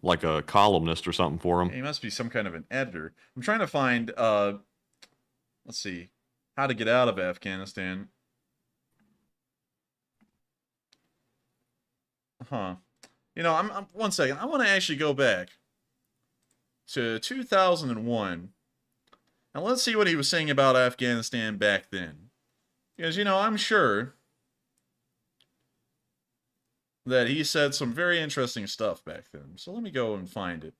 like a columnist or something for him. He must be some kind of an editor. I'm trying to find, let's see, how to get out of Afghanistan. Huh. You know, I'm 1 second. I want to actually go back to 2001. Now, let's see what he was saying about Afghanistan back then. Because, you know, I'm sure that he said some very interesting stuff back then. So let me go and find it.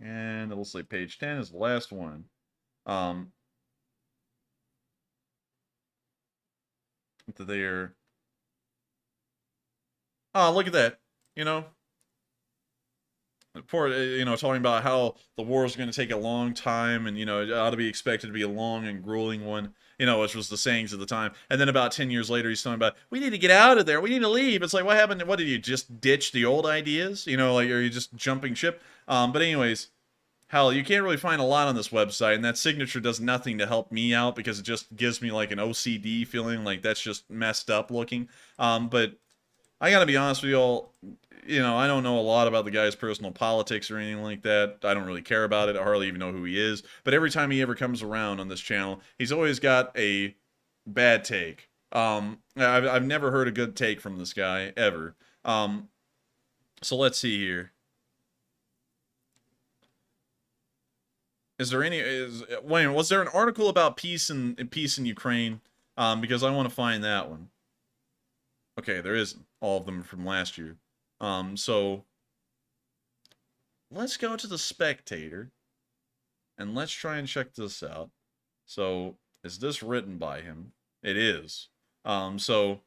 And it'll say page 10 is the last one. There. Oh, look at that. You know, poor, you know, talking about how the war is going to take a long time and, you know, it ought to be expected to be a long and grueling one, you know, which was the sayings of the time. And then about 10 years later, he's talking about, we need to get out of there. We need to leave. It's like, what happened? What, did you just ditch the old ideas? You know, like, are you just jumping ship? But anyways, hell, you can't really find a lot on this website, and that signature does nothing to help me out because it just gives me like an OCD feeling, like that's just messed up looking. But I gotta be honest with you all, you know, I don't know a lot about the guy's personal politics or anything like that. I don't really care about it. I hardly even know who he is. But every time he ever comes around on this channel, he's always got a bad take. I've never heard a good take from this guy, ever. So let's see here. Is there any, Wayne, was there an article about peace in Ukraine? Because I want to find that one. Okay, there isn't. All of them from last year. So let's go to the Spectator and let's try and check this out. So is this written by him? It is. So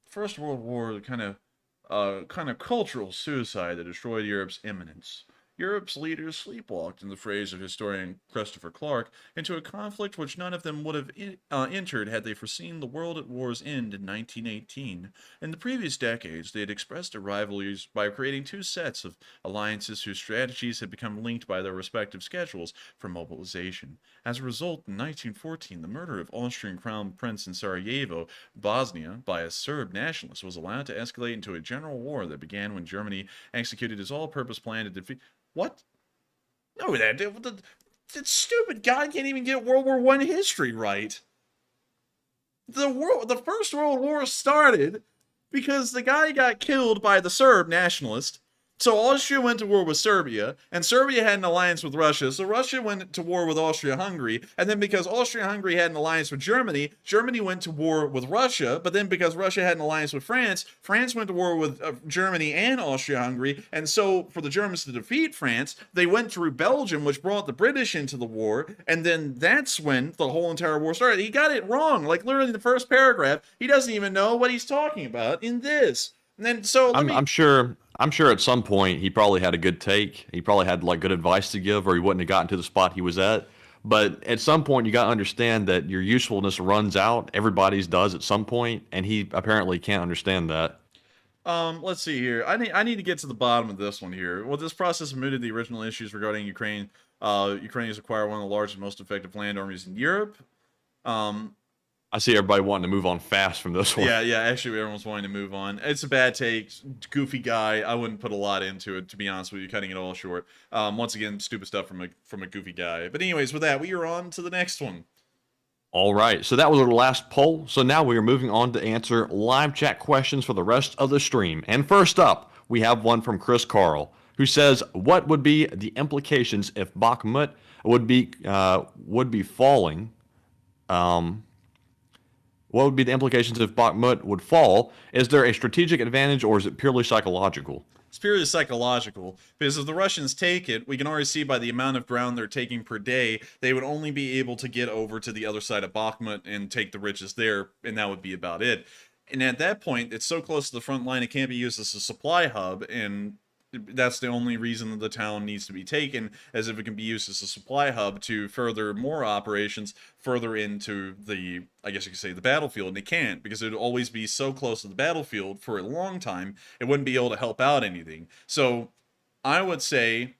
First World War, kind of cultural suicide that destroyed Europe's imminence. Europe's leaders sleepwalked, in the phrase of historian Christopher Clark, into a conflict which none of them would have entered had they foreseen the world at war's end in 1918. In the previous decades, they had expressed their rivalries by creating two sets of alliances whose strategies had become linked by their respective schedules for mobilization. As a result, in 1914, the murder of Austrian Crown Prince in Sarajevo, Bosnia, by a Serb nationalist was allowed to escalate into a general war that began when Germany executed its all-purpose plan to defeat... What? No, that stupid guy can't even get World War I history right. The First World War started because the guy got killed by the Serb nationalist, So Austria went to war with Serbia, and Serbia had an alliance with Russia, so Russia went to war with Austria-Hungary, and then because Austria-Hungary had an alliance with Germany, Germany went to war with Russia, but then because Russia had an alliance with France, France went to war with Germany and Austria-Hungary, and so for the Germans to defeat France, they went through Belgium, which brought the British into the war, and then that's when the whole entire war started. He got it wrong, like literally in the first paragraph, he doesn't even know what he's talking about in this. And then, so I'm sure at some point he probably had a good take. He probably had like good advice to give, or he wouldn't have gotten to the spot he was at. But at some point, you got to understand that your usefulness runs out. Everybody's does at some point, and he apparently can't understand that. Let's see here. I need to get to the bottom of this one here. Well, this process mooted the original issues regarding Ukraine. Ukrainians acquire one of the largest, most effective land armies in Europe. I see everybody wanting to move on fast from this one. Yeah, actually everyone's wanting to move on. It's a bad take, goofy guy. I wouldn't put a lot into it, to be honest with you, cutting it all short. Once again, stupid stuff from a goofy guy. But anyways, with that, we are on to the next one. All right, so that was our last poll. So now we are moving on to answer live chat questions for the rest of the stream. And first up, we have one from Chris Carl, who says, what would be the implications if Bakhmut would be falling? What would be the implications if Bakhmut would fall? Is there a strategic advantage, or is it purely psychological? It's purely psychological, because if the Russians take it, we can already see by the amount of ground they're taking per day, they would only be able to get over to the other side of Bakhmut and take the riches there, and that would be about it. And at that point, it's so close to the front line, it can't be used as a supply hub, and that's the only reason that the town needs to be taken, as if it can be used as a supply hub to further more operations further into the, I guess you could say, the battlefield. And it can't, because it would always be so close to the battlefield for a long time, it wouldn't be able to help out anything. So I would say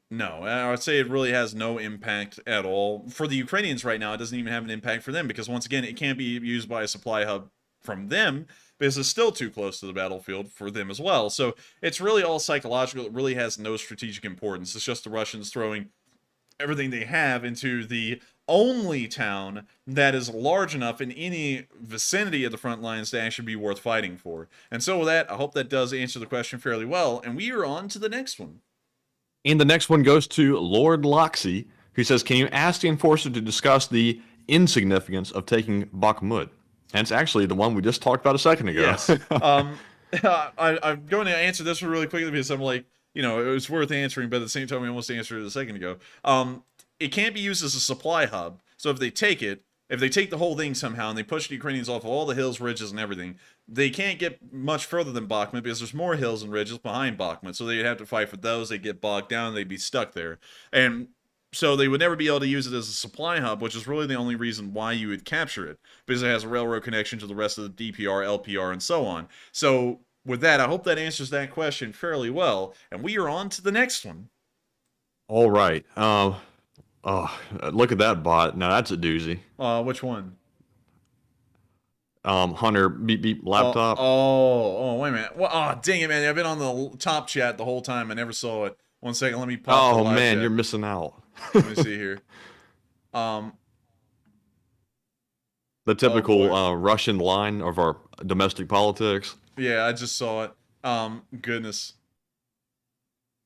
no. I would say it really has no impact at all. For the Ukrainians right now, it doesn't even have an impact for them, because once again, it can't be used by a supply hub from them, because it's still too close to the battlefield for them as well. So it's really all psychological. It really has no strategic importance. It's just the Russians throwing everything they have into the only town that is large enough in any vicinity of the front lines to actually be worth fighting for. And so with that, I hope that does answer the question fairly well. And we are on to the next one. And the next one goes to Lord Loxy, who says, can you ask the enforcer to discuss the insignificance of taking Bakhmut? And it's actually the one we just talked about a second ago. Yes. I'm going to answer this one really quickly, because I'm like, it was worth answering, but at the same time, we almost answered it a second ago. It can't be used as a supply hub. So if they take the whole thing somehow and they push the Ukrainians off of all the hills, ridges, and everything, they can't get much further than Bakhmut, because there's more hills and ridges behind Bakhmut. So they'd have to fight for those. They'd get bogged down. They'd be stuck there. And so they would never be able to use it as a supply hub, which is really the only reason why you would capture it, because it has a railroad connection to the rest of the DPR, LPR, and so on. So with that, I hope that answers that question fairly well, and we are on to the next one. All right. Look at that bot. Now that's a doozy. Which one? Hunter beep beep laptop. Wait a minute. Well, dang it, man! I've been on the top chat the whole time. I never saw it. 1 second, let me pop. Oh man, you're missing out. Let me see here. The typical Russian line of our domestic politics. Yeah, I just saw it. Goodness.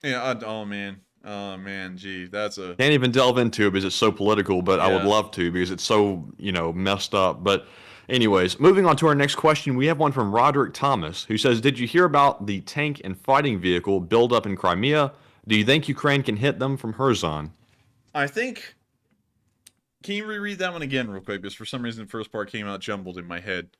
Yeah. Oh man. Gee, that's a. Can't even delve into it because it's so political, but I would Yeah. love to, because it's so messed up. But anyways, moving on to our next question, we have one from Roderick Thomas, who says, "Did you hear about the tank and fighting vehicle buildup in Crimea? Do you think Ukraine can hit them from Kherson?" I think. Can you reread that one again real quick? Because for some reason the first part came out jumbled in my head.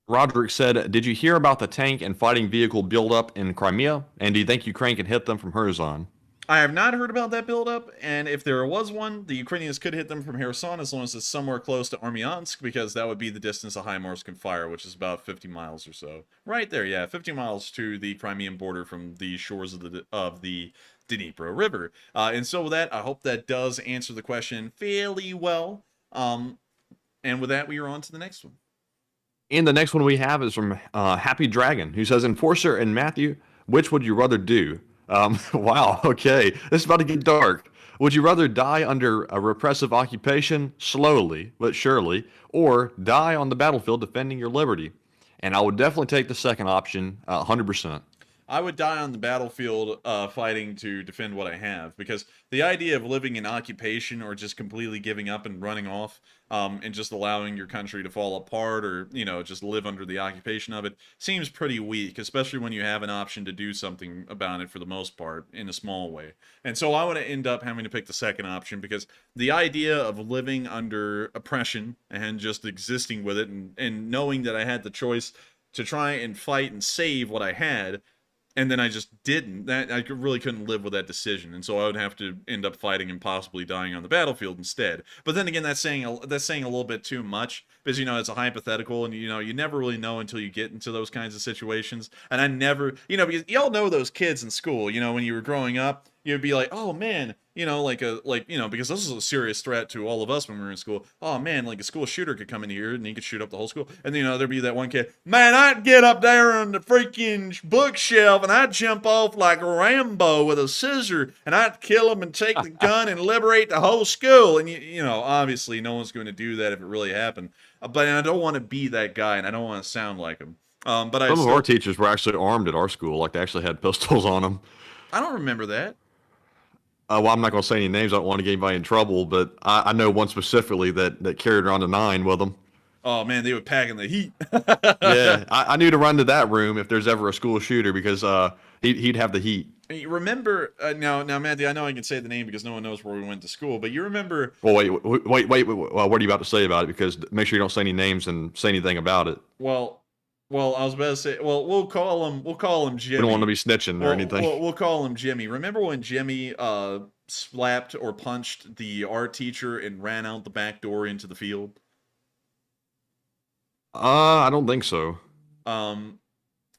Roderick said, "Did you hear about the tank and fighting vehicle buildup in Crimea? And do you think Ukraine can hit them from Kherson?" I have not heard about that buildup, and if there was one, the Ukrainians could hit them from Kherson as long as it's somewhere close to Armyansk, because that would be the distance a HIMARS can fire, which is about 50 miles or so. Right there, yeah, 50 miles to the Crimean border from the shores of the Dnipro River. And so with that, I hope that does answer the question fairly well. And with that, we are on to the next one. And the next one we have is from Happy Dragon, who says, "Enforcer and Matthew, which would you rather do?" Wow, okay. This is about to get dark. Would you rather die under a repressive occupation, slowly but surely, or die on the battlefield defending your liberty? And I would definitely take the second option, 100%. I would die on the battlefield fighting to defend what I have, because the idea of living in occupation or just completely giving up and running off and just allowing your country to fall apart, or, you know, just live under the occupation of it, seems pretty weak, especially when you have an option to do something about it for the most part in a small way. And so I would end up having to pick the second option, because the idea of living under oppression and just existing with it, and knowing that I had the choice to try and fight and save what I had, and then I just didn't, that I really couldn't live with that decision. And so I would have to end up fighting and possibly dying on the battlefield instead. But then again, that's saying a little bit too much, because, you know, it's a hypothetical, and, you know, you never really know until you get into those kinds of situations. And I never, you know, because y'all know those kids in school, you know, when you were growing up, you'd be like, oh man, you know, you know, because this is a serious threat to all of us when we were in school. Oh man, like a school shooter could come in here and he could shoot up the whole school. And, you know, there'd be that one kid, man, I'd get up there on the freaking bookshelf and I'd jump off like Rambo with a scissor, and I'd kill him and take the gun and liberate the whole school. And, you know, obviously no one's going to do that if it really happened. But I don't want to be that guy, and I don't want to sound like him. But some of our teachers were actually armed at our school. Like, they actually had pistols on them. I don't remember that. Well, I'm not going to say any names. I don't want to get anybody in trouble, but I know one specifically that carried around a 9 with them. Oh man, they were packing the heat. Yeah, I knew to run to that room if there's ever a school shooter, because he'd have the heat. You remember now, Matthew? I know I can say the name because no one knows where we went to school, but you remember? Well, wait. What are you about to say about it? Because make sure you don't say any names and say anything about it. Well, I was about to say. Well, we'll call him Jimmy. We don't want to be snitching or anything. We'll call him Jimmy. Remember when Jimmy slapped or punched the art teacher and ran out the back door into the field? I don't think so.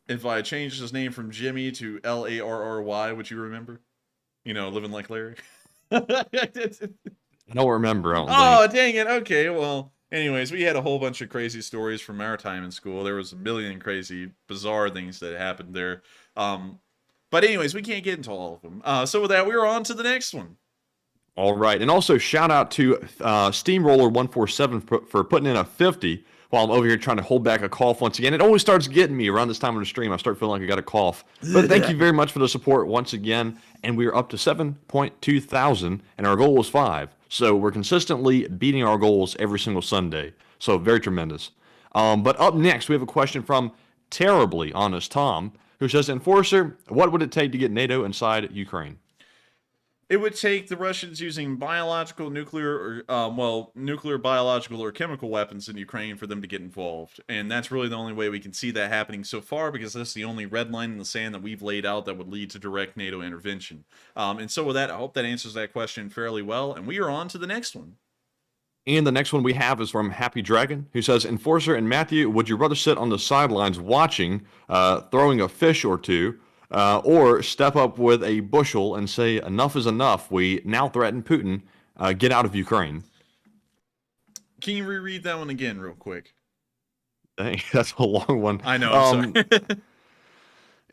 If I changed his name from Jimmy to Larry, would you remember? You know, living like Larry. I don't remember. Dang it. Okay, well, anyways, we had a whole bunch of crazy stories from our time in school. There was a million crazy, bizarre things that happened there. But anyways, we can't get into all of them. So with that, we're on to the next one. All right, and also shout out to Steamroller 147 for putting in a 50. While I'm over here trying to hold back a cough once again. It always starts getting me around this time of the stream. I start feeling like I got a cough. But thank you very much for the support once again. And we're up to 7.2 thousand, and our goal was 5. So we're consistently beating our goals every single Sunday. So very tremendous. But up next, we have a question from Terribly Honest Tom, who says, Enforcer, what would it take to get NATO inside Ukraine? It would take the Russians using biological, nuclear, or nuclear, biological, or chemical weapons in Ukraine for them to get involved. And that's really the only way we can see that happening so far, because that's the only red line in the sand that we've laid out that would lead to direct NATO intervention. And so with that, I hope that answers that question fairly well. And we are on to the next one. And the next one we have is from Happy Dragon, who says, Enforcer and Matthew, would you rather sit on the sidelines watching, throwing a fish or two, or step up with a bushel and say, enough is enough, we now threaten Putin, get out of Ukraine? Can you reread that one again real quick? Dang, that's a long one. I know, I'm sorry.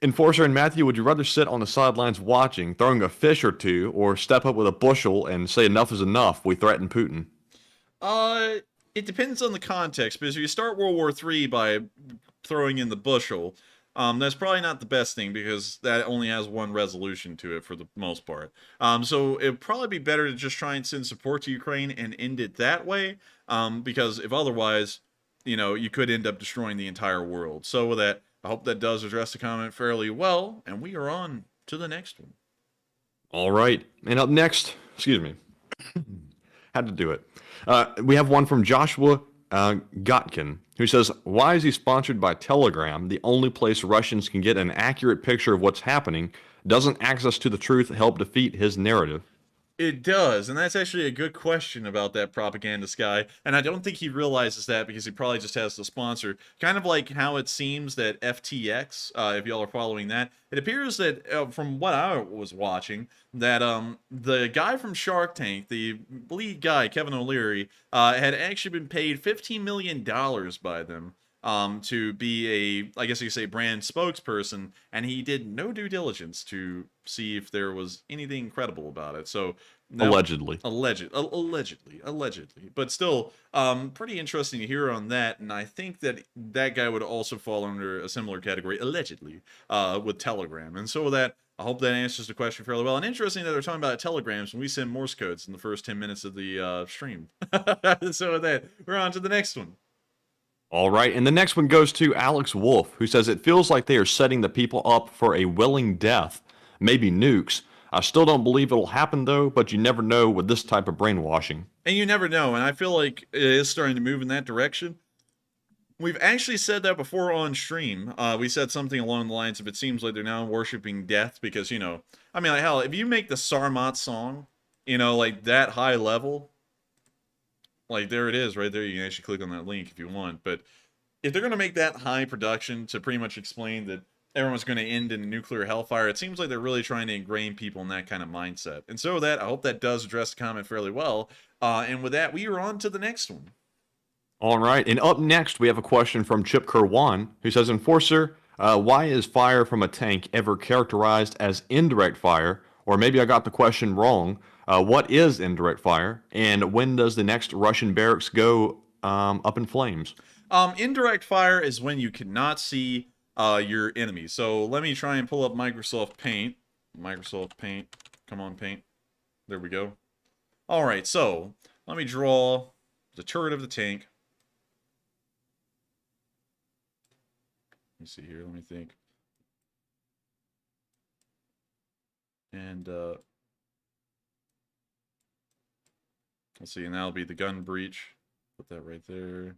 Enforcer and Matthew, would you rather sit on the sidelines watching, throwing a fish or two, or step up with a bushel and say, enough is enough, we threaten Putin? It depends on the context, because if you start World War III by throwing in the bushel, that's probably not the best thing, because that only has one resolution to it for the most part. So it'd probably be better to just try and send support to Ukraine and end it that way, because if otherwise, you know, you could end up destroying the entire world. So with that, I hope that does address the comment fairly well, and we are on to the next one. All right, and up next, excuse me, had to do it. We have one from Joshua Gotkin, who says, why is he sponsored by Telegram, the only place Russians can get an accurate picture of what's happening? Doesn't access to the truth help defeat his narrative? It does, and that's actually a good question about that propagandist guy, and I don't think he realizes that, because he probably just has the sponsor. Kind of like how it seems that FTX, if y'all are following that, it appears that, from what I was watching, that the guy from Shark Tank, the lead guy, Kevin O'Leary, had actually been paid $15 million by them to be I guess you could say, brand spokesperson, and he did no due diligence to see if there was anything credible about it. So Allegedly. Allegedly. But still, pretty interesting to hear on that. And I think that that guy would also fall under a similar category, allegedly, with Telegram. And so with that, I hope that answers the question fairly well. And interesting that they're talking about telegrams when we send Morse codes in the first 10 minutes of the stream. So with that, we're on to the next one. All right, and the next one goes to Alex Wolf, who says it feels like they are setting the people up for a willing death, maybe nukes. I still don't believe it'll happen though, but you never know with this type of brainwashing. And you never know, and I feel like it is starting to move in that direction. We've actually said that before on stream. We said something along the lines of it seems like they're now worshiping death because, you know, I mean, like, hell, if you make the Sarmat song, you know, like that high level, like there it is right there. You can actually click on that link if you want. But if they're going to make that high production to pretty much explain that everyone's going to end in nuclear hellfire, it seems like they're really trying to ingrain people in that kind of mindset. And so with that, I hope that does address the comment fairly well. And with that, we are on to the next one. All right, and up next, we have a question from Chip Kerwan, who says, Enforcer, why is fire from a tank ever characterized as indirect fire? Or maybe I got the question wrong. What is indirect fire? And when does the next Russian barracks go up in flames? Indirect fire is when you cannot see your enemy. So let me try and pull up Microsoft Paint. Microsoft Paint. Come on, Paint. There we go. All right, so let me draw the turret of the tank. Let me see here. Let me think. And let's see, and that'll be the gun breach. Put that right there.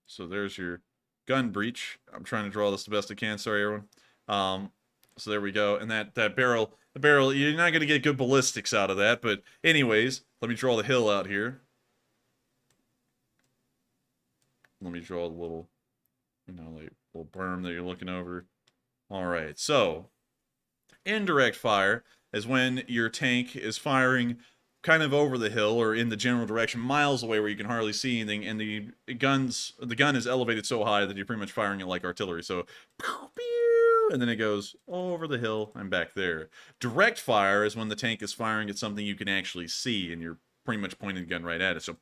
So there's your gun breach. I'm trying to draw this the best I can. Sorry, everyone. So there we go. And that barrel, the barrel, you're not going to get good ballistics out of that. But anyways, let me draw the hill out here. Let me draw a little, you know, like little berm that you're looking over. All right. So indirect fire is when your tank is firing kind of over the hill or in the general direction, miles away where you can hardly see anything, and the gun is elevated so high that you're pretty much firing it like artillery. So, and then it goes over the hill and back there. Direct fire is when the tank is firing at something you can actually see, and you're pretty much pointing the gun right at it. So,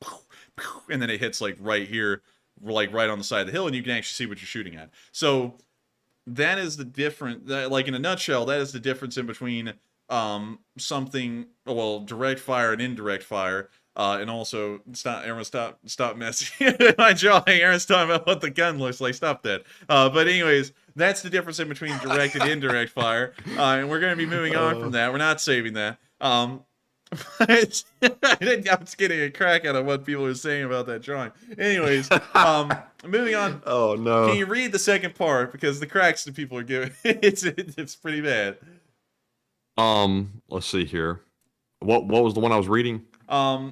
and then it hits like right here, like right on the side of the hill, and you can actually see what you're shooting at. So that is the difference. Like in a nutshell, that is the difference in between something, well, direct fire and indirect fire, and also stop messing my drawing. Aaron's talking about what the gun looks like. Stop that. But anyways, that's the difference in between direct and indirect fire, and we're going to be moving on from that. We're not saving that. I'm just getting a crack out of what people are saying about that drawing. Anyways, moving on. Oh no! Can you read the second part, because the cracks that people are giving it's pretty bad. Let's see here. What was the one I was reading? I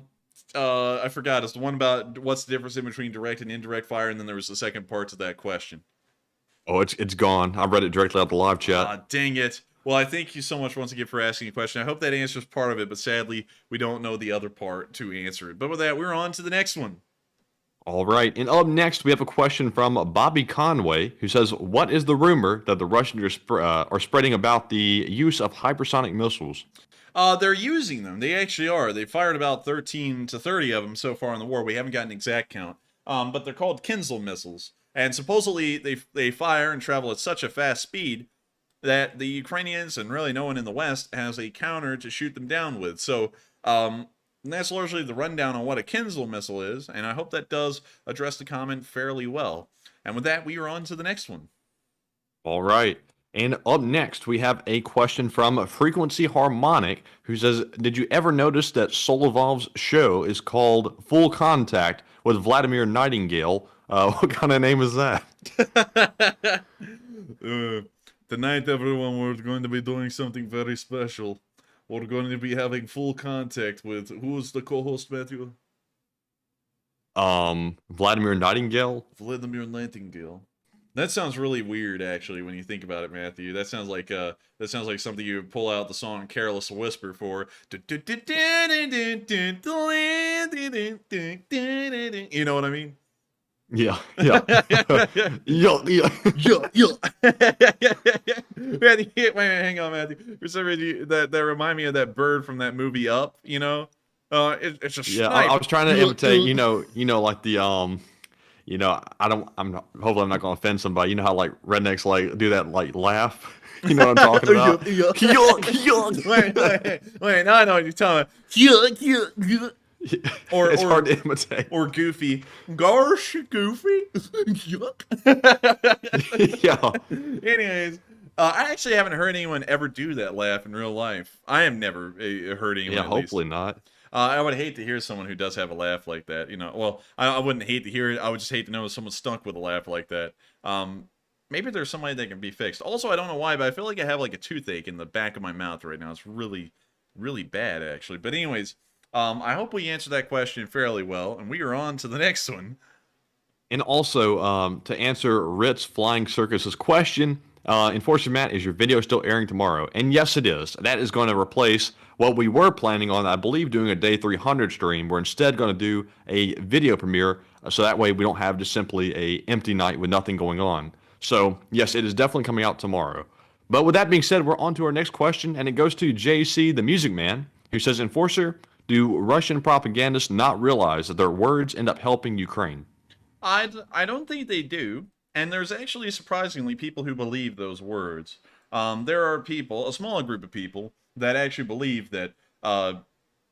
forgot. It's the one about what's the difference in between direct and indirect fire, and then there was the second part to that question. Oh, it's gone. I read it directly out the live chat. Dang it. Well, I thank you so much once again for asking a question. I hope that answers part of it, but sadly, we don't know the other part to answer it. But with that, we're on to the next one. All right, and up next, we have a question from Bobby Conway, who says, what is the rumor that the Russians are spreading about the use of hypersonic missiles? They're using them. They actually are. They fired about 13 to 30 of them so far in the war. We haven't got an exact count. But they're called Kinzhal missiles. And supposedly, they fire and travel at such a fast speed that the Ukrainians, and really no one in the West, has a counter to shoot them down with. So, and that's largely the rundown on what a Kinzhal missile is, and I hope that does address the comment fairly well. And with that, we are on to the next one. All right. And up next, we have a question from Frequency Harmonic, who says, did you ever notice that Solovyov's show is called Full Contact with Vladimir Nightingale? What kind of name is that? Tonight, everyone, we're going to be doing something very special. We're going to be having full contact with, who's the co-host, Matthew? Vladimir Nightingale? Vladimir Nightingale. That sounds really weird, actually, when you think about it, Matthew. That sounds like something you would pull out the song "Careless Whisper" for. You know what I mean? Yeah, yeah. Yeah, yeah. Matthew, wait, hang on, Matthew. For some reason, that remind me of that bird from that movie Up. You know, it's a Yeah, snipe. I was trying to imitate, like the hopefully I'm not gonna offend somebody. You know how like rednecks like do that like laugh. You know what I'm talking about? Wait, now I know what you're talking about. It's hard to imitate. Or Goofy. Gosh, Goofy. Yeah. Anyways, I actually haven't heard anyone ever do that laugh in real life. I have never heard anyone. Yeah, hopefully not. I would hate to hear someone who does have a laugh like that. Well, I wouldn't hate to hear it. I would just hate to know if someone stuck with a laugh like that. Maybe there's somebody that can be fixed. Also, I don't know why, but I feel like I have like a toothache in the back of my mouth right now. It's really, really bad, actually. But anyways, I hope we answered that question fairly well, and we are on to the next one. And also, to answer Ritz Flying Circus's question, Enforcer Matt, is your video still airing tomorrow? And yes, it is. That is going to replace what we were planning on, I believe, doing a day 300 stream. We're instead going to do a video premiere, so that way we don't have just simply a empty night with nothing going on. So, yes, it is definitely coming out tomorrow. But with that being said, we're on to our next question, and it goes to JC, the Music Man, who says, Enforcer, do Russian propagandists not realize that their words end up helping Ukraine? I don't think they do. And there's actually surprisingly people who believe those words. There are people, a smaller group of people, that actually believe that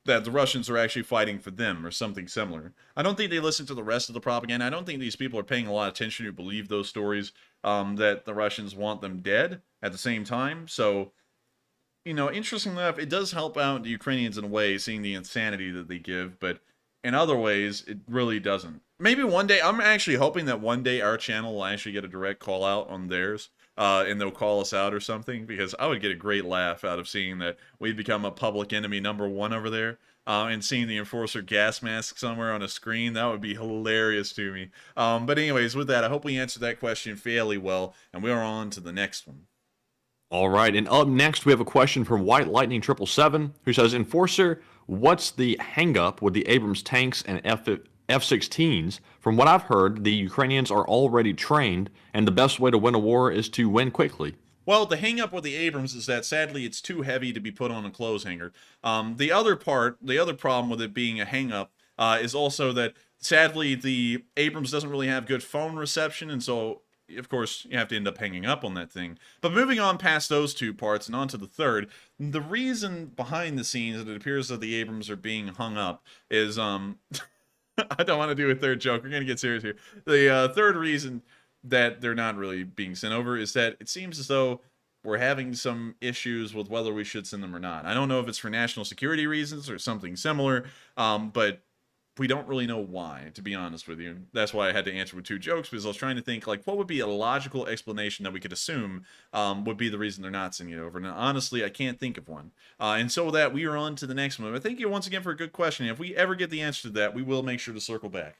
that the Russians are actually fighting for them or something similar. I don't think they listen to the rest of the propaganda. I don't think these people are paying a lot of attention who believe those stories, that the Russians want them dead at the same time. So, interestingly enough, it does help out the Ukrainians in a way, seeing the insanity that they give, but in other ways, it really doesn't. Maybe one day, I'm actually hoping that one day our channel will actually get a direct call out on theirs, and they'll call us out or something, because I would get a great laugh out of seeing that we've become a public enemy #1 over there, and seeing the Enforcer gas mask somewhere on a screen. That would be hilarious to me. But anyways, with that, I hope we answered that question fairly well, and we are on to the next one. All right, and up next we have a question from White Lightning 777, who says, Enforcer, what's the hang-up with the Abrams tanks and F-16s? From what I've heard, the Ukrainians are already trained, and the best way to win a war is to win quickly. Well, the hang-up with the Abrams is that, sadly, it's too heavy to be put on a clothes hanger. The other problem with it being a hang-up is also that, sadly, the Abrams doesn't really have good phone reception, and so, of course, you have to end up hanging up on that thing. But moving on past those two parts and on to the third, the reason behind the scenes that it appears that the Abrams are being hung up is, I don't want to do a third joke. We're going to get serious here. The third reason that they're not really being sent over is that it seems as though we're having some issues with whether we should send them or not. I don't know if it's for national security reasons or something similar, but we don't really know why, to be honest with you. That's why I had to answer with two jokes, because I was trying to think, like, what would be a logical explanation that we could assume would be the reason they're not sending it over. Now, honestly, I can't think of one. And so with that, we are on to the next one. But thank you once again for a good question. If we ever get the answer to that, we will make sure to circle back.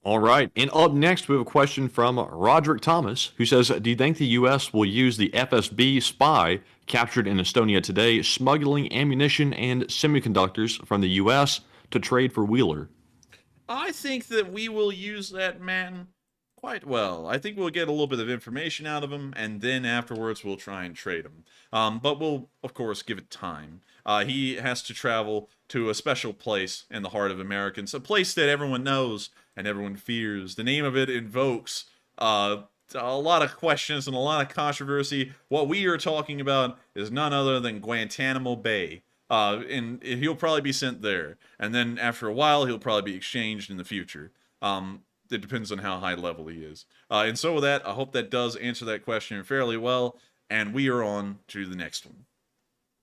All right, and up next we have a question from Roderick Thomas, who says, do you think the U.S. will use the FSB spy captured in Estonia today smuggling ammunition and semiconductors from the U.S. to trade for Wheeler? I think that we will use that man quite well. I think we'll get a little bit of information out of him, and then afterwards we'll try and trade him. But we'll, of course, give it time. He has to travel to a special place in the heart of Americans, a place that everyone knows and everyone fears. The name of it invokes a lot of questions and a lot of controversy. What we are talking about is none other than Guantanamo Bay. And he'll probably be sent there. And then after a while, he'll probably be exchanged in the future. It depends on how high level he is. And so with that, I hope that does answer that question fairly well. And we are on to the next one.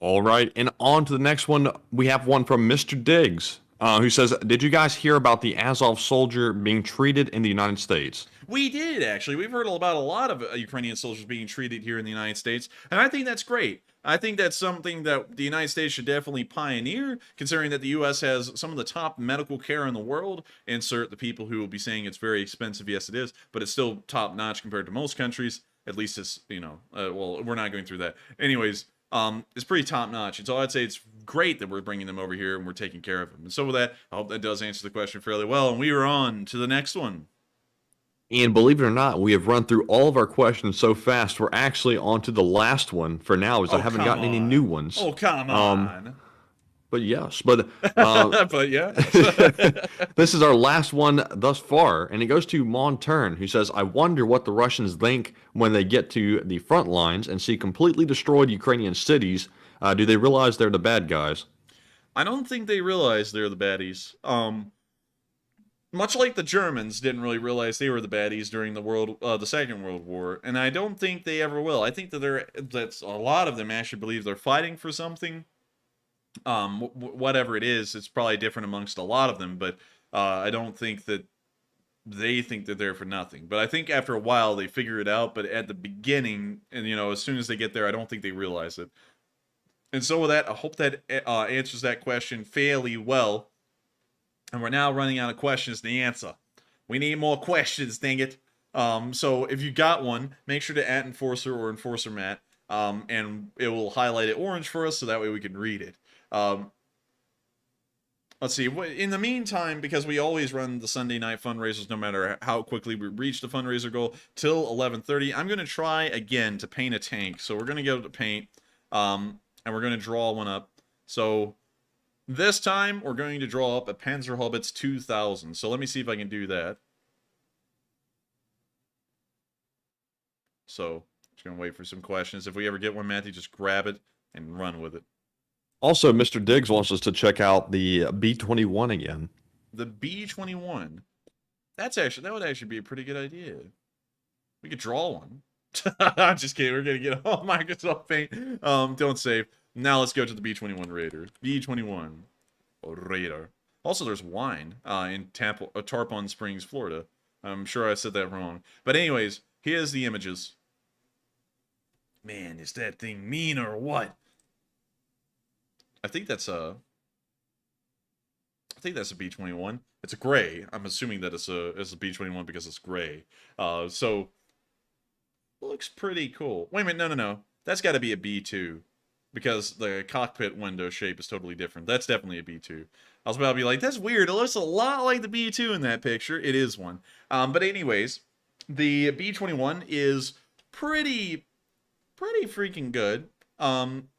All right, and on to the next one. We have one from Mr. Diggs, who says, did you guys hear about the Azov soldier being treated in the United States? We did, actually. We've heard about a lot of Ukrainian soldiers being treated here in the United States, and I think that's great. I think that's something that the United States should definitely pioneer, considering that the U.S. has some of the top medical care in the world. Insert the people who will be saying it's very expensive. Yes, it is, but it's still top-notch compared to most countries. At least it's, well, we're not going through that. Anyways, it's pretty top-notch. And so I'd say it's great that we're bringing them over here and we're taking care of them. And so with that, I hope that does answer the question fairly well. And we are on to the next one. And believe it or not, we have run through all of our questions so fast, we're actually on to the last one for now, as I haven't gotten any new ones. Oh, come on. But yes, but But yeah. this is our last one thus far, and it goes to Montern, who says, I wonder what the Russians think when they get to the front lines and see completely destroyed Ukrainian cities. Do they realize they're the bad guys? I don't think they realize they're the baddies. Much like the Germans didn't really realize they were the baddies during the Second World War, and I don't think they ever will. I think that a lot of them actually believe they're fighting for something. Whatever it is, it's probably different amongst a lot of them, but I don't think that they think that they're for nothing. But I think after a while they figure it out, but at the beginning, and as soon as they get there, I don't think they realize it. And so with that, I hope that answers that question fairly well. And we're now running out of questions to answer. We need more questions, dang it. So if you got one, make sure to @ Enforcer or Enforcer Matt, and it will highlight it orange for us so that way we can read it. Let's see. In the meantime, because we always run the Sunday night fundraisers no matter how quickly we reach the fundraiser goal, till 11:30, I'm going to try again to paint a tank. So we're going to go to paint, and we're going to draw one up. So this time, we're going to draw up a Panzerhaubitze 2000. So let me see if I can do that. So, just going to wait for some questions. If we ever get one, Matthew, just grab it and run with it. Also, Mr. Diggs wants us to check out the B-21 again. The B-21? That would actually be a pretty good idea. We could draw one. I'm just kidding. We're going to get all Microsoft Paint. Don't save. Now let's go to the B-21 Raider. B-21 Raider. Also, there's wine in Tarpon Springs, Florida. I'm sure I said that wrong. But anyways, here's the images. Man, is that thing mean or what? I think that's a B-21. It's a gray. I'm assuming that it's a B-21 because it's gray. So looks pretty cool. Wait a minute, no. That's got to be a B-2 because the cockpit window shape is totally different. That's definitely a B-2. I was about to be like, that's weird. It looks a lot like the B-2 in that picture. It is one. But anyways, the B-21 is pretty freaking good.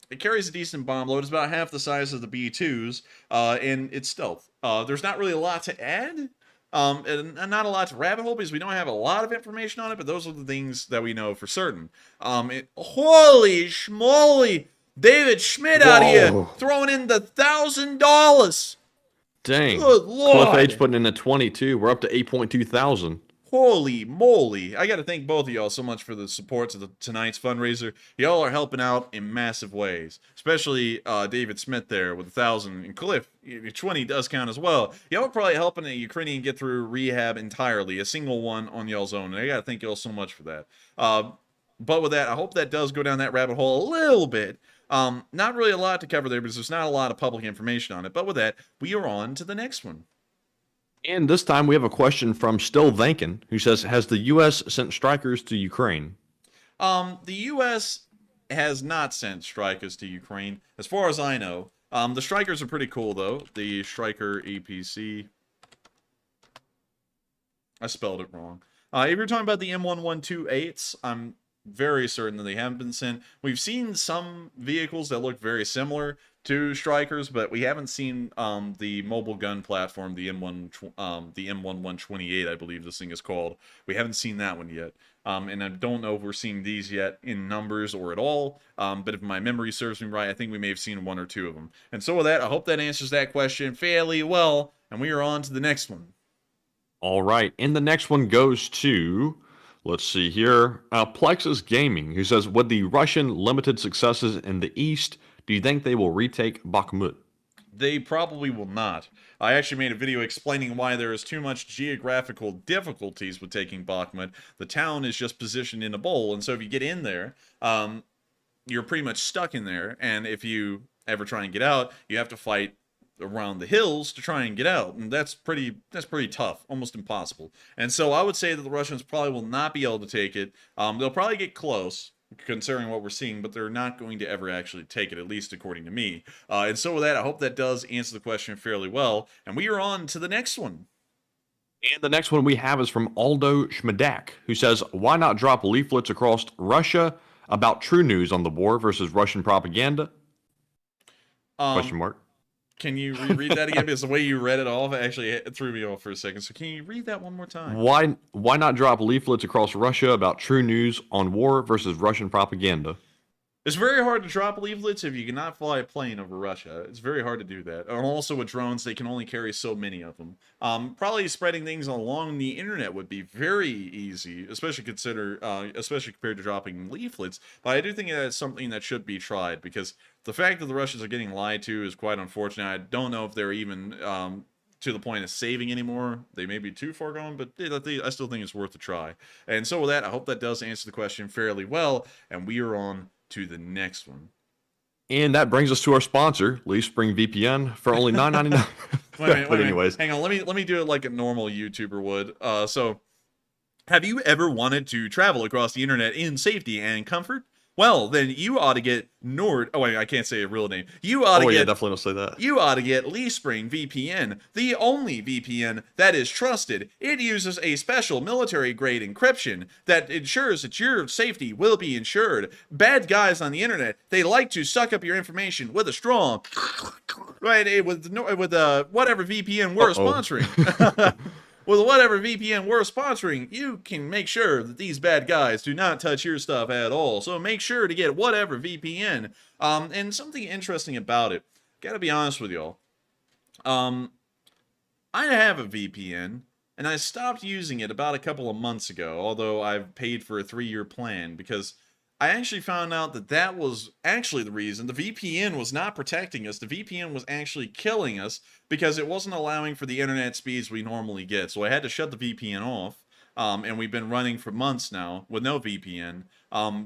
It carries a decent bomb load. It's about half the size of the B-2s, and it's stealth. There's not really a lot to add, and not a lot to rabbit hole because we don't have a lot of information on it, but those are the things that we know for certain. Holy schmoly! David Schmidt out here throwing in the $1,000. Dang. Good Lord. Cliff H putting in a 22. We're up to 8.2 thousand. Holy moly. I got to thank both of y'all so much for the support to tonight's fundraiser. Y'all are helping out in massive ways. Especially David Smith there with 1,000. And Cliff, 20 does count as well. Y'all are probably helping a Ukrainian get through rehab entirely. A single one on y'all's own. And I got to thank y'all so much for that. But with that, I hope that does go down that rabbit hole a little bit. Not really a lot to cover there because there's not a lot of public information on it. But with that, we are on to the next one. And this time we have a question from Still Vankin, who says, has the U.S. sent strikers to Ukraine? The U.S. has not sent strikers to Ukraine, as far as I know. The strikers are pretty cool, though. The Striker APC. I spelled it wrong. If you're talking about the M1128s, I'm very certain that they haven't been sent. We've seen some vehicles that look very similar to strikers, but we haven't seen the mobile gun platform, the M1128, I believe this thing is called. We haven't seen that one yet. And I don't know if we're seeing these yet in numbers or at all. But if my memory serves me right, I think we may have seen one or two of them. And so with that, I hope that answers that question fairly well. And we are on to the next one. All right. And the next one goes to, let's see here, Plexus Gaming, who says, with the Russian limited successes in the east, do you think they will retake Bakhmut? They probably will not. I actually made a video explaining why there is too much geographical difficulties with taking Bakhmut. The town is just positioned in a bowl, and so if you get in there, you're pretty much stuck in there, and if you ever try and get out, you have to fight around the hills to try and get out, and that's pretty tough, almost impossible. And so I would say that the Russians probably will not be able to take it. They'll probably get close, considering what we're seeing, but they're not going to ever actually take it, at least according to me. And so with that, I hope that does answer the question fairly well. And we are on to the next one. And the next one we have is from Aldo Schmedak, who says, why not drop leaflets across Russia about true news on the war versus Russian propaganda? Question mark. Can you reread that again? Because the way you read it off actually threw me off for a second. So can you read that one more time? Why not drop leaflets across Russia about true news on war versus Russian propaganda? It's very hard to drop leaflets if you cannot fly a plane over Russia. It's very hard to do that. And also with drones, they can only carry so many of them. Probably spreading things along the internet would be very easy, especially compared to dropping leaflets. But I do think that's something that should be tried, because the fact that the Russians are getting lied to is quite unfortunate. I don't know if they're even to the point of saving anymore. They may be too far gone, but I still think it's worth a try. And so with that, I hope that does answer the question fairly well. And we are on to the next one. And that brings us to our sponsor, LeafSpring VPN, for only $9.99. But anyways, hang on. Let me do it like a normal YouTuber would. So, have you ever wanted to travel across the internet in safety and comfort? Well, then you ought to get Oh wait, I can't say a real name. You ought to get. Definitely don't say that. You ought to get LeafSpring VPN, the only VPN that is trusted. It uses a special military-grade encryption that ensures that your safety will be ensured. Bad guys on the internet, they like to suck up your information with a straw, right? With whatever VPN we're sponsoring. With whatever VPN we're sponsoring, you can make sure that these bad guys do not touch your stuff at all. So make sure to get whatever VPN. And something interesting about it, gotta be honest with y'all. I have a VPN, and I stopped using it about a couple of months ago, although I've paid for a 3-year plan, because I actually found out that that was actually the reason. The VPN was not protecting us. The VPN was actually killing us because it wasn't allowing for the internet speeds we normally get. So I had to shut the VPN off, and we've been running for months now with no VPN,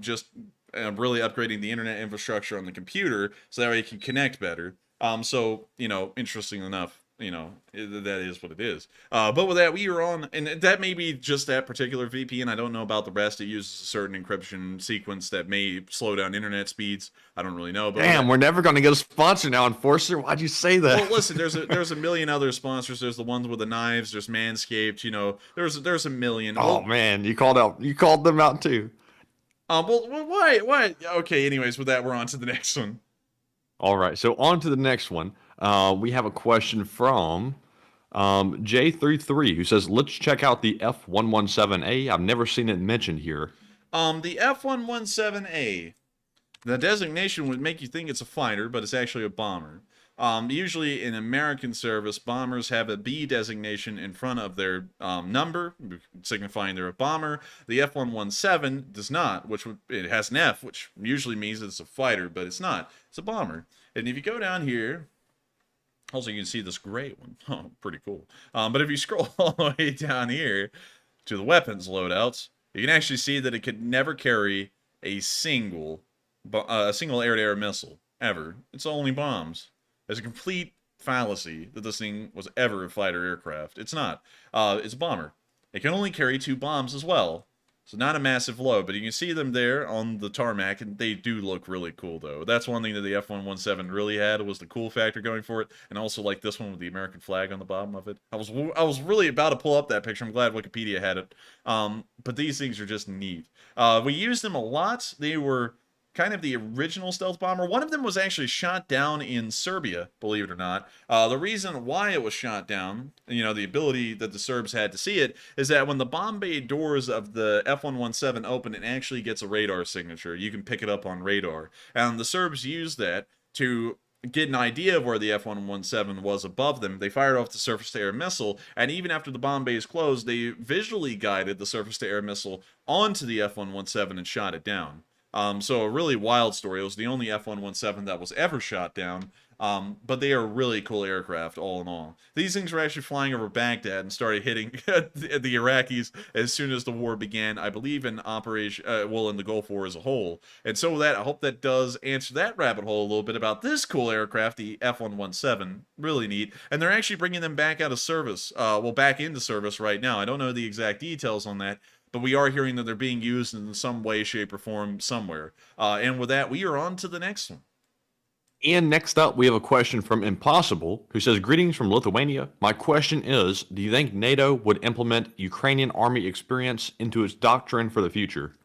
just really upgrading the internet infrastructure on the computer so that way it can connect better. So, interesting enough, that is what it is. But with that, we are on, and that may be just that particular VPN. I don't know about the rest. It uses a certain encryption sequence that may slow down internet speeds. I don't really know. But damn, we're never going to get a sponsor now, Enforcer. Why'd you say that? Well, listen, there's a million other sponsors. There's the ones with the knives. There's Manscaped. There's a million. Oh man, you called them out too. Well, why? Okay. Anyways, with that, we're on to the next one. All right. So on to the next one. We have a question from J33, who says, let's check out the F117A. I've never seen it mentioned here. The F117A, the designation would make you think it's a fighter, but it's actually a bomber. Usually in American service, bombers have a B designation in front of their number, signifying they're a bomber. The F-117 does not, it has an F, which usually means it's a fighter, but it's not. It's a bomber. And if you go down here, also you can see this gray one. Oh, pretty cool. But if you scroll all the way down here to the weapons loadouts, you can actually see that it could never carry a single air-to-air missile, ever. It's only bombs. It's a complete fallacy that this thing was ever a fighter aircraft. It's not. It's a bomber. It can only carry 2 bombs as well. So not a massive load, but you can see them there on the tarmac, and they do look really cool, though. That's one thing that the F-117 really had, was the cool factor going for it, and also like this one with the American flag on the bottom of it. I was really about to pull up that picture. I'm glad Wikipedia had it. But these things are just neat. We used them a lot. They were kind of the original stealth bomber. One of them was actually shot down in Serbia, believe it or not. The reason why it was shot down, the ability that the Serbs had to see it, is that when the bomb bay doors of the F-117 open, it actually gets a radar signature. You can pick it up on radar. And the Serbs used that to get an idea of where the F-117 was above them. They fired off the surface-to-air missile, and even after the bomb bays closed, they visually guided the surface-to-air missile onto the F-117 and shot it down. So a really wild story. It was the only F-117 that was ever shot down, but they are really cool aircraft all in all. These things were actually flying over Baghdad and started hitting the Iraqis as soon as the war began, I believe in in the Gulf War as a whole. And so with that, I hope that does answer that rabbit hole a little bit about this cool aircraft, the F-117. Really neat. And they're actually bringing them back out of service, back into service right now. I don't know the exact details on that, but we are hearing that they're being used in some way, shape, or form somewhere. And with that, we are on to the next one. And next up, we have a question from Impossible, who says, "Greetings from Lithuania. My question is, do you think NATO would implement Ukrainian army experience into its doctrine for the future?"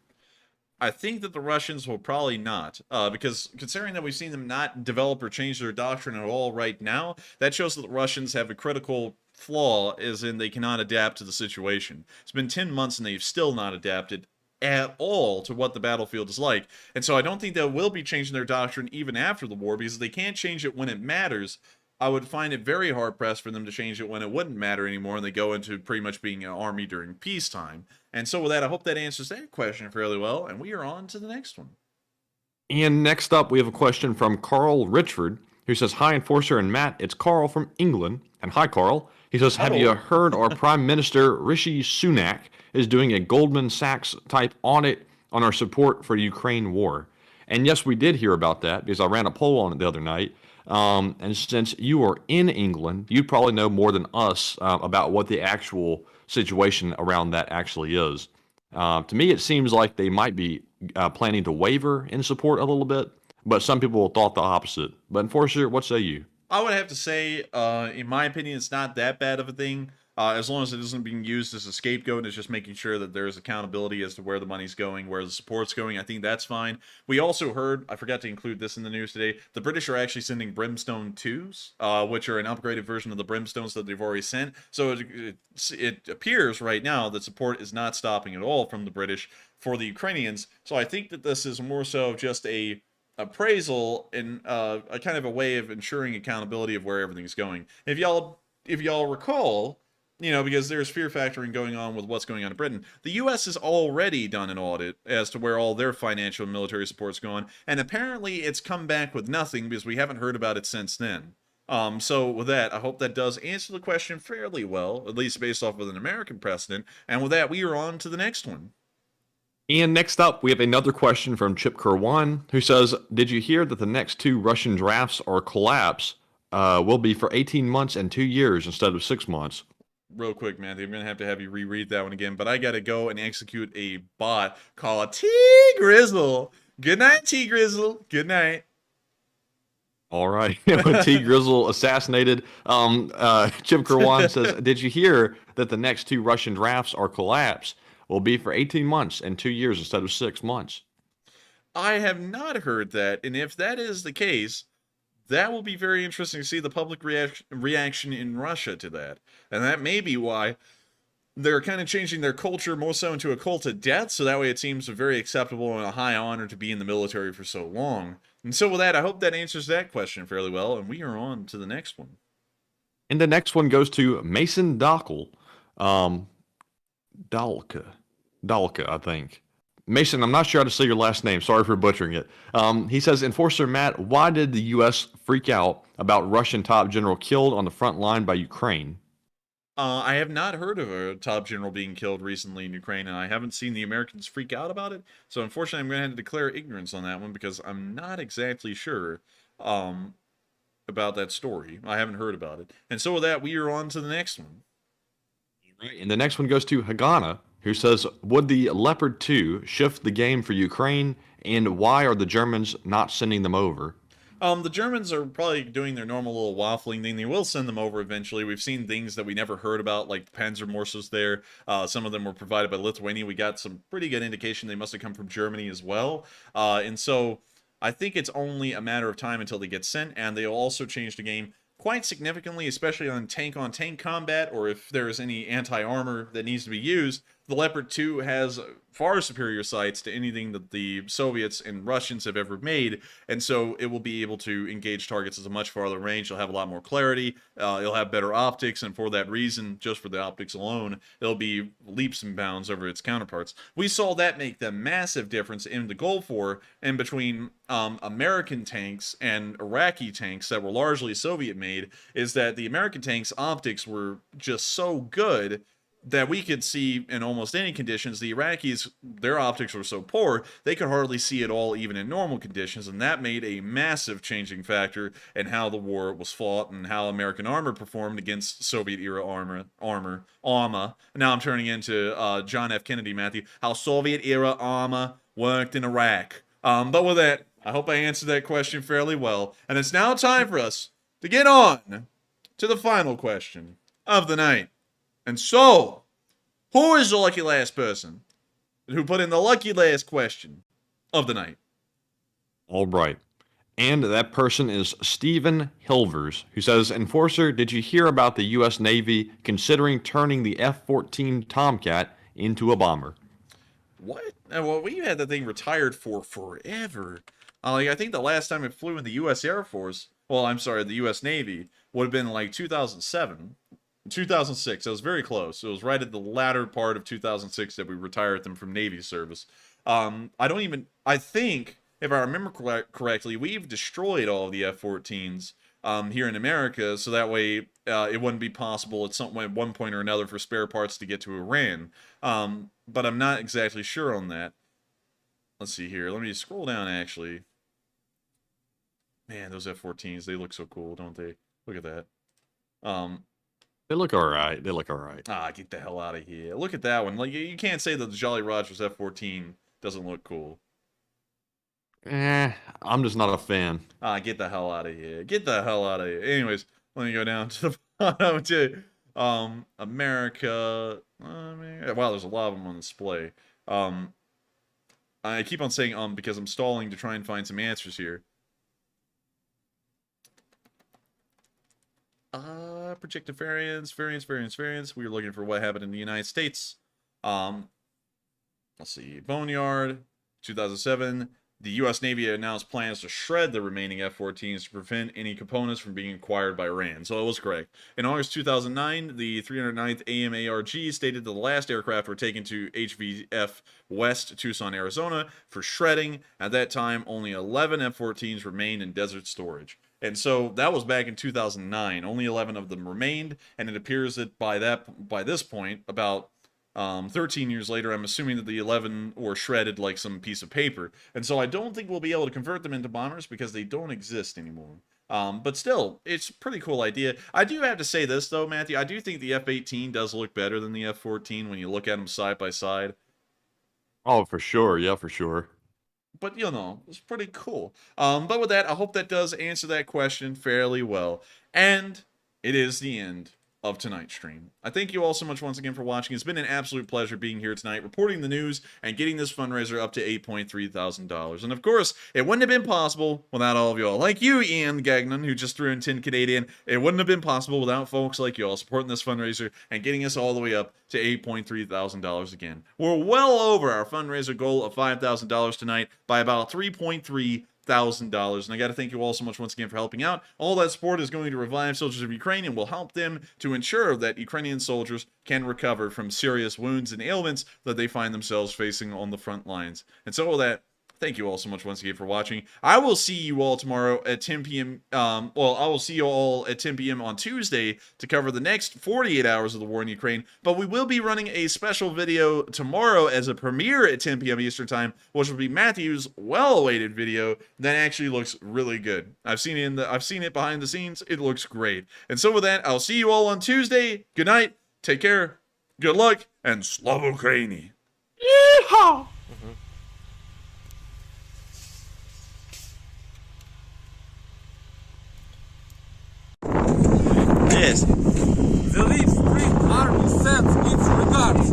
I think that the Russians will probably not, because considering that we've seen them not develop or change their doctrine at all right now, that shows that the Russians have a critical flaw, as in they cannot adapt to the situation. It's been 10 months and they've still not adapted at all to what the battlefield is like. And so I don't think they will be changing their doctrine even after the war, because they can't change it when it matters. I would find it very hard-pressed for them to change it when it wouldn't matter anymore and they go into pretty much being an army during peacetime. And so with that, I hope that answers that question fairly well, and we are on to the next one. And next up, we have a question from Carl Richford, who says, "Hi, Enforcer and Matt. It's Carl from England." And hi, Carl. He says, "Have you heard our Prime Minister Rishi Sunak is doing a Goldman Sachs type audit on our support for the Ukraine war?" And yes, we did hear about that because I ran a poll on it the other night. And since you are in England, you probably know more than us about what the actual situation around that actually is. To me, it seems like they might be planning to waver in support a little bit, but some people thought the opposite. But Enforcer, what say you? I would have to say, in my opinion, it's not that bad of a thing. As long as it isn't being used as a scapegoat and it's just making sure that there's accountability as to where the money's going, where the support's going, I think that's fine. We also heard, I forgot to include this in the news today, the British are actually sending Brimstone 2s, which are an upgraded version of the Brimstones that they've already sent. So it appears right now that support is not stopping at all from the British for the Ukrainians. So I think that this is more so just a appraisal and a kind of a way of ensuring accountability of where everything's going. If y'all recall, because there's fear factoring going on with what's going on in Britain, the U.S. has already done an audit as to where all their financial and military support's gone, and apparently it's come back with nothing because we haven't heard about it since then. So with that, I hope that does answer the question fairly well, at least based off of an American precedent. And with that, we are on to the next one. And next up, we have another question from Chip Kerwan, who says, "Did you hear that the next 2 Russian drafts or collapse will be for 18 months and 2 years instead of 6 months?" Real quick, Matthew, I'm going to have you reread that one again, but I got to go and execute a bot called T-Grizzle. Good night, T-Grizzle. Good night. All right. When T-Grizzle assassinated, Chip Kerwan says, "Did you hear that the next 2 Russian drafts or collapse will be for 18 months and 2 years instead of 6 months?" I have not heard that, and if that is the case, that will be very interesting to see the public reaction in Russia to that. And that may be why they're kind of changing their culture more so into a cult of death, so that way it seems very acceptable and a high honor to be in the military for so long. And so with that, I hope that answers that question fairly well, and we are on to the next one. And the next one goes to Mason Dockel. Dalka, I think. Mason, I'm not sure how to say your last name. Sorry for butchering it. He says, "Enforcer Matt, why did the U.S. freak out about Russian top general killed on the front line by Ukraine?" I have not heard of a top general being killed recently in Ukraine, and I haven't seen the Americans freak out about it. So unfortunately, I'm going to have to declare ignorance on that one because I'm not exactly sure about that story. I haven't heard about it. And so with that, we are on to the next one. Right, and the next one goes to Hagana, who says, "Would the Leopard 2 shift the game for Ukraine, and why are the Germans not sending them over?" The Germans are probably doing their normal little waffling thing. They will send them over eventually. We've seen things that we never heard about, like the Panzer Morses there. Some of them were provided by Lithuania. We got some pretty good indication they must have come from Germany as well. And so I think it's only a matter of time until they get sent, and they'll also change the game quite significantly, especially on tank-on-tank combat, or if there is any anti-armor that needs to be used. The Leopard 2 has far superior sights to anything that the Soviets and Russians have ever made, and so it will be able to engage targets at a much farther range. It'll have a lot more clarity, it'll have better optics, and for that reason, just for the optics alone, it'll be leaps and bounds over its counterparts. We saw that make the massive difference in the Gulf War, and between American tanks and Iraqi tanks that were largely Soviet-made, is that the American tanks' optics were just so good that we could see in almost any conditions. The Iraqis, their optics were so poor, they could hardly see at all even in normal conditions, and that made a massive changing factor in how the war was fought and how American armor performed against Soviet-era armor. Now I'm turning into John F. Kennedy, Matthew. How Soviet-era armor worked in Iraq. But with that, I hope I answered that question fairly well. And it's now time for us to get on to the final question of the night. And so, who is the lucky last person who put in the lucky last question of the night? All right. And that person is Stephen Hilvers, who says, Enforcer, did you hear about the U.S. Navy considering turning the F-14 Tomcat into a bomber? What? Well, we had that thing retired for forever. Like, I think the last time it flew in the U.S. Air Force, well, I'm sorry, the U.S. Navy, would have been like 2007. 2006. It was very close. It was right at the latter part of 2006 that we retired them from Navy service. I think, if I remember correctly, we've destroyed all of the F-14s here in America, so that way it wouldn't be possible at one point or another for spare parts to get to Iran. But I'm not exactly sure on that. Let's see here. Let me scroll down, actually. Man, those F-14s, they look so cool, don't they? Look at that. They look alright. They look alright. Ah, get the hell out of here. Look at that one. Like, you can't say that the Jolly Roger's F-14 doesn't look cool. I'm just not a fan. Ah, get the hell out of here. Get the hell out of here. Anyways, let me go down to the bottom to America. Wow, there's a lot of them on display. I keep on saying because I'm stalling to try and find some answers here. Projected variance. We were looking for what happened in the United States. Let's see. Boneyard, 2007. The U.S. Navy announced plans to shred the remaining F-14s to prevent any components from being acquired by Iran. So it was correct. In August 2009, the 309th AMARG stated that the last aircraft were taken to HVF West, Tucson, Arizona, for shredding. At that time, only 11 F-14s remained in desert storage. And so that was back in 2009. Only 11 of them remained, and it appears that by this point, about 13 years later, I'm assuming that the 11 were shredded like some piece of paper. And so I don't think we'll be able to convert them into bombers because they don't exist anymore. But still, it's a pretty cool idea. I do have to say this, though, Matthew. I do think the F-18 does look better than the F-14 when you look at them side by side. Oh, for sure. Yeah, for sure. But, you know, it's pretty cool. But with that, I hope that does answer that question fairly well. And it is the end of tonight's stream. I thank you all so much once again for watching. It's been an absolute pleasure being here tonight, reporting the news and getting this fundraiser up to $8.3 thousand. And of course, it wouldn't have been possible without all of y'all. Like you, Ian Gagnon, who just threw in 10 Canadian. It wouldn't have been possible without folks like y'all supporting this fundraiser and getting us all the way up to $8.3 thousand again. We're well over our fundraiser goal of $5,000 tonight by about $3.3 $1,000. And I got to thank you all so much once again for helping out. All that support is going to revive soldiers of Ukraine and will help them to ensure that Ukrainian soldiers can recover from serious wounds and ailments that they find themselves facing on the front lines. And so with that, thank you all so much once again for watching. I will see you all tomorrow at 10 p.m. I will see you all at 10 p.m. on Tuesday to cover the next 48 hours of the war in Ukraine. But we will be running a special video tomorrow as a premiere at 10 p.m. Eastern Time, which will be Matthew's well-awaited video that actually looks really good. I've seen it behind the scenes. It looks great. And so with that, I'll see you all on Tuesday. Good night. Take care. Good luck. And Slava Ukraini. Yeehaw! Yes. The Leaf Spring Army sends its regards.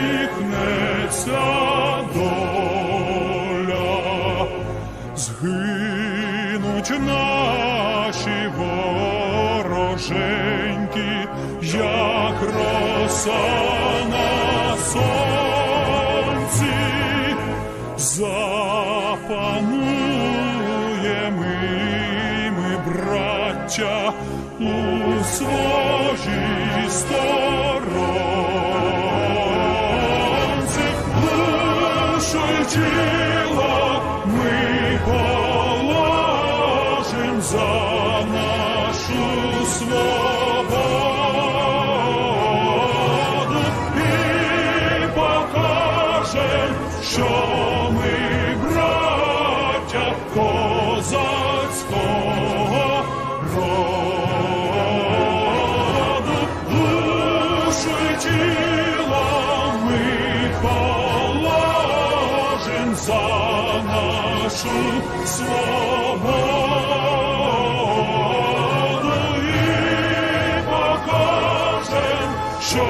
Усміхнеться доля, згинуть наші вороженьки, як роса на сонці, запануємо ми, браття, у своїй стороні. тіло ми положим за нашу свободу і покажем, що ми браття козацького роду. Душу і тіло ми положим за нашу свободу і покажем, що